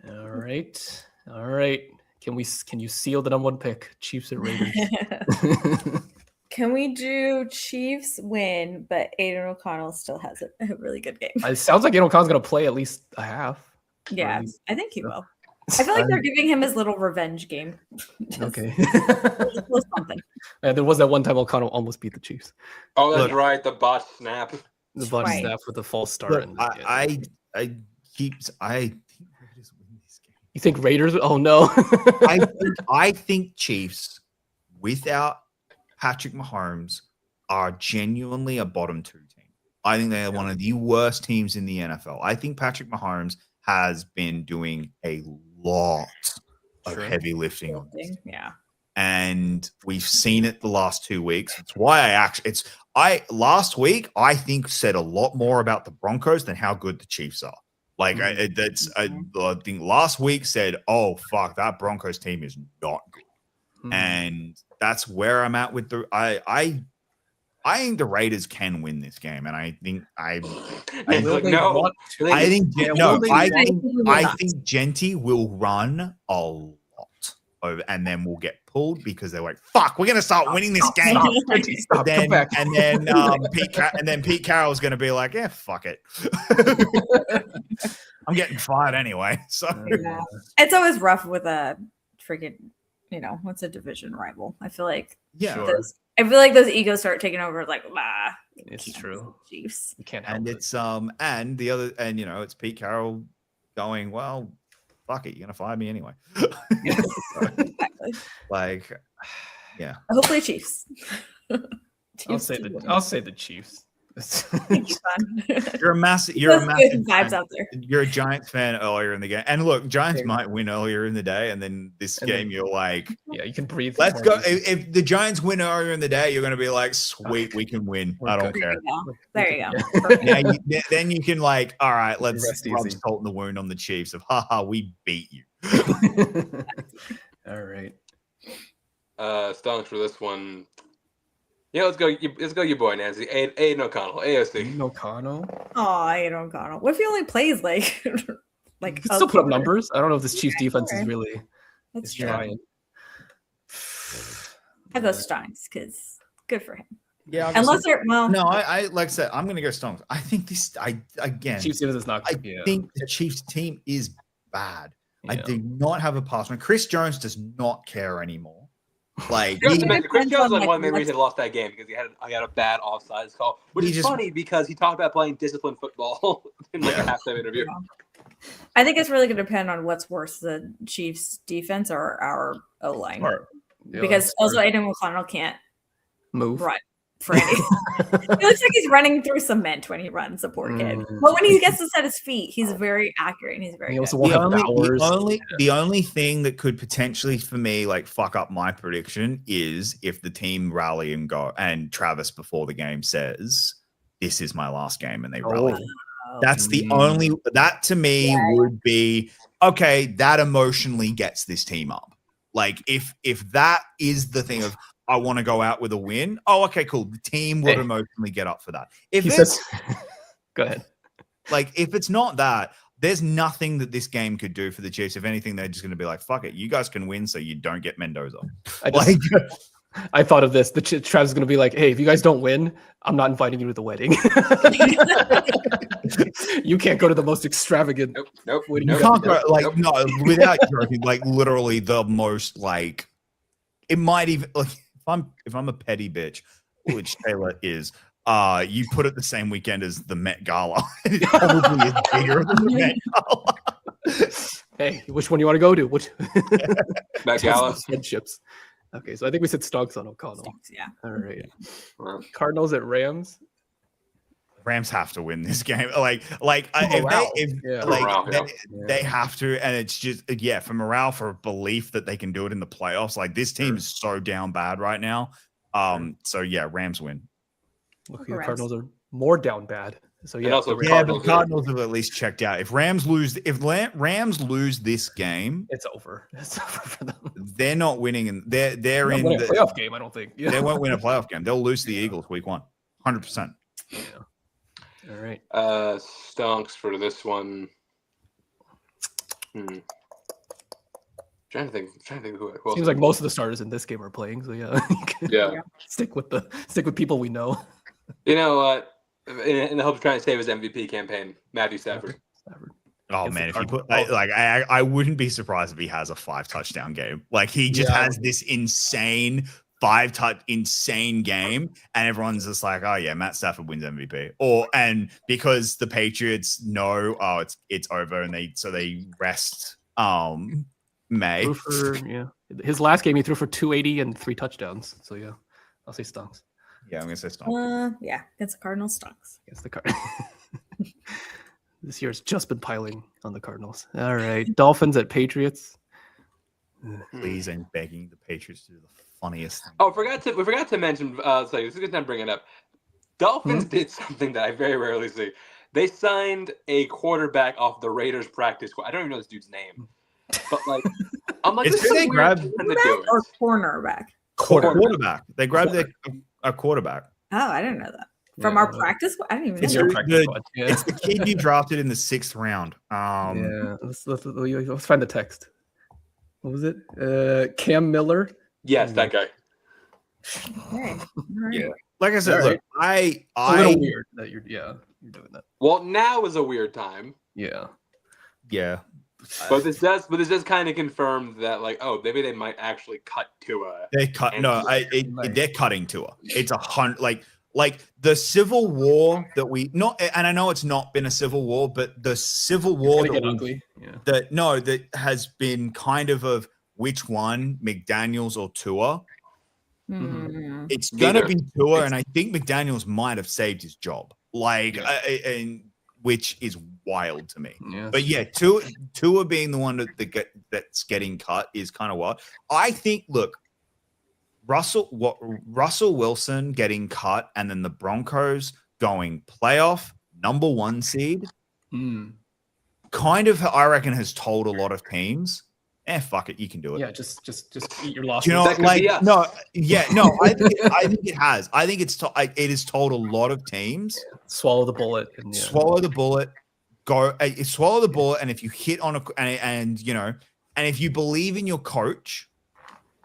All right. Can you seal the #1 pick? Chiefs or Raiders? Can we do Chiefs win, but Aiden O'Connell still has a really good game? It sounds like Aiden O'Connell's gonna play at least a half. Yeah, least- I think he will. I feel like they're giving him his little revenge game. Just Okay. a little something. And there was that one time O'Connell almost beat the Chiefs. Oh, that's Look. right. The bot snap. The bunch Right. snap with the false start. Look, and, I think Raiders win this game. You think Raiders? Oh no. I think Chiefs, without Patrick Mahomes, are genuinely a bottom 2 team. I think they are one of the worst teams in the NFL. I think Patrick Mahomes has been doing a lot of Sure. heavy lifting on this. Yeah. And we've seen it the last 2 weeks. It's why last week I think said a lot more about the Broncos than how good the Chiefs are. Like I think last week said, "Oh fuck, that Broncos team is not good," and that's where I'm at with the. I think the Raiders can win this game, and I think He's like, no. I think no, I think I Genty will run a lot over, and then we'll get pulled because they're like, "Fuck, we're gonna start winning this game." Stop, come back. Pete Carroll's gonna be like, "Yeah, fuck it, I'm getting fired anyway." So Yeah. It's always rough with a freaking, what's a division rival? I feel like yeah, Sure. those egos start taking over. Like, It's true. Chiefs. You can't help and it. it's and the other it's Pete Carroll going, "Well, fuck it, you're gonna fire me anyway." Exactly. Like, Hopefully, Chiefs. I'll say the Chiefs. you're a massive Vibes fan. out there. You're a Giants fan earlier in the game, and look, Giants might win earlier in the day, and then this And game then- you're like, Yeah, you can breathe. "Let's more go." easy. If the Giants win earlier in the day, you're gonna be like, "Sweet, we can win. We're I don't good. care." There you go. Now then you can like, all right, let's Rest rub easy. salt in the wound on the Chiefs of, haha, we beat you. All right. Stonks for this one. Yeah, let's go. Let's go, your boy Nancy. Aiden O'Connell, AOC. Aiden O'Connell. Oh, Aiden O'Connell. What if he only plays like You can still put up numbers. I don't know if this Chiefs defense is Okay. really That's is true. trying. I go Steins because good for him. Yeah, Unless they're no, I like I said, I'm gonna go Stonks. I think Chiefs defense is not. I Yeah. think the Chiefs team is bad. I Yeah. do not have a pass. Chris Jones does not care anymore. Like Chris He Jones depends is on, one like, of the main what's- reasons he lost that game because he had a bad offsides call, which He is just- funny because he talked about playing disciplined football in like a halftime interview. I think it's really going to depend on what's worse, the Chiefs' defense or our O line, Or- yeah, because that's also hard. Aiden O'Connell can't move. run for any. He looks like he's running through cement when he runs. A poor kid, Mm. but when he gets to set his feet, he's very accurate and he's very He good. also won't have Bowers. The only thing that could potentially for me like fuck up my prediction is if the team rally and go and Travis before the game says this is my last game and they rally. Oh. That's the Mm. only that to me would be okay. That emotionally gets this team up. Like if that is the thing of I want to go out with a win. Oh, okay, cool. The team would Hey. emotionally get up for that. If He it's says, "Go ahead." like if it's not that, there's nothing that this game could do for the Chiefs. If anything, they're just going to be like, "Fuck it, you guys can win, so you don't get Mendoza." I just, Like, I thought of this. Travis is going to be like, "Hey, if you guys don't win, I'm not inviting you to the wedding. You can't go to the most extravagant." Nope. What do you you can't got? go like no without joking. Like literally the most like it might even like if I'm a petty bitch, which Taylor is. You put it the same weekend as the Met Gala. It probably is bigger than the Met Gala. Hey, which one do you want to go to? Which Matt Gala. headships? Okay, so I think we said Stonks on O'Connell. Yeah. All right. Well, Cardinals at Rams. Rams have to win this game. If Morale. they, if, Yeah. like Morale, they, yeah. they have to, and it's just for morale, for belief that they can do it in the playoffs. Like this team is so down bad right now. So yeah, Rams win. Luckily, the Rams. Cardinals are more down bad. So yeah, also the Rams- Yeah, but Cardinals Cardinals have at least checked out. If Rams lose this game, it's over. It's over for them. they're not winning, and they're They're in winning a the, playoff game. I don't think. Yeah. they won't win a playoff game. They'll lose to the Eagles week 1, 100%. Yeah. All right. Stonks for this one. Trying to think who else. Seems like most of the starters in this game are playing, so yeah. Yeah. stick with people we know. You know what? In the hope of trying to save his MVP campaign, Matthew Stafford. Oh Against man, the if you put Cardinals. I wouldn't be surprised if he has a 5 touchdown game. Like he just has this insane 5 insane game, and everyone's just like, oh yeah, Matt Stafford wins MVP. And because the Patriots know, oh it's over, and they rest May. His last game he threw for 280 and 3 touchdowns. So yeah, I'll say stonks. Yeah, I'm gonna say stop. Yeah, against the Cardinals stonks. Against the Cardinals. This year's just been piling on the Cardinals. All right, Dolphins at Patriots. Please, I'm begging the Patriots to do the funniest thing. Oh, we forgot to mention. This is a good time to bring it up. Dolphins did something that I very rarely see. They signed a quarterback off the Raiders practice squad. I don't even know this dude's name, but like, I'm like, It's this is who they a weird grabbed- time to do Or it. cornerback. Quarterback. They grabbed a quarterback. Oh, I didn't know that. From our practice, I didn't even It's know. your That. practice squad. Yeah. It's the kid you drafted in the 6th round. Yeah. Let's find the text. What was it? Cam Miller. Yes, that guy. Okay. All right. Yeah. Like I said, All look, It's a little weird that you're doing that. Well, now is a weird time, Yeah. yeah. but this does kind of confirm that, like, oh, maybe they might actually cut Tua. They cut. And- No, they're cutting Tua. It's 100. Like the civil war that we not, and I know it's not been a civil war, but the civil war It's that, gonna get ugly. Yeah. that has been kind of which one, McDaniels or Tua. Hmm. It's gonna Neither. be Tua, and I think McDaniels might have saved his job. Like, and which is wild to me. Yeah. But yeah, Tua being the one that's getting cut is kind of what I think. Look, Russell Wilson getting cut, and then the Broncos going playoff number 1 seed, kind of I reckon has told a lot of teams, fuck it, you can do it. Yeah, just eat your losses. You know, That could like be us. no, I think it has. I think it has told a lot of teams. Swallow the bullet. And, yeah. Swallow the bullet. Swallow the bullet, and if you hit on and if you believe in your coach,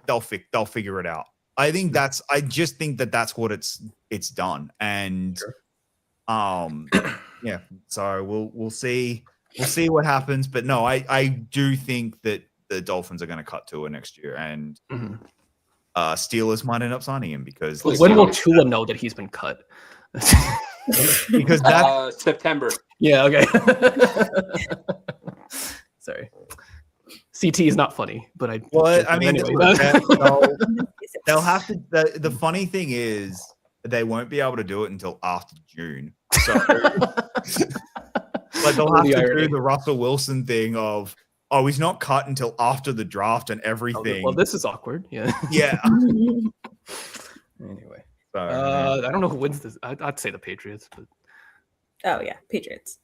they'll figure it out. I just think that's what it's done, and yeah. So we'll see what happens, but no, I do think that the Dolphins are going to cut Tua next year, and Steelers might end up signing him because When will Tua know that he's been cut? because that September. Yeah. Okay. Sorry. CT is not funny, but I mean, anyway. they'll have to. The funny thing is, they won't be able to do it until after June. So, like, they'll have The to irony. do the Russell Wilson thing of, oh, he's not cut until after the draft and everything. Well, this is awkward. Yeah. Yeah. Anyway, So, I don't know who wins this. I'd say the Patriots, but Oh yeah, Patriots.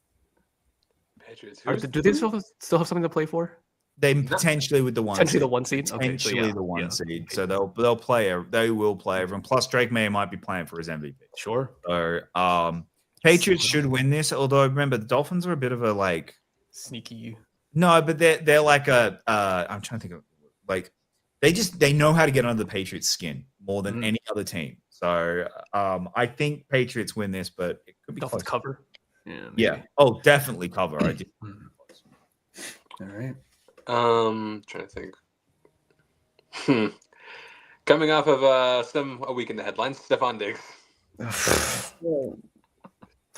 Patriots. do they still have something to play for? they potentially with the one. Potentially the seed. 1 seed. Okay, so Potentially yeah, the 1 yeah. seed. So they will play everyone. Plus Drake May might be playing for his MVP. Sure. So Patriots should win this. Although remember the Dolphins are a bit of a like Sneaky. no, but they're like a I'm trying to think of like they know how to get under the Patriots' skin more than any other team. So I think Patriots win this, but it could be Dolphins close. cover. Yeah. Yeah. maybe. Oh, definitely cover. I just All right. Trying to think. Coming off of a week in the headlines, Stephon Diggs.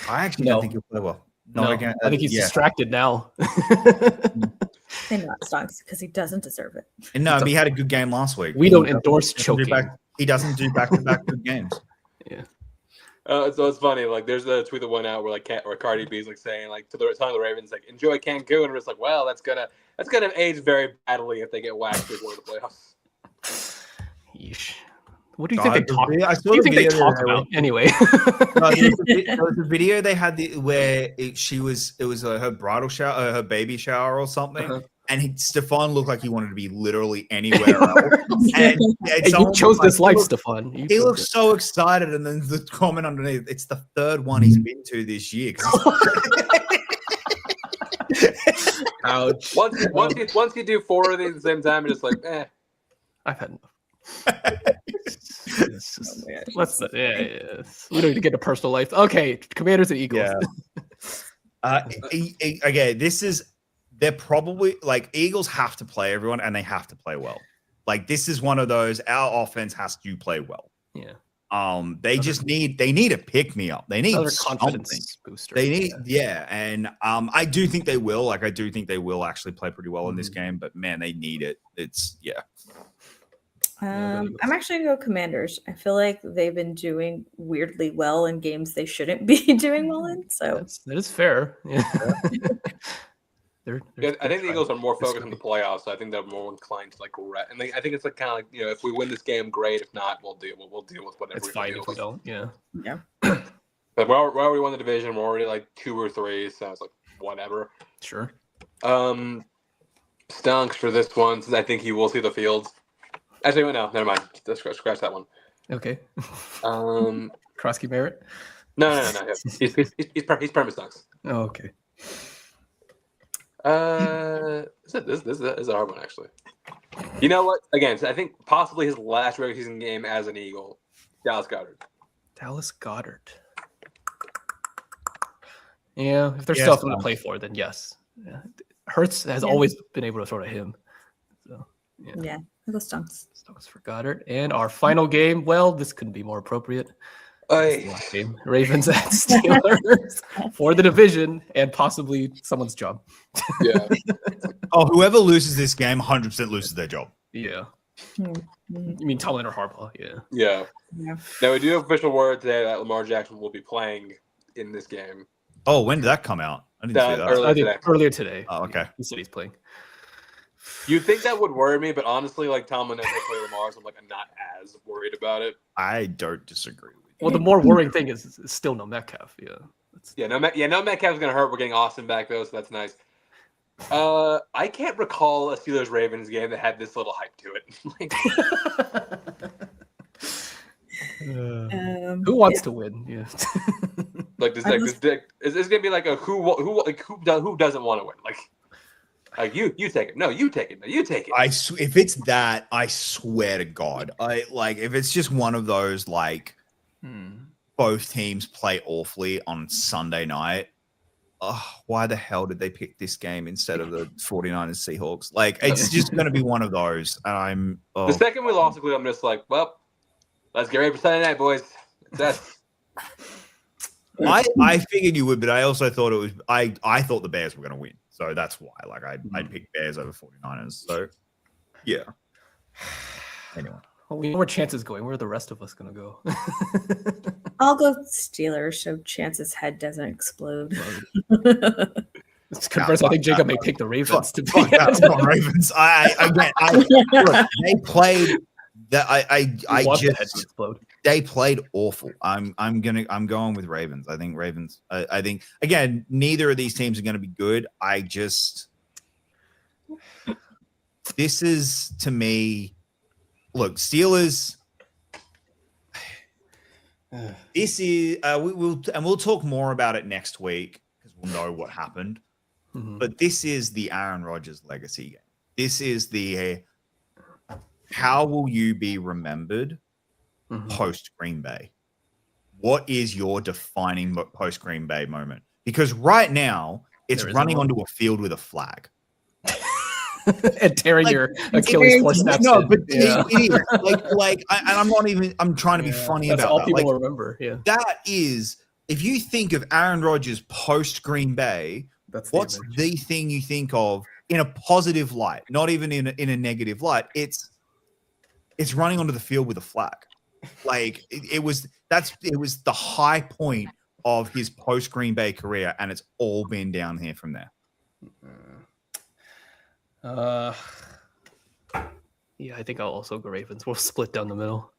I actually No. don't think he'll play well. No, Not again. I think he's yeah. distracted now. And not stonks because he doesn't deserve it. And no, he had a good game last week. We don't endorse He doesn't do choking. He doesn't do back-to-back good games. So it's funny. Like, there's a tweet that went out where Cardi B is like saying like telling the Ravens like enjoy Cancun, and it's like, well, that's gonna age very badly if they get whacked before the playoffs. Yeesh. What do you think they talk? I What saw do you the think they video talk that they about anyway? there was a video they had where it was her bridal shower, her baby shower or something, Uh-huh. and Stephon looked like he wanted to be literally anywhere else. And Hey, you someone chose was this like, life, "Look, Stephon. You he chose looks it." so excited, and then the comment underneath, it's the third one he's been to this year. 'cause Ouch. Once you do 4 of these at the same time, it's just like, eh. I've had enough. It's just- let's yeah. We don't need to get into personal life. Okay, Commanders and Eagles. Again, they're probably like Eagles have to play everyone and they have to play well. Like this is one of those, our offense has to play well. Yeah. They just need a pick me up. They need Another something. confidence booster. They need, and I do think they will. Like I do think they will actually play pretty well in this game. But man, they need it. It's I'm actually gonna go Commanders. I feel like they've been doing weirdly well in games they shouldn't be doing well in. So that is fair. Yeah. I think the Eagles are more focused on the playoffs. So I think they're more inclined to like, and I think it's like kind of like if we win this game, great. If not, we'll deal with whatever. It's fine if we don't. Yeah. But we already won the division. We're already like 2 or 3, so it's like whatever. Sure. Stunks for this one, since I think he will see the field. Actually, no, never mind. Let's scratch that one. Okay. Krosky Merritt. No. He's perma Stunks. Oh, okay. This is a hard one actually. You know what? Again, I think possibly his last regular season game as an Eagle, Dallas Goedert. Yeah, if there's something to play for, then yes. Yeah. Hurts has always been able to throw to him. So yeah, the Stunks. Stunks for Goddard. And our final game, well, this couldn't be more appropriate. Last game, Ravens at Steelers for the division and possibly someone's job. Yeah. Whoever loses this game, 100% loses their job. Yeah. You mean Tomlin or Harbaugh? Yeah. Now we do have official word today that Lamar Jackson will be playing in this game. Oh, when did that come out? I didn't see that. Earlier today. Oh, okay. He said he's playing. You'd think that would worry me, but honestly, like Tomlin never played Lamar, so I'm not as worried about it. I don't disagree with you. Well, the more worrying thing is still no Metcalf. No Metcalf's gonna hurt. We're getting Austin back though, so that's nice. I can't recall a Steelers Ravens game that had this little hype to it. Who wants to win? Yeah. It's gonna be like a who doesn't want to win? Like you take it. No, you take it. No, you take it. If it's that, I swear to God, if it's just one of those both teams play awfully on Sunday night. Why the hell did they pick this game instead of the 49ers Seahawks? It's just going to be one of those. And the second we lost, I'm just like, well, let's get ready for Sunday night, boys. I figured you would, but I also thought it was. I thought the Bears were going to win, so that's why. I'd pick Bears over 49ers. So yeah. Anyway. Well, we know where Chance is going. Where are the rest of us going to go? I'll go Steelers so Chance's head doesn't explode. Conversely, I think Jacob may pick the Ravens to be. That's not Ravens. Look, they played. They played awful. I'm going with Ravens. I think Ravens. I think again, neither of these teams are going to be good. This is to me. Look, Steelers. This is we'll talk more about it next week because we'll know what happened. Mm-hmm. But this is the Aaron Rodgers legacy game. This is the how will you be remembered post Green Bay? What is your defining post Green Bay moment? Because right now it's running onto a field with a flag. And tearing your Achilles forceps. No, but it is. I'm not even. I'm trying to be funny that's about all that. People remember. Yeah, that is. If you think of Aaron Rodgers post Green Bay, what's the thing you think of in a positive light? Not even in a negative light. It's running onto the field with a flag. It was the high point of his post Green Bay career, and it's all been down here from there. Yeah, I think I'll also go Ravens. We'll split down the middle.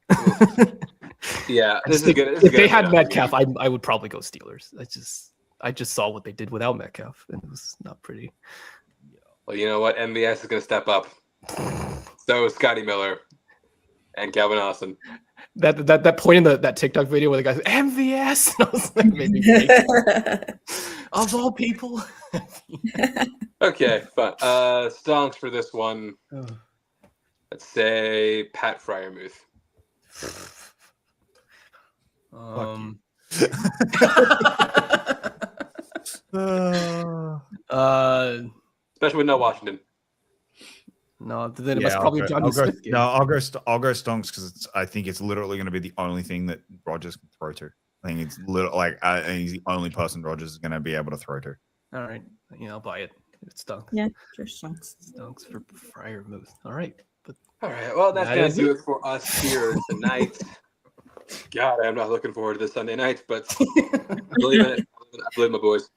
Yeah, this is good. If they had Metcalf, I would probably go Steelers. I just saw what they did without Metcalf, and it was not pretty. Well, you know what? MVS is going to step up. So is Scotty Miller and Calvin Austin. That point in that TikTok video where the guy said MVS, and I was like, maybe of all people. Okay, fine. Songs for this one. Oh. Let's say Pat Fryermuth. Especially with no Washington. No, then it must probably be Johnny Smith. No, I'll go Stonks because I think it's literally going to be the only thing that Rogers can throw to. I think it's I think he's the only person Rogers is going to be able to throw to. All right, I'll buy it. It stunk. Yeah, sure stunks. Stunks for Fryermuth. All right, but all right. Well, that's going to do it for us here tonight. God, I'm not looking forward to this Sunday night, but I believe in it. I believe my boys.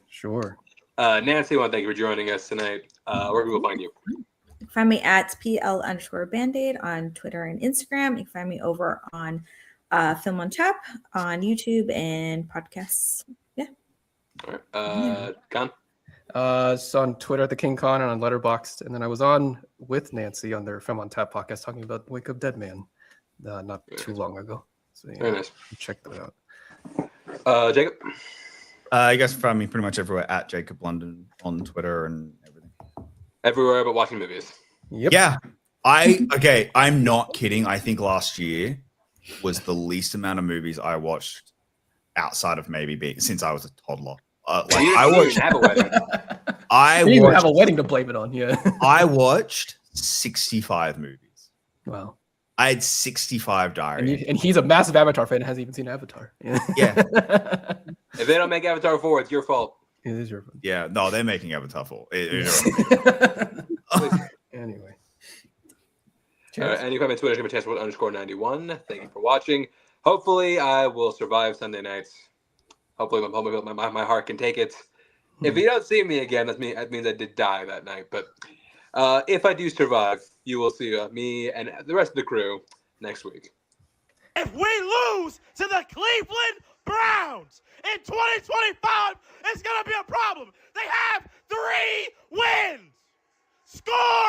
Sure. Nancy, I want to thank you for joining us tonight. Where can we find you? Find me at PL_Bandaid on Twitter and Instagram. You can find me over on Film on Tap on YouTube and podcasts. Yeah. All right. Con? So on Twitter at the King Con and on Letterboxd, and then I was on with Nancy on their Film on Tap podcast talking about Wake Up Dead Man not too long ago. So Very nice. Check that out. Jacob? You guys can find me pretty much everywhere at Jacob London on Twitter and everything. Everywhere but watching movies. Yep. Yeah. I'm not kidding. I think last year was the least amount of movies I watched outside of maybe being since I was a toddler. I watched. Have a wedding. You didn't even have a wedding to blame it on. Yeah. I watched 65 movies. Wow. I had 65 diaries. And he's a massive Avatar fan and hasn't even seen Avatar. Yeah. If they don't make Avatar 4, it's your fault. It is your fault. Yeah. No, they're making Avatar 4. Anyway. And you can find me on Twitter, _91. Thank you for watching. Hopefully, I will survive Sunday nights. Hopefully, my heart can take it. If you don't see me again, that means I did die that night. But if I do survive, you will see me and the rest of the crew next week. If we lose to the Cleveland Browns in 2025, it's going to be a problem. They have 3 wins. Score!